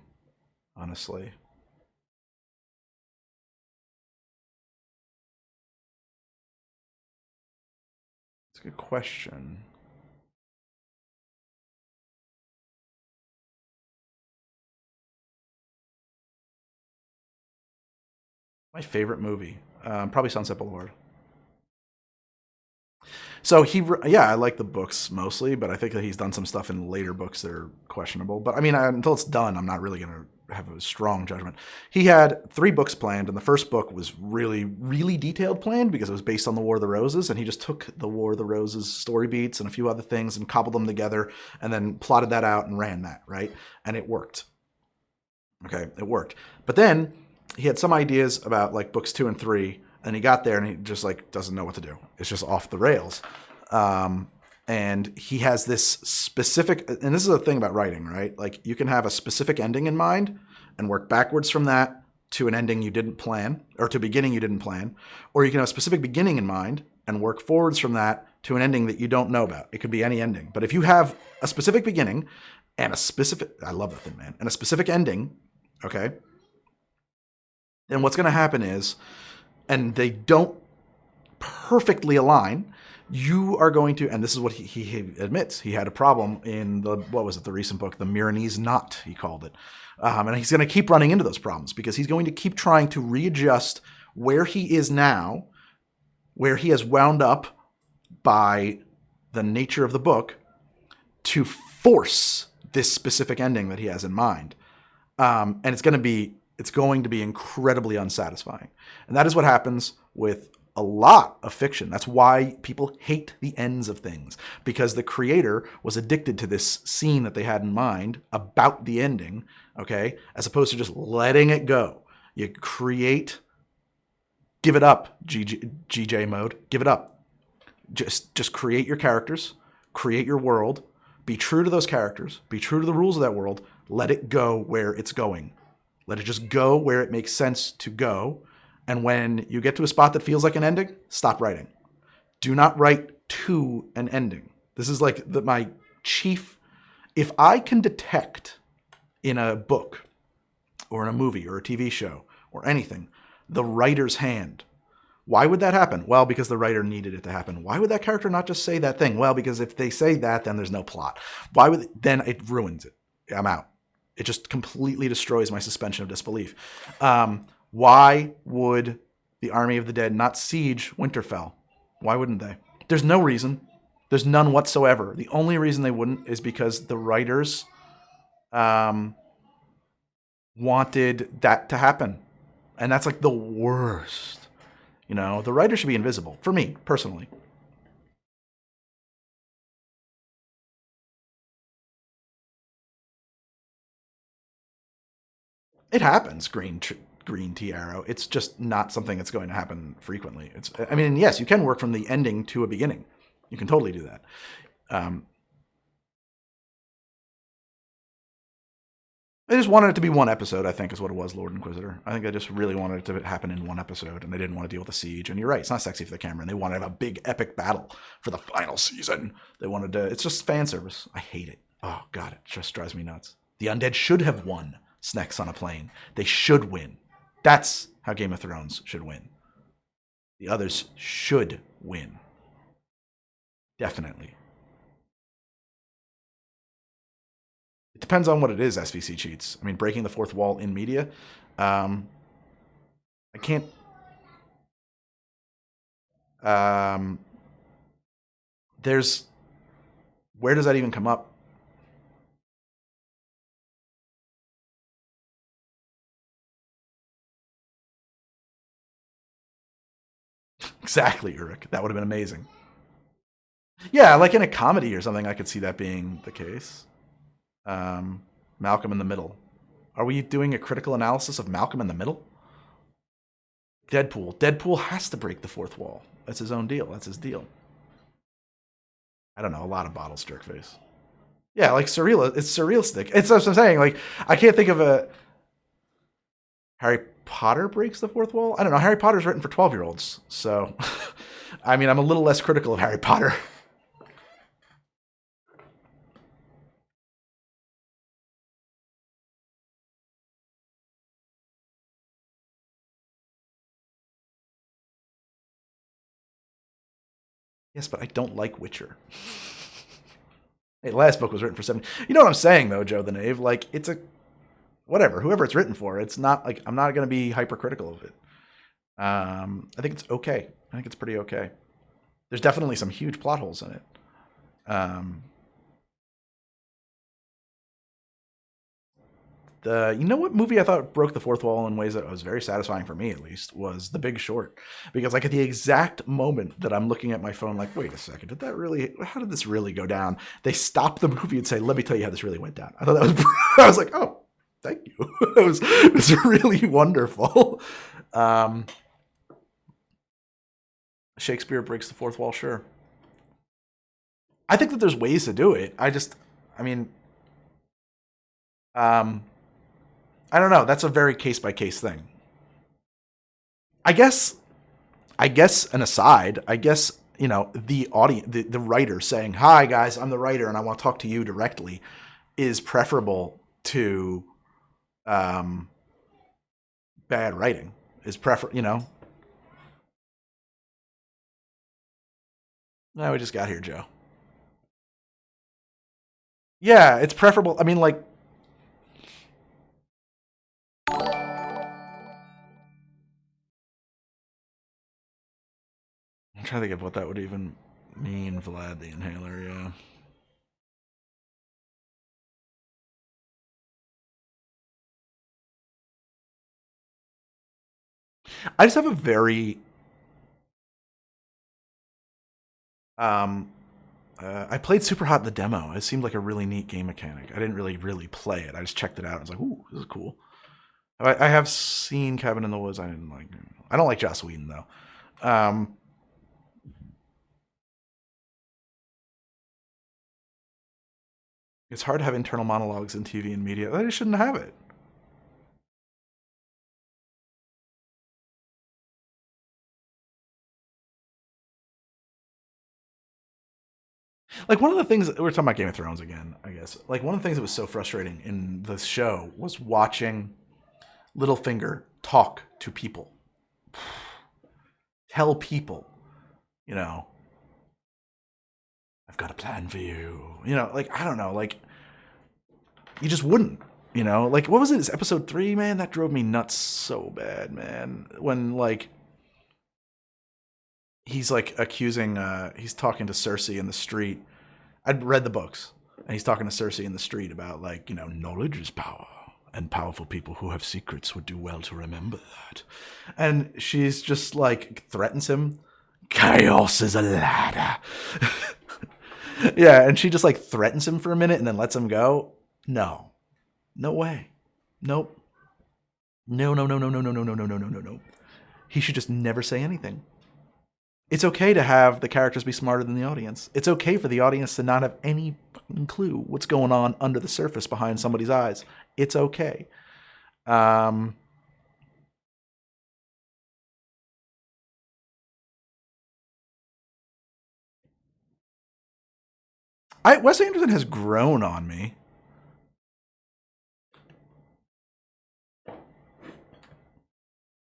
honestly. It's a good question. My favorite movie, probably Sunset Boulevard. So yeah, I like the books mostly, but I think that he's done some stuff in later books that are questionable. But I mean, until it's done, I'm not really gonna have a strong judgment. He had 3 books planned, and the first book was really, really detailed planned because it was based on the War of the Roses, and he just took the War of the Roses story beats and a few other things and cobbled them together and then plotted that out and ran that, right? And it worked. Okay, it worked. But then he had some ideas about like books 2 and 3, and he got there and he just like doesn't know what to do. It's just off the rails. And he has this specific, and this is the thing about writing, right? Like you can have a specific ending in mind and work backwards from that to an ending you didn't plan, or to a beginning you didn't plan, or you can have a specific beginning in mind and work forwards from that to an ending that you don't know about. It could be any ending. But if you have a specific beginning and a specific, I love the Thin Man, and a specific ending, okay, then what's going to happen is, and they don't perfectly align, you are going to, and this is what he admits, he had a problem in the recent book, the Milanese Knot, he called it. And he's going to keep running into those problems because he's going to keep trying to readjust where he is now, where he has wound up by the nature of the book, to force this specific ending that he has in mind. And it's going to be incredibly unsatisfying. And that is what happens with a lot of fiction. That's why people hate the ends of things, because the creator was addicted to this scene that they had in mind about the ending, okay, as opposed to just letting it go. You create, give it up, GJ mode, give it up. Just create your characters, create your world, be true to those characters, be true to the rules of that world, let it go where it's going. Let it just go where it makes sense to go. And when you get to a spot that feels like an ending, stop writing. Do not write to an ending. This is like my chief, if I can detect in a book or in a movie or a TV show or anything, the writer's hand. Why would that happen? Well, because the writer needed it to happen. Why would that character not just say that thing? Well, because if they say that, then there's no plot. Then it ruins it. I'm out. It just completely destroys my suspension of disbelief. Why would the Army of the Dead not siege Winterfell? Why wouldn't they? There's no reason. There's none whatsoever. The only reason they wouldn't is because the writers wanted that to happen. And that's like the worst. You know, the writer should be invisible, for me, personally. It happens, Green Tea Arrow. It's just not something that's going to happen frequently. I mean, yes, you can work from the ending to a beginning. You can totally do that. I just wanted it to be one episode, I think, is what it was, Lord Inquisitor. I think I just really wanted it to happen in one episode, and they didn't want to deal with the siege. And you're right, it's not sexy for the camera, and they wanted to have a big, epic battle for the final season. They wanted to, it's just fan service. I hate it. Oh, God, it just drives me nuts. The undead should have won Snacks on a Plane. They should win. That's how Game of Thrones should win. The others should win. Definitely. It depends on what it is, SVC cheats. I mean, breaking the fourth wall in media. I can't. There's. Where does that even come up? Exactly, Uruk. That would have been amazing. Yeah, like in a comedy or something, I could see that being the case. Malcolm in the Middle. Are we doing a critical analysis of Malcolm in the Middle? Deadpool. Deadpool has to break the fourth wall. That's his own deal. That's his deal. I don't know. A lot of bottles, jerkface. Yeah, like surreal. It's surrealistic. It's what I'm saying. Like, I can't think of a Harry Potter breaks the fourth wall. I don't know. Harry Potter's written for 12-year-olds, so I mean, I'm a little less critical of Harry Potter. Yes, but I don't like Witcher. Hey, the last book was written for 7. You know what I'm saying, though, Joe the Knave? Like, it's a whatever. Whoever it's written for, it's not like I'm not going to be hypercritical of it. I think it's okay. I think it's pretty okay. There's definitely some huge plot holes in it. You know what movie I thought broke the fourth wall in ways that was very satisfying for me, at least, was The Big Short. Because like at the exact moment that I'm looking at my phone, like, wait a second, how did this really go down? They stop the movie and say, let me tell you how this really went down. I thought that was, I was like, oh, thank you. It was really wonderful. Shakespeare breaks the fourth wall, sure. I think that there's ways to do it. I mean, I don't know. That's a very case by case thing. I guess an aside, the audience, the writer saying, "Hi guys, I'm the writer and I want to talk to you directly," is preferable to bad writing. No, we just got here, Joe. Yeah, it's preferable. I mean, like, I'm trying to think of what that would even mean, Vlad the Inhaler, yeah. I just have a very I played Super Hot the demo. It seemed like a really neat game mechanic. I didn't really play it. I just checked it out. I was like, ooh, this is cool. I have seen Cabin in the Woods. I didn't like. I don't like Joss Whedon though. It's hard to have internal monologues in TV and media. They shouldn't have it. Like one of the things we're talking about Game of Thrones again, I guess. Like one of the things that was so frustrating in the show was watching Littlefinger talk to people, tell people, you know, I've got a plan for you. Like I don't know, like you just wouldn't. Like what was it? It's episode 3, man. That drove me nuts so bad, man. When like he's like accusing, he's talking to Cersei in the street. I'd read the books, and he's talking to Cersei in the street about like knowledge is power, and powerful people who have secrets would do well to remember that. And she's just like threatens him. Chaos is a ladder. Yeah, and she just like threatens him for a minute and then lets him go. No. No way. Nope. No, no, no, no, no, no, no, no, no, no, no, no, no. He should just never say anything. It's okay to have the characters be smarter than the audience. It's okay for the audience to not have any fucking clue what's going on under the surface behind somebody's eyes. It's okay. Wes Anderson has grown on me.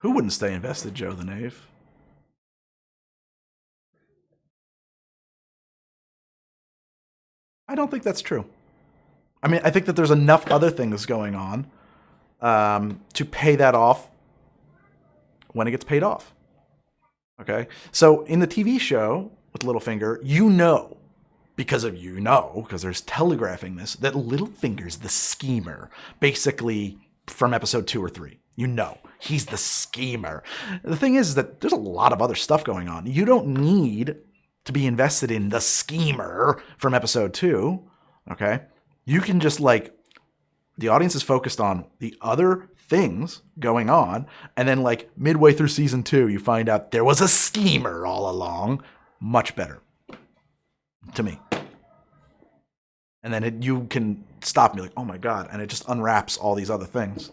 Who wouldn't stay invested, Joe the Knave? I don't think that's true. I mean, I think that there's enough other things going on to pay that off when it gets paid off. Okay? So in the TV show with Littlefinger, because there's telegraphing this, that Littlefinger's the schemer, basically from episode 2 or 3. He's the schemer. The thing is that there's a lot of other stuff going on. You don't need to be invested in the schemer from episode 2, okay? You can just like, the audience is focused on the other things going on, and then like midway through season 2, you find out there was a schemer all along. Much better to me. And then you can stop and be like, oh my God, and it just unwraps all these other things.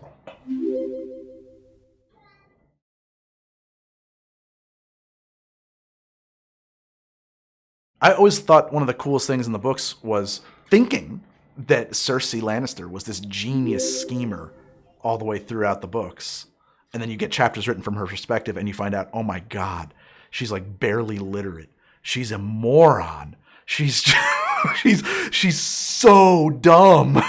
I always thought one of the coolest things in the books was thinking that Cersei Lannister was this genius schemer all the way throughout the books. And then you get chapters written from her perspective and you find out, oh my God, she's like barely literate. She's a moron. She's she's so dumb.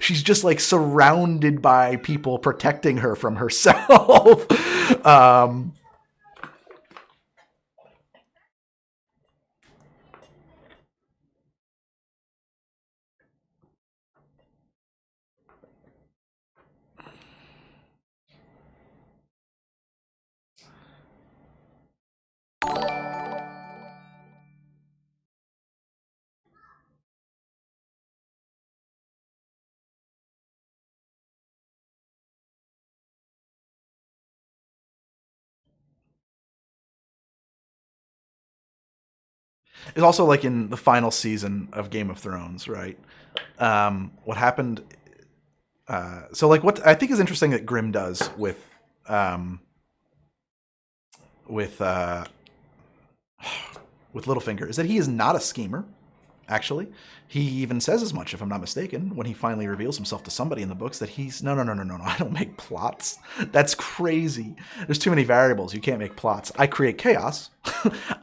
She's just like surrounded by people protecting her from herself. It's also like in the final season of Game of Thrones, right? What happened? So like what I think is interesting that Grimm does with with Littlefinger is that he is not a schemer. Actually, he even says as much, if I'm not mistaken, when he finally reveals himself to somebody in the books, that he's no. I don't make plots. That's crazy. There's too many variables. You can't make plots. I create chaos.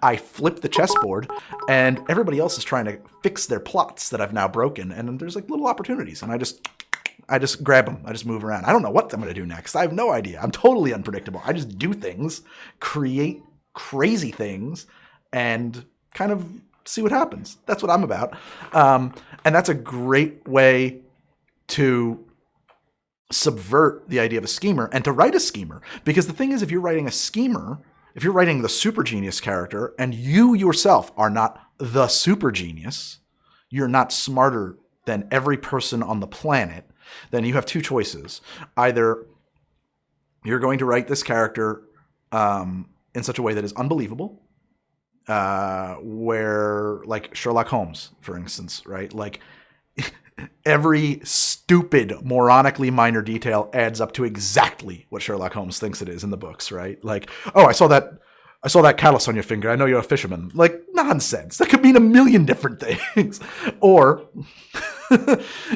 I flip the chessboard, and everybody else is trying to fix their plots that I've now broken. And there's like little opportunities, and I just grab them. I just move around. I don't know what I'm going to do next. I have no idea. I'm totally unpredictable. I just do things, create crazy things, and kind of see what happens. That's what I'm about. And that's a great way to subvert the idea of a schemer and to write a schemer. Because the thing is, if you're writing a schemer, if you're writing the super genius character and you yourself are not the super genius, you're not smarter than every person on the planet, then you have two choices. Either you're going to write this character in such a way that is unbelievable, where, like Sherlock Holmes, for instance, right? Like every stupid, moronically minor detail adds up to exactly what Sherlock Holmes thinks it is in the books, right? Like, oh, I saw that callus on your finger. I know you're a fisherman. Like, nonsense. That could mean a million different things. Or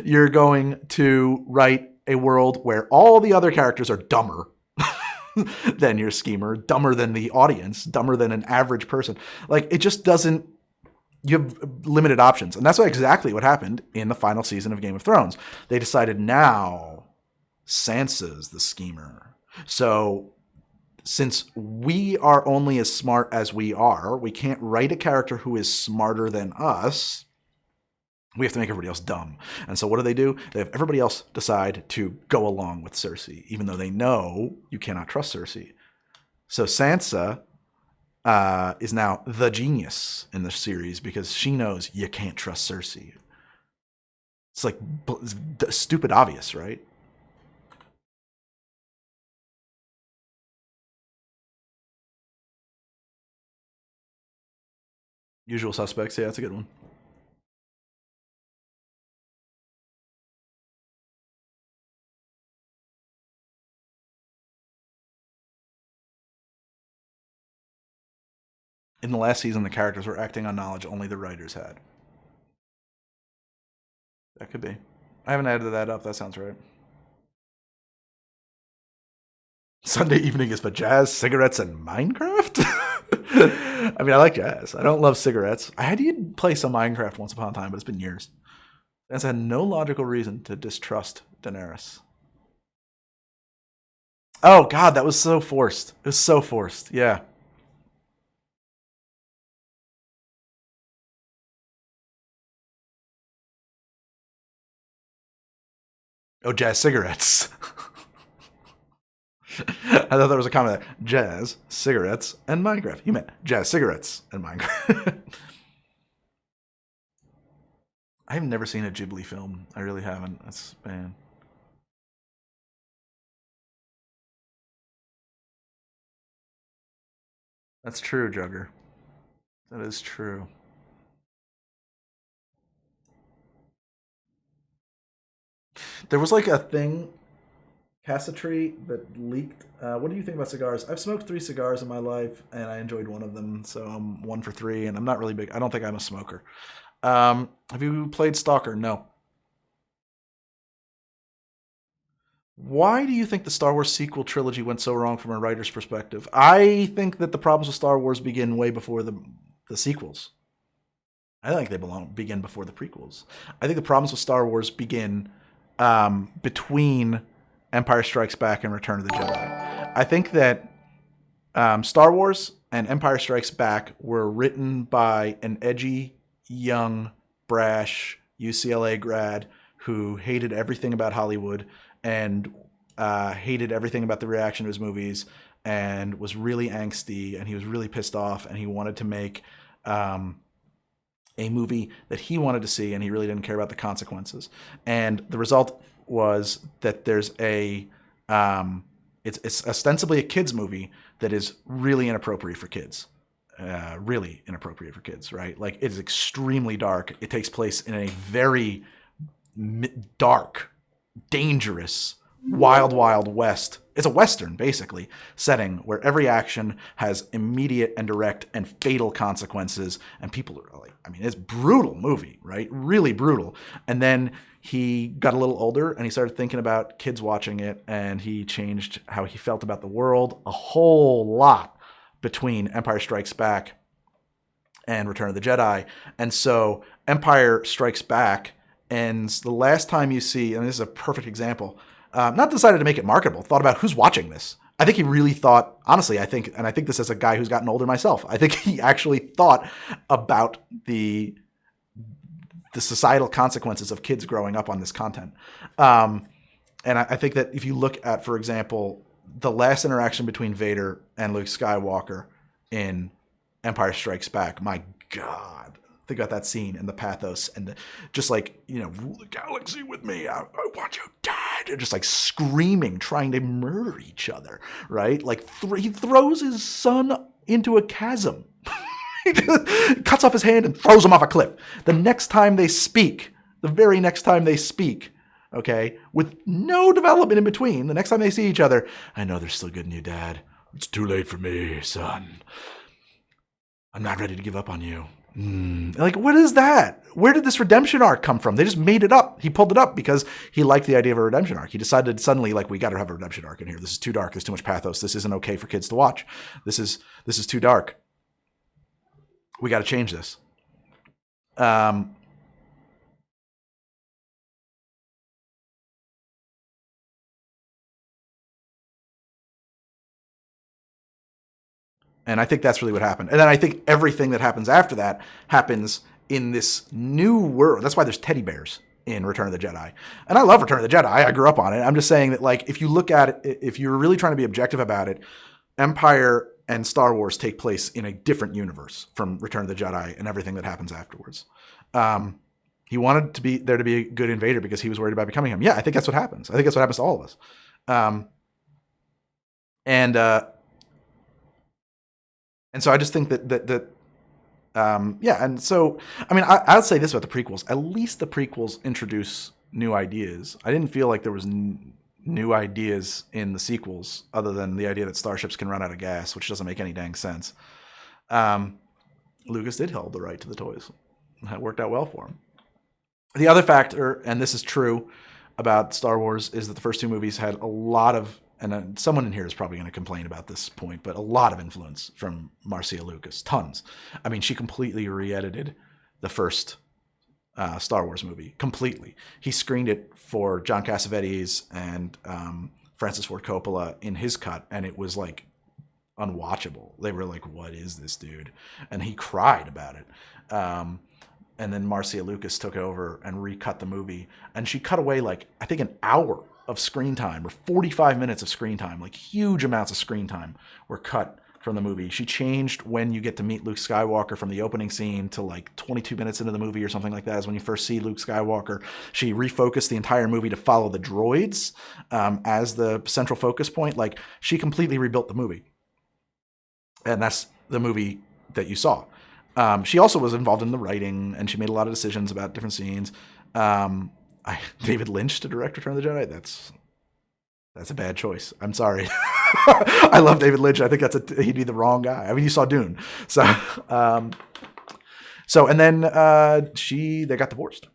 you're going to write a world where all the other characters are dumber than your schemer, dumber than the audience, dumber than an average person. Like, it just doesn't, you have limited options. And that's exactly what happened in the final season of Game of Thrones. They decided now Sansa's the schemer. So since we are only as smart as we are, we can't write a character who is smarter than us. We have to make everybody else dumb. And so what do? They have everybody else decide to go along with Cersei, even though they know you cannot trust Cersei. So Sansa is now the genius in the series because she knows you can't trust Cersei. It's like stupid obvious, right? Usual Suspects, yeah, that's a good one. In the last season, the characters were acting on knowledge only the writers had. That could be. I haven't added that up. That sounds right. Sunday evening is for jazz, cigarettes, and Minecraft? I mean, I like jazz. I don't love cigarettes. I did play some Minecraft once upon a time, but it's been years. That's had no logical reason to distrust Daenerys. Oh, God, that was so forced. It was so forced. Yeah. Oh, jazz cigarettes. I thought there was a comment there. Jazz, cigarettes, and Minecraft. You meant jazz, cigarettes, and Minecraft. I've never seen a Ghibli film. I really haven't. That's man. That's true, Jugger. That is true. There was like a thing, Cassatree, that leaked. What do you think about cigars? I've smoked 3 cigars in my life, and I enjoyed one of them, so I'm 1 for 3. And I'm not really big. I don't think I'm a smoker. Have you played Stalker? No. Why do you think the Star Wars sequel trilogy went so wrong from a writer's perspective? I think that the problems with Star Wars begin way before the sequels. I think they begin before the prequels. I think the problems with Star Wars begin between Empire Strikes Back and Return of the Jedi. I think that Star Wars and Empire Strikes Back were written by an edgy, young, brash UCLA grad who hated everything about Hollywood and hated everything about the reaction to his movies and was really angsty and he was really pissed off and he wanted to make a movie that he wanted to see and he really didn't care about the consequences. And the result was that there's it's ostensibly a kids movie that is really inappropriate for kids. really inappropriate for kids, right? Like, it is extremely dark. It takes place in a very dark, dangerous, wild, wild west. It's a Western, basically, setting where every action has immediate and direct and fatal consequences. And people are like, I mean, it's a brutal movie, right? Really brutal. And then he got a little older and he started thinking about kids watching it, and he changed how he felt about the world a whole lot between Empire Strikes Back and Return of the Jedi. And so Empire Strikes Back ends the last time you see, and this is a perfect example, not decided to make it marketable, thought about who's watching this. I think he really thought, honestly, I think this as a guy who's gotten older myself, I think he actually thought about the societal consequences of kids growing up on this content. And I think that if you look at, for example, the last interaction between Vader and Luke Skywalker in Empire Strikes Back, my God, think about that scene and the pathos and just like, rule the galaxy with me. I want you dead. And just like screaming, trying to murder each other, right? Like he throws his son into a chasm. He cuts off his hand and throws him off a cliff. The next time they speak, the very next time they speak, okay, with no development in between, the next time they see each other, I know they're still good in you, Dad. It's too late for me, son. I'm not ready to give up on you. Like, what is that? Where did this redemption arc come from? They just made it up. He pulled it up because he liked the idea of a redemption arc. He decided suddenly, like, we got to have a redemption arc in here. This is too dark. There's too much pathos. This isn't okay for kids to watch. This is too dark. We got to change this. And I think that's really what happened. And then I think everything that happens after that happens in this new world. That's why there's teddy bears in Return of the Jedi. And I love Return of the Jedi. I grew up on it. I'm just saying that, like, if you look at it, if you're really trying to be objective about it, Empire and Star Wars take place in a different universe from Return of the Jedi and everything that happens afterwards. He wanted to be there to be a good invader because he was worried about becoming him. Yeah, I think that's what happens. I think that's what happens to all of us. And so I just think that yeah. And so, I mean, I'll say this about the prequels. At least the prequels introduce new ideas. I didn't feel like there was new ideas in the sequels other than the idea that starships can run out of gas, which doesn't make any dang sense. Lucas did hold the right to the toys. It worked out well for him. The other factor, and this is true about Star Wars, is that the first two movies had a lot of, and someone in here is probably going to complain about this point, but a lot of influence from Marcia Lucas. Tons. I mean, she completely re-edited the first Star Wars movie. Completely. He screened it for John Cassavetes and Francis Ford Coppola in his cut, and it was like unwatchable. They were like, what is this, dude? And he cried about it. And then Marcia Lucas took over and recut the movie. And she cut away, like, I think an hour of screen time, or 45 minutes of screen time, like huge amounts of screen time were cut from the movie. She changed when you get to meet Luke Skywalker from the opening scene to like 22 minutes into the movie or something like that is when you first see Luke Skywalker. She refocused the entire movie to follow the droids as the central focus point. Like, she completely rebuilt the movie. And that's the movie that you saw. She also was involved in the writing, and she made a lot of decisions about different scenes. David Lynch to direct Return of the Jedi, that's a bad choice. I'm sorry. I love David Lynch. I think he'd be the wrong guy. I mean, you saw Dune. So and then they got divorced.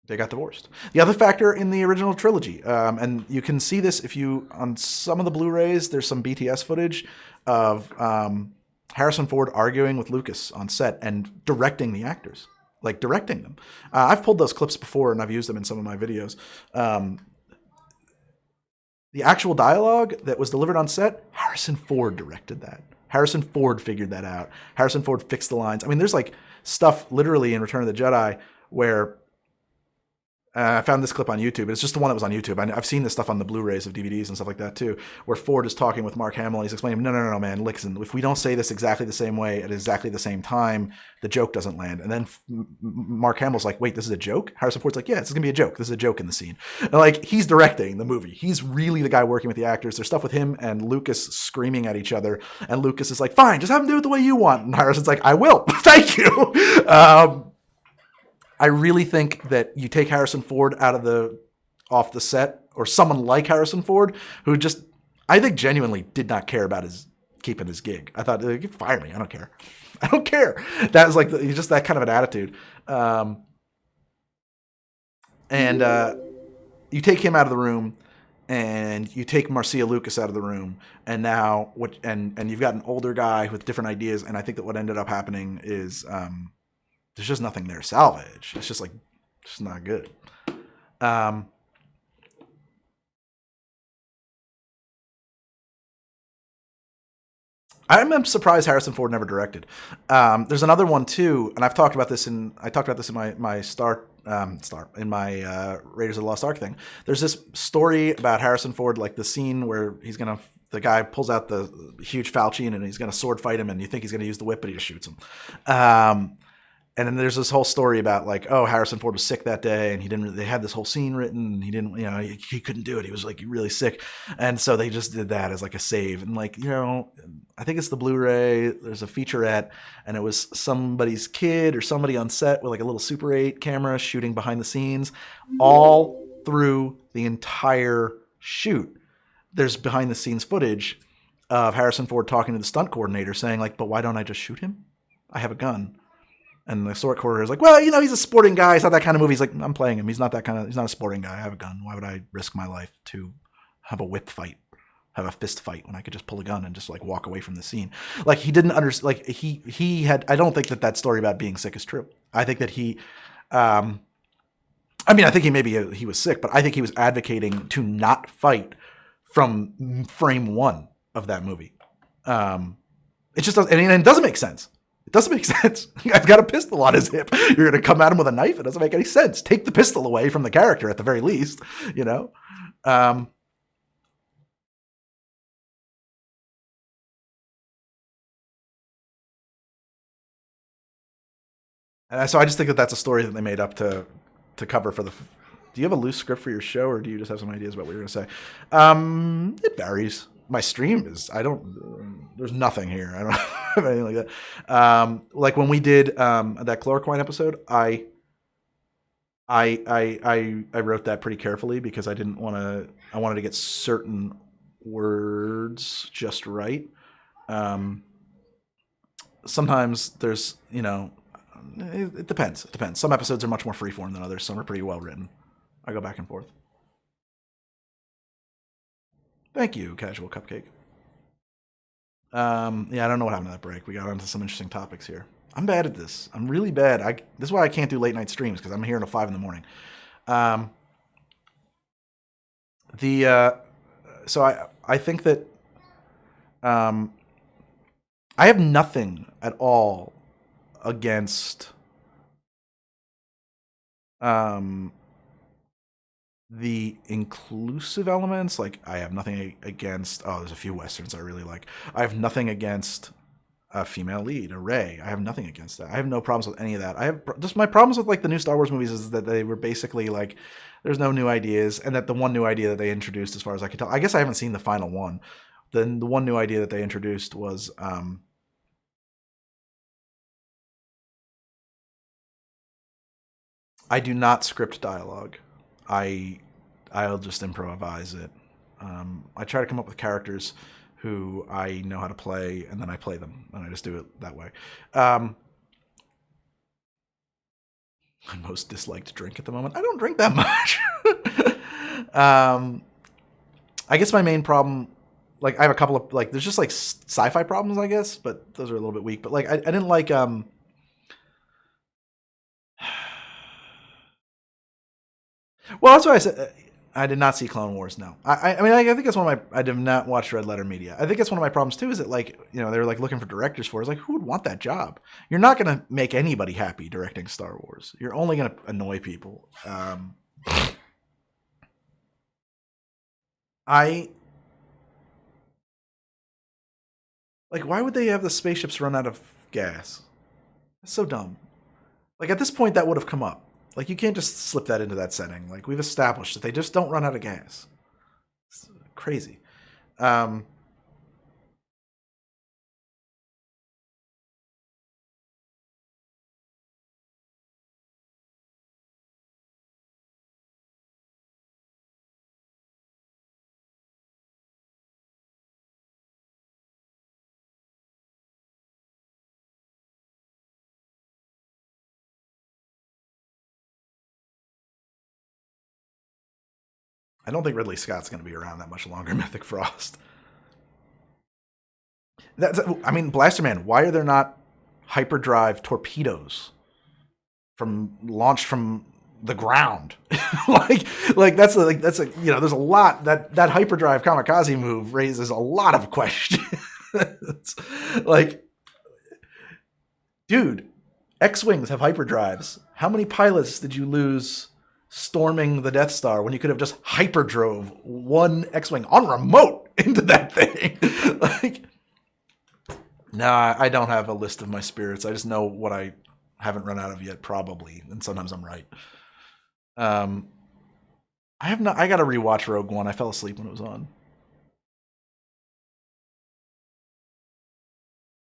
They got divorced. The other factor in the original trilogy, and you can see this if you, on some of the Blu-rays, there's some BTS footage of Harrison Ford arguing with Lucas on set and directing the actors, like directing them. I've pulled those clips before and I've used them in some of my videos. The actual dialogue that was delivered on set, Harrison Ford directed that. Harrison Ford figured that out. Harrison Ford fixed the lines. I mean, there's like stuff literally in Return of the Jedi where I found this clip on YouTube. It's just the one that was on YouTube. I've seen this stuff on the Blu-rays of DVDs and stuff like that too, where Ford is talking with Mark Hamill. And he's explaining, no, man, listen, if we don't say this exactly the same way at exactly the same time, the joke doesn't land. And then Mark Hamill's like, wait, this is a joke? Harrison Ford's like, yeah, this is going to be a joke. This is a joke in the scene. And like, he's directing the movie. He's really the guy working with the actors. There's stuff with him and Lucas screaming at each other. And Lucas is like, fine, just have him do it the way you want. And Harrison's like, I will. Thank you. I really think that you take Harrison Ford off the set, or someone like Harrison Ford, who just, I think genuinely did not care about keeping his gig. I thought, fire me, I don't care. I don't care. That was like just that kind of an attitude. You take him out of the room, and you take Marcia Lucas out of the room, and now and you've got an older guy with different ideas, and I think that what ended up happening is there's just nothing there to salvage. It's just not good. I'm surprised Harrison Ford never directed. There's another one too, and I talked about this in my in my Raiders of the Lost Ark thing. There's this story about Harrison Ford, like the scene where the guy pulls out the huge falchion and he's gonna sword fight him, and you think he's gonna use the whip, but he just shoots him. And then there's this whole story about like, oh, Harrison Ford was sick that day, and they had this whole scene written, and he didn't, he couldn't do it. He was like really sick. And so they just did that as like a save. And like, I think it's the Blu-ray, there's a featurette, and it was somebody's kid or somebody on set with like a little Super 8 camera shooting behind the scenes all through the entire shoot. There's behind the scenes footage of Harrison Ford talking to the stunt coordinator saying like, but why don't I just shoot him? I have a gun. And the sword coordinator is like, well, he's a sporting guy. It's not that kind of movie. He's like, I'm playing him. He's not a sporting guy. I have a gun. Why would I risk my life to have a whip fight, have a fist fight, when I could just pull a gun and just like walk away from the scene? Like, he didn't understand. Like, he had, I don't think that story about being sick is true. I think that I think he was sick, but I think he was advocating to not fight from frame one of that movie. It just doesn't, and it doesn't make sense. It doesn't make sense. I've got a pistol on his hip. You're going to come at him with a knife? It doesn't make any sense. Take the pistol away from the character at the very least, And so I just think that that's a story that they made up to cover for the. Do you have a loose script for your show, or do you just have some ideas about what you're going to say? It varies. My stream is, there's nothing here. I don't have anything like that. Like when we did that chloroquine episode, I wrote that pretty carefully because I wanted to get certain words just right. Sometimes there's, it depends. It depends. Some episodes are much more freeform than others. Some are pretty well written. I go back and forth. Thank you, Casual Cupcake. Yeah, I don't know what happened to that break. We got onto some interesting topics here. I'm bad at this. I'm really bad. This is why I can't do late night streams, because I'm here until 5 a.m. So I think that I have nothing at all against the inclusive elements. Like, I have nothing against, there's a few Westerns I really like. I have nothing against a female lead, a Rey. I have nothing against that. I have no problems with any of that. I have just my problems with like the new Star Wars movies is that they were basically like, there's no new ideas, and that the one new idea that they introduced, as far as I can tell, I guess I haven't seen the final one. Then the one new idea that they introduced was I do not script dialogue. I'll just improvise it. I try to come up with characters who I know how to play, and then I play them, and I just do it that way. My most disliked drink at the moment. I don't drink that much. I guess my main problem, like, I have a couple of, like, there's just like sci-fi problems, I guess, but those are a little bit weak. But like, I didn't like well, that's why I said I did not see Clone Wars. No, I mean, I think that's one of my. I did not watch Red Letter Media. I think that's one of my problems too. Is that, like, they were like looking for directors for it. It's like, who would want that job? You're not going to make anybody happy directing Star Wars. You're only going to annoy people. I like, why would they have the spaceships run out of gas? It's so dumb. Like, at this point, that would have come up. Like, you can't just slip that into that setting. Like, we've established that they just don't run out of gas. It's crazy. I don't think Ridley Scott's going to be around that much longer, Mythic Frost. I mean, Blaster Man, why are there not hyperdrive torpedoes launched from the ground? like that's a there's a lot that hyperdrive kamikaze move raises a lot of questions. Like, dude, X-Wings have hyperdrives. How many pilots did you lose storming the Death Star when you could have just hyperdrove one X-Wing on remote into that thing? Like, nah, I don't have a list of my spirits. I just know what I haven't run out of yet, probably, and sometimes I'm right. I have not. I got to rewatch Rogue One. I fell asleep when it was on.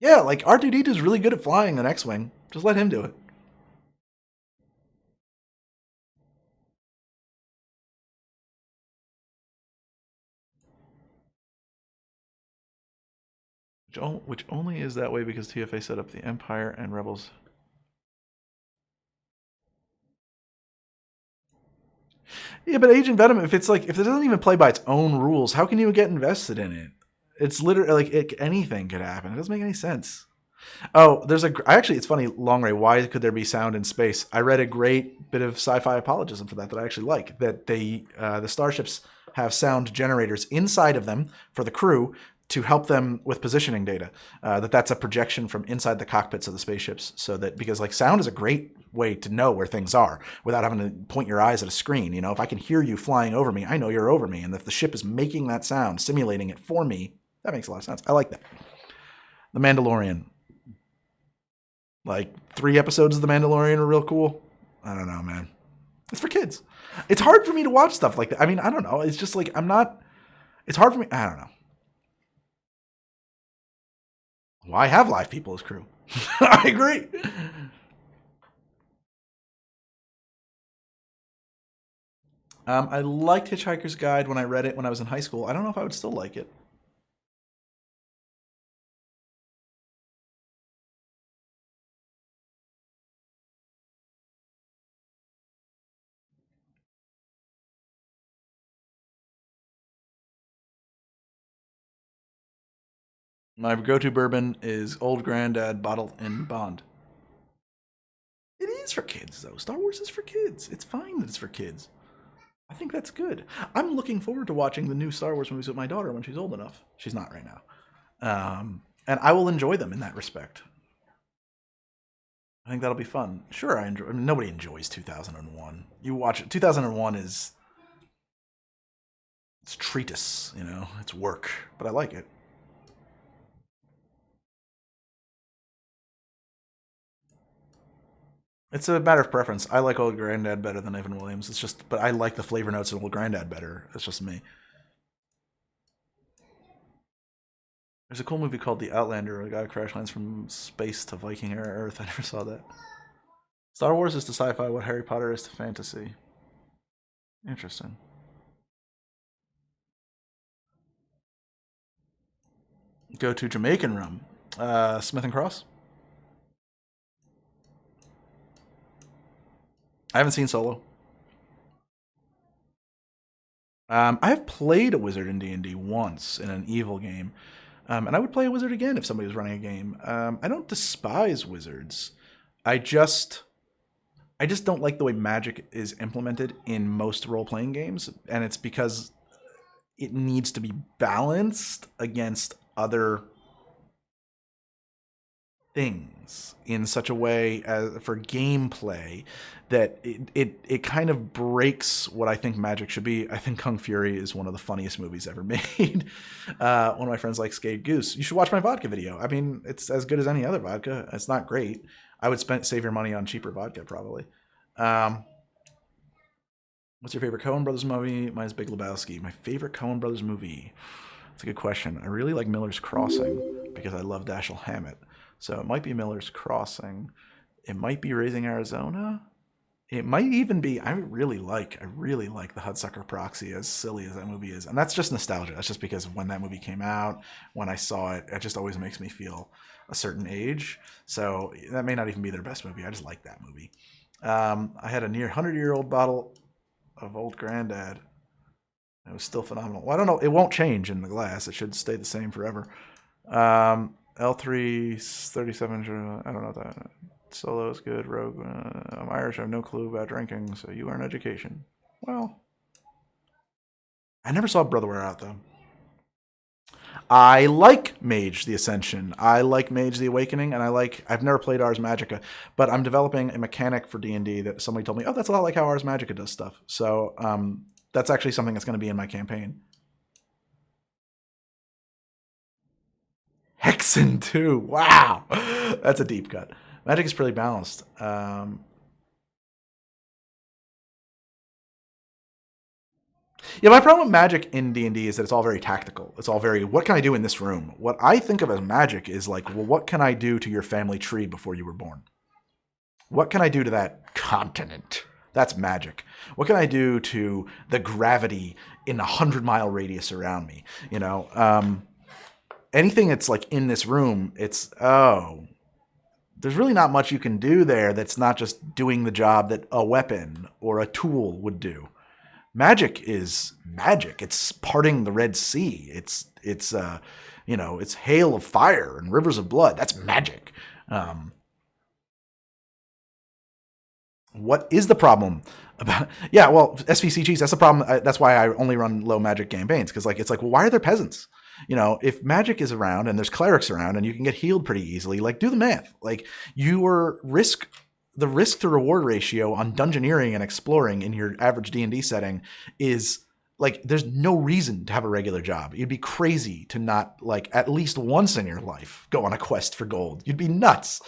Yeah, like R2D2 is really good at flying an X-Wing. Just let him do it. Which only is that way because TFA set up the Empire and Rebels. Yeah, but Agent Venom, if it doesn't even play by its own rules, how can you get invested in it? It's literally like anything could happen. It doesn't make any sense. Oh, it's funny, Long Ray, why could there be sound in space? I read a great bit of sci-fi apologism for that I actually like. That the starships have sound generators inside of them for the crew to help them with positioning data. That's a projection from inside the cockpits of the spaceships, so that, because like sound is a great way to know where things are without having to point your eyes at a screen. You know, if I can hear you flying over me, I know you're over me, and if the ship is making that sound, simulating it for me, that makes a lot of sense. I like that. The Mandalorian. Like 3 episodes of The Mandalorian are real cool. I don't know, man. It's for kids. It's hard for me to watch stuff like that. I mean, I don't know. It's just like it's hard for me. I don't know. Why have live people as crew? I agree. I liked Hitchhiker's Guide when I read it when I was in high school. I don't know if I would still like it. My go-to bourbon is Old Grandad bottled in Bond. It is for kids, though. Star Wars is for kids. It's fine that it's for kids. I think that's good. I'm looking forward to watching the new Star Wars movies with my daughter when she's old enough. She's not right now. And I will enjoy them in that respect. I think that'll be fun. Sure, I mean, nobody enjoys 2001. You watch it. 2001 is it's treatise, you know, it's work, but I like it. It's a matter of preference. I like Old Grandad better than Evan Williams. It's just, but I like the flavor notes of Old Grandad better. It's just me. There's a cool movie called The Outlander, where a guy crash lands from space to Viking era Earth. I never saw that. Star Wars is to sci-fi what Harry Potter is to fantasy. Interesting. Go to Jamaican rum. Smith and Cross. I haven't seen Solo. I have played a wizard in D&D once in an evil game, and I would play a wizard again if somebody was running a game. I don't despise wizards. I just I just don't like the way magic is implemented in most role-playing games, and it's because it needs to be balanced against other things in such a way as for gameplay that it kind of breaks what I think Magic should be. I think Kung Fury is one of the funniest movies ever made. One of my friends likes Skate Goose. You should watch my vodka video. I mean, it's as good as any other vodka. It's not great. I would save your money on cheaper vodka probably. What's your favorite Coen Brothers movie? Mine's Big Lebowski. My favorite Coen Brothers movie. That's a good question. I really like Miller's Crossing because I love Dashiell Hammett. So it might be Miller's Crossing. It might be Raising Arizona. It might even be. I really like the Hudsucker Proxy, as silly as that movie is, and that's just nostalgia. That's just because when that movie came out, when I saw it, it just always makes me feel a certain age. So that may not even be their best movie. I just like that movie. I had a near 100-year-old bottle of Old Grandad. It was still phenomenal. Well, I don't know. It won't change in the glass. It should stay the same forever. L3 37. I don't know that. Solo is good. Rogue. I'm Irish. I have no clue about drinking, so you are an education. Well, I never saw Brother Wear Out though. I like Mage the Ascension. I like Mage the Awakening, and I've never played Ars Magica, but I'm developing a mechanic for D&D that somebody told me, oh, that's a lot like how Ars Magica does stuff. So that's actually something that's going to be in my campaign. Hexen 2. Wow. That's a deep cut. Magic is pretty balanced. Yeah, my problem with Magic in D&D is that it's all very tactical. It's all very, what can I do in this room? What I think of as Magic is like, well, what can I do to your family tree before you were born? What can I do to that continent? That's Magic. What can I do to the gravity in a 100-mile radius around me? You know, anything that's like in this room, it's, oh, there's really not much you can do there that's not just doing the job that a weapon or a tool would do. Magic is magic. It's parting the Red Sea. It's it's hail of fire and rivers of blood. That's magic. What is the problem about? Yeah, well, SVCGs. That's the problem. That's why I only run low magic campaigns because it's like, well, why are there peasants? You know, if magic is around and there's clerics around and you can get healed pretty easily, like do the math. Like the risk to reward ratio on dungeoneering and exploring in your average D&D setting is like there's no reason to have a regular job. You'd be crazy to not like at least once in your life go on a quest for gold. You'd be nuts.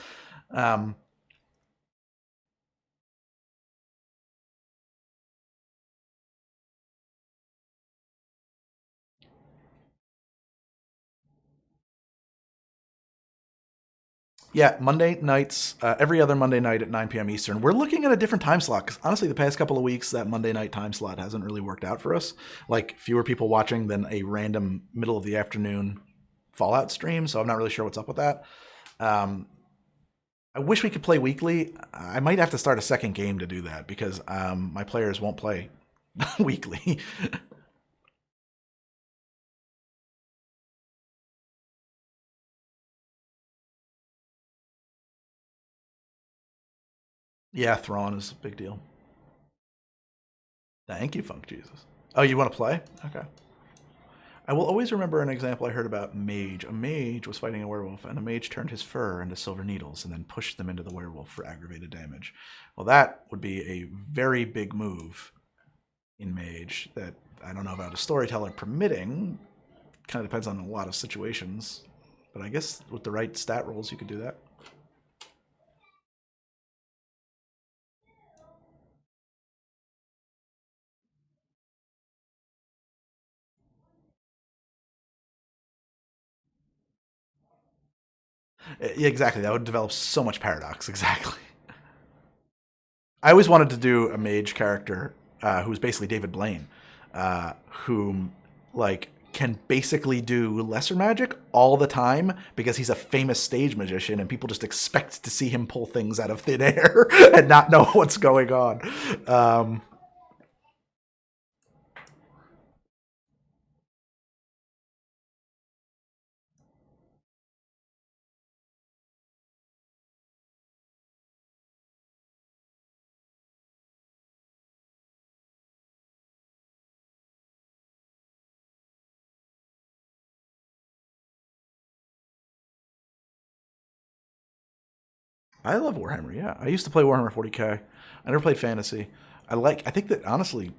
Yeah, Monday nights, every other Monday night at 9 p.m. Eastern. We're looking at a different time slot because honestly, the past couple of weeks, that Monday night time slot hasn't really worked out for us. Like fewer people watching than a random middle of the afternoon Fallout stream. So I'm not really sure what's up with that. Um, I wish we could play weekly. I might have to start a second game to do that because my players won't play weekly. Yeah, Thrawn is a big deal. Thank you, Funk Jesus. Oh, you want to play? Okay. I will always remember an example I heard about Mage. A mage was fighting a werewolf, and a mage turned his fur into silver needles and then pushed them into the werewolf for aggravated damage. Well, that would be a very big move in Mage that I don't know about a storyteller permitting. Kind of depends on a lot of situations. But I guess with the right stat rolls, you could do that. Yeah, exactly. That would develop so much paradox. Exactly. I always wanted to do a mage character who's basically David Blaine, whom like can basically do lesser magic all the time because he's a famous stage magician and people just expect to see him pull things out of thin air and not know what's going on. Um, I love Warhammer. Yeah, I used to play Warhammer 40k. I never played fantasy. I think that honestly,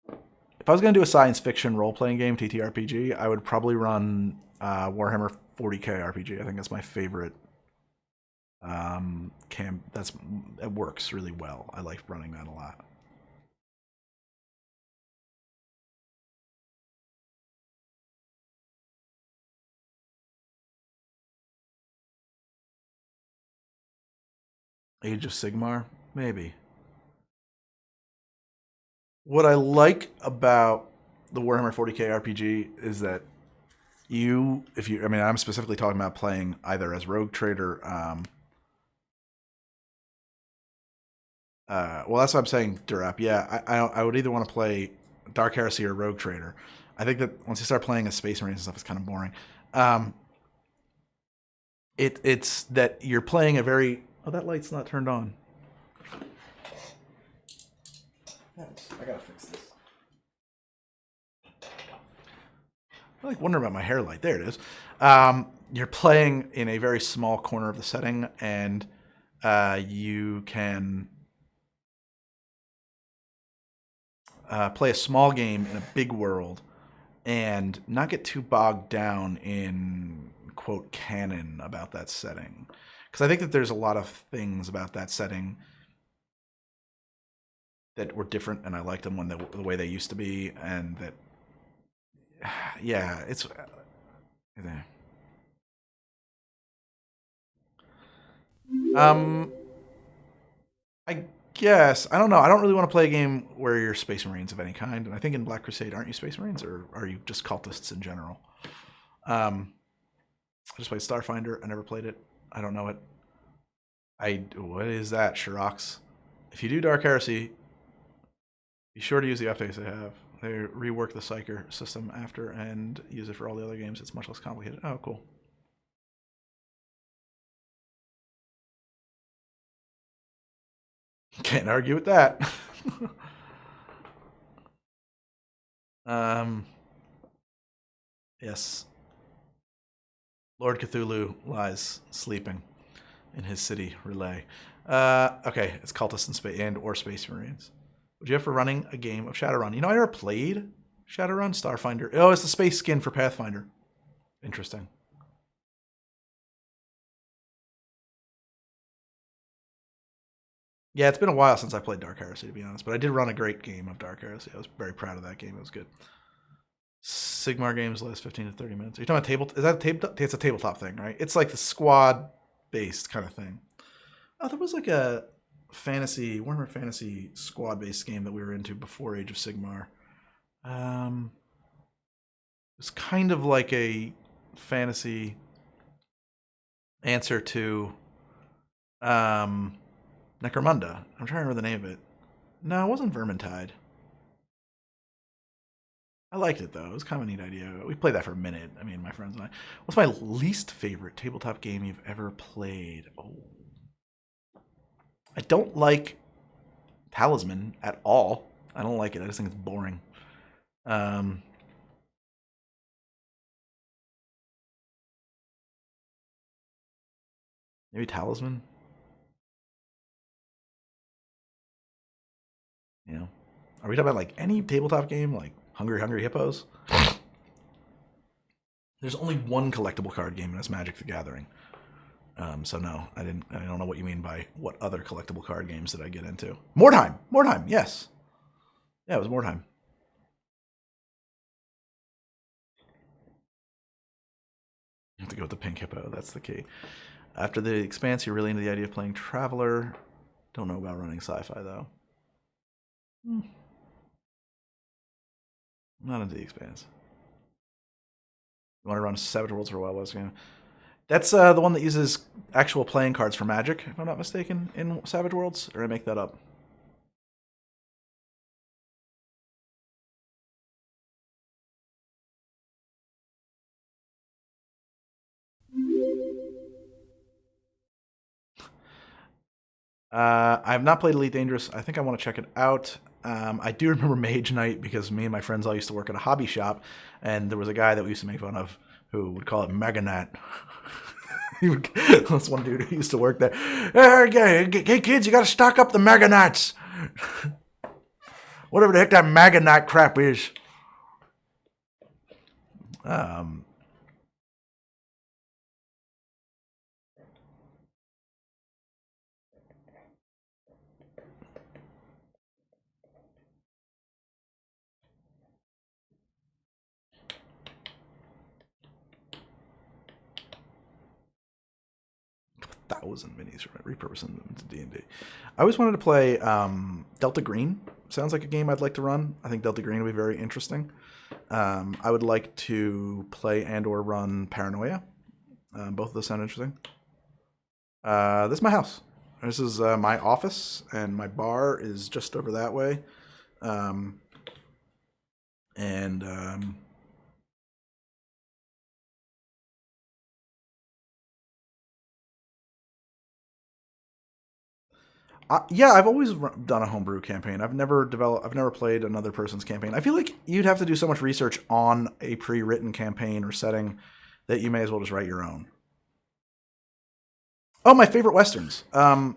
if I was going to do a science fiction role playing game, TTRPG, I would probably run Warhammer 40k RPG. I think that's my favorite. It works really well. I like running that a lot. Age of Sigmar, maybe. What I like about the Warhammer 40k RPG is that I mean, I'm specifically talking about playing either as Rogue Trader. Well, that's what I'm saying, Durap. Yeah, I would either want to play Dark Heresy or Rogue Trader. I think that once you start playing as Space Marines and stuff, it's kind of boring. It's that you're playing a very... Oh, that light's not turned on. I gotta fix this. I like wondering about my hair light. There it is. You're playing in a very small corner of the setting, and you can play a small game in a big world and not get too bogged down in, quote, canon about that setting. Because I think that there's a lot of things about that setting that were different, and I liked them when the way they used to be, and that, yeah, it's... I guess. I don't know. I don't really want to play a game where you're Space Marines of any kind. And I think in Black Crusade, aren't you Space Marines, or are you just cultists in general? I just played Starfinder. I never played it. I don't know it. What is that, Shirox? If you do Dark Heresy, be sure to use the updates they have. They rework the Psyker system after and use it for all the other games. It's much less complicated. Oh, cool. Can't argue with that. Yes. Lord Cthulhu lies sleeping in his city relay. Okay, it's cultists or Space Marines. Would you have for running a game of Shadowrun? You know, I never played Shadowrun. Starfinder. Oh, it's the space skin for Pathfinder. Interesting. Yeah, it's been a while since I played Dark Heresy, to be honest, but I did run a great game of Dark Heresy. I was very proud of that game. It was good. Sigmar games last 15 to 30 minutes. Are you talking about table? Is that a tabletop? It's a tabletop thing, right? It's like the squad-based kind of thing. Oh, there was like a Warhammer Fantasy squad-based game that we were into before Age of Sigmar. It was kind of like a fantasy answer to Necromunda. I'm trying to remember the name of it. No, it wasn't Vermintide. I liked it, though. It was kind of a neat idea. We played that for a minute. I mean, my friends and I. What's my least favorite tabletop game you've ever played? Oh. I don't like Talisman at all. I don't like it. I just think it's boring. Maybe Talisman? You know? Are we talking about, like, any tabletop game? Like Hungry Hungry Hippos? There's only one collectible card game, and it's Magic the Gathering. So no, I don't know what you mean by what other collectible card games did I get into. Mordheim, yes. Yeah, it was Mordheim. You have to go with the pink hippo, that's the key. After the Expanse, you're really into the idea of playing Traveler. Don't know about running sci-fi, though. Not into the Expanse. You want to run Savage Worlds for a while, West? That's the one that uses actual playing cards for Magic, if I'm not mistaken, in Savage Worlds? Or did I make that up? I have not played Elite Dangerous. I think I want to check it out. I do remember Mage Knight because me and my friends all used to work at a hobby shop, and there was a guy that we used to make fun of who would call it Meganat. That's one dude who used to work there. Hey, kids, you got to stock up the Mega Knights. Whatever the heck that Mega Knight crap is. Thousand minis, repurposing them into D&D. I always wanted to play Delta Green. Sounds like a game I'd like to run. I think Delta Green would be very interesting. I would like to play and or run Paranoia. Both of those sound interesting. This is my house. This is my office, and my bar is just over that way. Yeah, I've always done a homebrew campaign. I've never played another person's campaign. I feel like you'd have to do so much research on a pre-written campaign or setting that you may as well just write your own. Oh, my favorite westerns. Once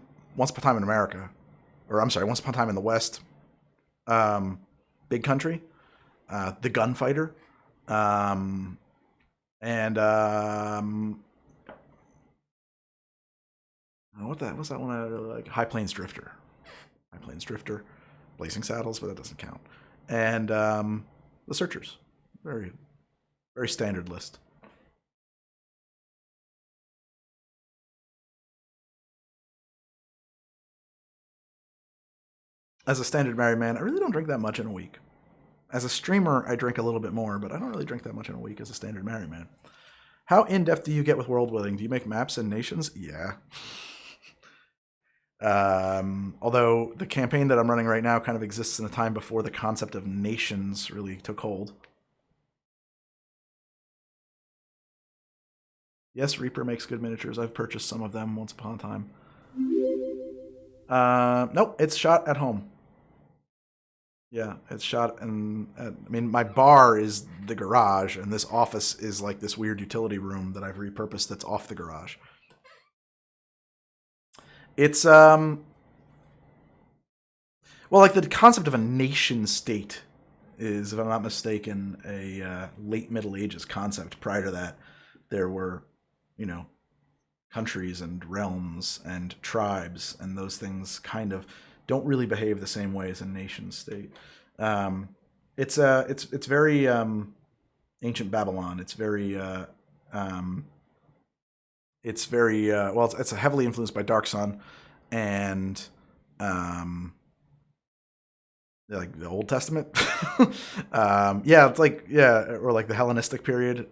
Upon a Time in America, or I'm sorry, Once Upon a Time in the West. Big Country, The Gunfighter, and what's that one I really like? High Plains Drifter. Blazing Saddles, but that doesn't count. And The Searchers. Very, very standard list. As a standard married man, I really don't drink that much in a week. As a streamer, I drink a little bit more, but I don't really drink that much in a week as a standard married man. How in-depth do you get with world building? Do you make maps and nations? Yeah. Although the campaign that I'm running right now kind of exists in a time before the concept of nations really took hold. Yes, Reaper makes good miniatures. I've purchased some of them once upon a time. Nope, it's shot at home. Yeah, it's shot in... I mean, my bar is the garage, and this office is like this weird utility room that I've repurposed that's off the garage. It's, well, like the concept of a nation state is, if I'm not mistaken, a late Middle Ages concept. Prior to that, there were, countries and realms and tribes, and those things kind of don't really behave the same way as a nation state. It's very ancient Babylon. It's very it's heavily influenced by Dark Sun and like the Old Testament. It's like or like the Hellenistic period.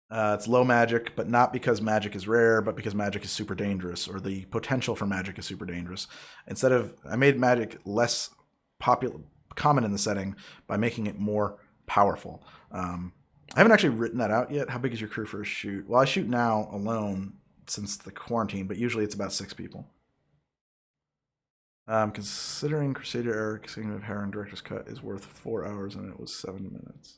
It's low magic, but not because magic is rare, but because magic is super dangerous, or the potential for magic is super dangerous. I made magic less common in the setting by making it more powerful. I haven't actually written that out yet. How big is your crew for a shoot? Well, I shoot now alone since the quarantine, but usually it's about 6 people. Considering Crusader Eric Singing of Heron Director's Cut is worth 4 hours and it was 7 minutes.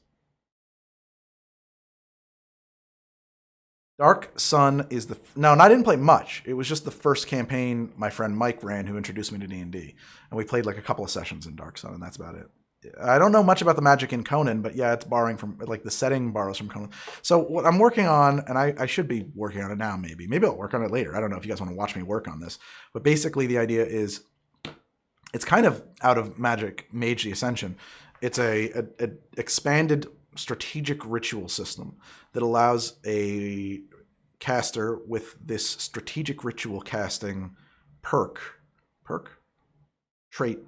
Dark Sun is no, and I didn't play much. It was just the first campaign my friend Mike ran, who introduced me to D&D, and we played like a couple of sessions in Dark Sun, and that's about it. I don't know much about the magic in Conan, but yeah, it's borrowing from, like, the setting borrows from Conan. So what I'm working on, and I should be working on it now, maybe I'll work on it later. I don't know if you guys want to watch me work on this, but basically the idea is, it's kind of out of Magic Mage the Ascension. It's a expanded strategic ritual system that allows a caster with this strategic ritual casting trait.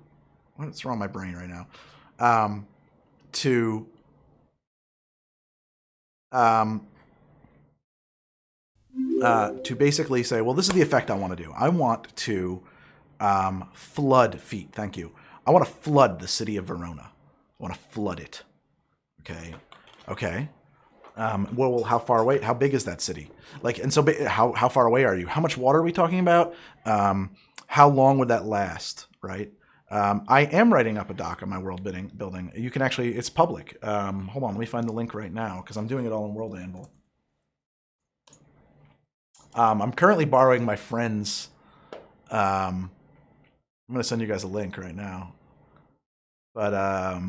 What's wrong with my brain right now? To basically say, well, this is the effect I want to do. I want to flood feet. Thank you. I want to flood the city of Verona. I want to flood it. Okay. Well, how far away? How big is that city? Like, and so how far away are you? How much water are we talking about? How long would that last? Right. I am writing up a doc on my world building. You can actually, it's public. Hold on, let me find the link right now because I'm doing it all in World Anvil. I'm currently borrowing my friend's. I'm going to send you guys a link right now. But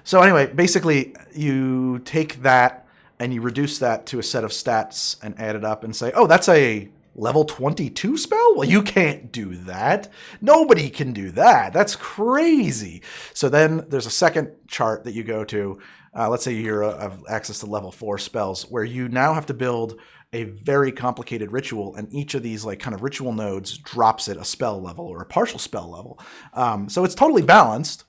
so anyway, basically, you take that and you reduce that to a set of stats and add it up and say, oh, that's a level 22 spell? Well, you can't do that. Nobody can do that. That's crazy. So then there's a second chart that you go to. Let's say you have access to level 4 spells, where you now have to build a very complicated ritual, and each of these like kind of ritual nodes drops it a spell level or a partial spell level. So it's totally balanced.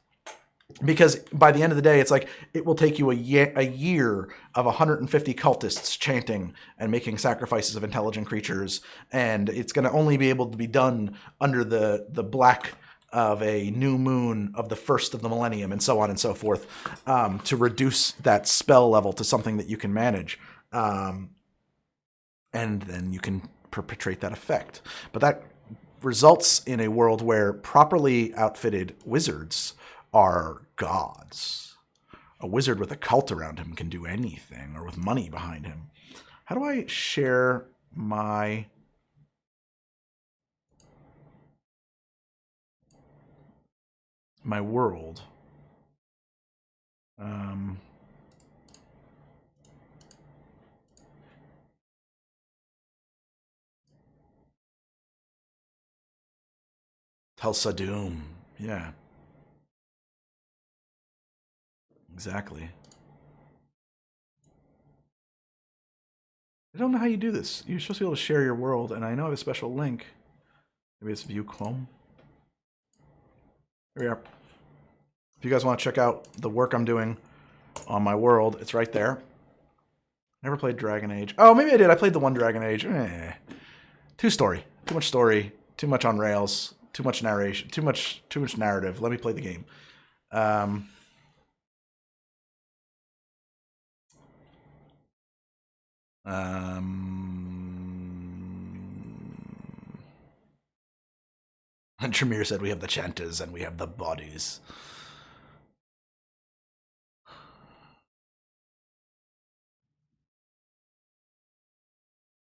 Because by the end of the day, it's like it will take you a year of 150 cultists chanting and making sacrifices of intelligent creatures, and it's going to only be able to be done under the black of a new moon of the first of the millennium, and so on and so forth, to reduce that spell level to something that you can manage, and then you can perpetrate that effect. But that results in a world where properly outfitted wizards are gods. A wizard with a cult around him can do anything, or with money behind him. How do I share my world? Tel Sadum. Yeah. Exactly. I don't know how you do this. You're supposed to be able to share your world, and I know I have a special link. Maybe it's View Chrome. Here we are. If you guys want to check out the work I'm doing on my world, it's right there. Never played Dragon Age. Oh, maybe I did. I played the one Dragon Age. Too story. Too much story. Too much on rails. Too much narration. Too much narrative. Let me play the game. And Tremere said we have the chanters and we have the bodies.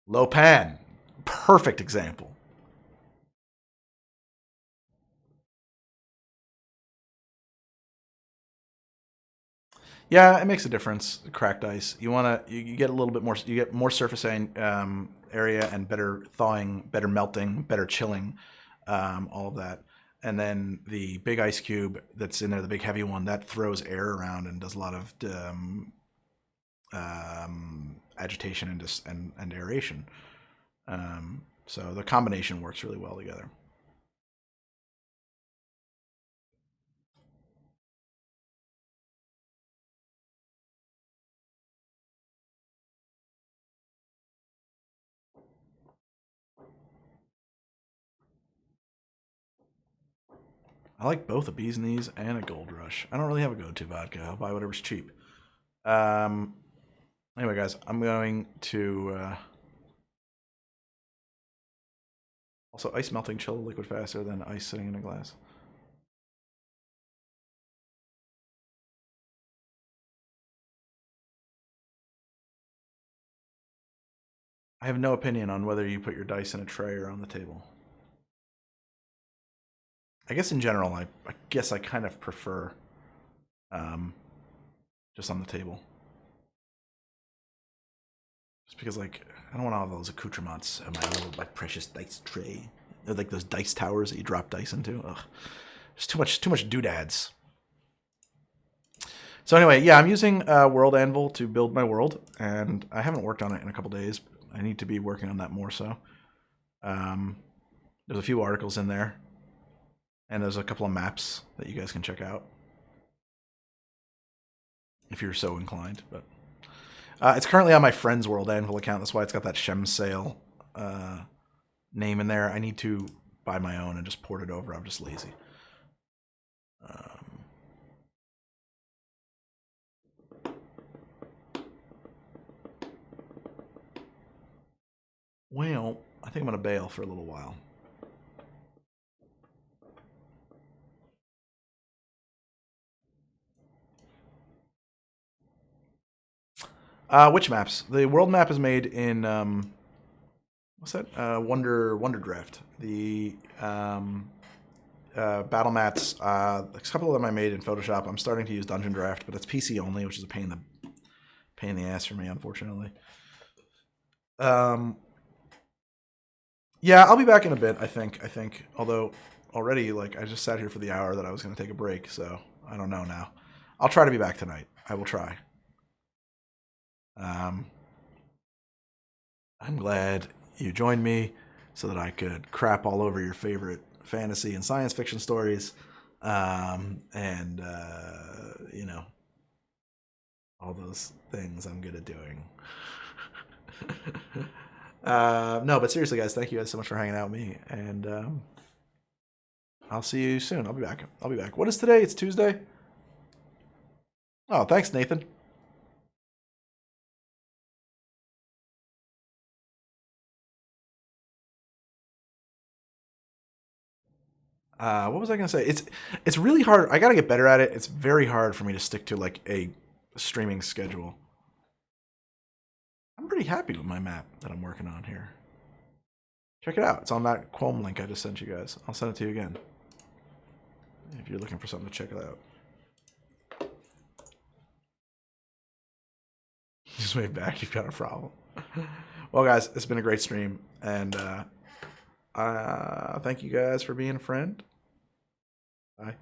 Lopan. Perfect example. Yeah, it makes a difference. Cracked ice. You get a little bit more. You get more surface area and better thawing, better melting, better chilling, all of that. And then the big ice cube that's in there, the big heavy one, that throws air around and does a lot of agitation and aeration. So the combination works really well together. I like both a bee's knees and a gold rush. I don't really have a go-to vodka. I'll buy whatever's cheap. Anyway, guys, I'm going to also ice melting chill the liquid faster than ice sitting in a glass. I have no opinion on whether you put your dice in a tray or on the table. I guess in general, I guess I kind of prefer just on the table. Just because, like, I don't want all those accoutrements in my little, like, precious dice tray. They're like those dice towers that you drop dice into. Ugh. There's too much doodads. So anyway, yeah, I'm using World Anvil to build my world, and I haven't worked on it in a couple days. I need to be working on that more so. There's a few articles in there, and there's a couple of maps that you guys can check out if you're so inclined. But it's currently on my friend's World Anvil account. That's why it's got that Shem Sale name in there. I need to buy my own and just port it over. I'm just lazy. Well, I think I'm going to bail for a little while. Which maps? The world map is made in what's that? Wonder Draft. The battle mats. A couple of them I made in Photoshop. I'm starting to use Dungeon Draft, but it's PC only, which is a pain in the ass for me, unfortunately. Yeah, I'll be back in a bit. I think. Although already, like, I just sat here for the hour that I was going to take a break, so I don't know now. I'll try to be back tonight. I will try. I'm glad you joined me so that I could crap all over your favorite fantasy and science fiction stories, and you know, all those things I'm good at doing. No, but seriously, guys, thank you guys so much for hanging out with me, and I'll see you soon. I'll be back. What is today? It's Tuesday. Oh, thanks, Nathan. What was I gonna say? It's really hard. I gotta get better at it. It's very hard for me to stick to like a streaming schedule. I'm pretty happy with my map that I'm working on here. Check it out. It's on that Qualm link I just sent you guys. I'll send it to you again if you're looking for something to check it out. Just wave back. You've got a problem. Well, guys, it's been a great stream, and thank you guys for being a friend. Bye.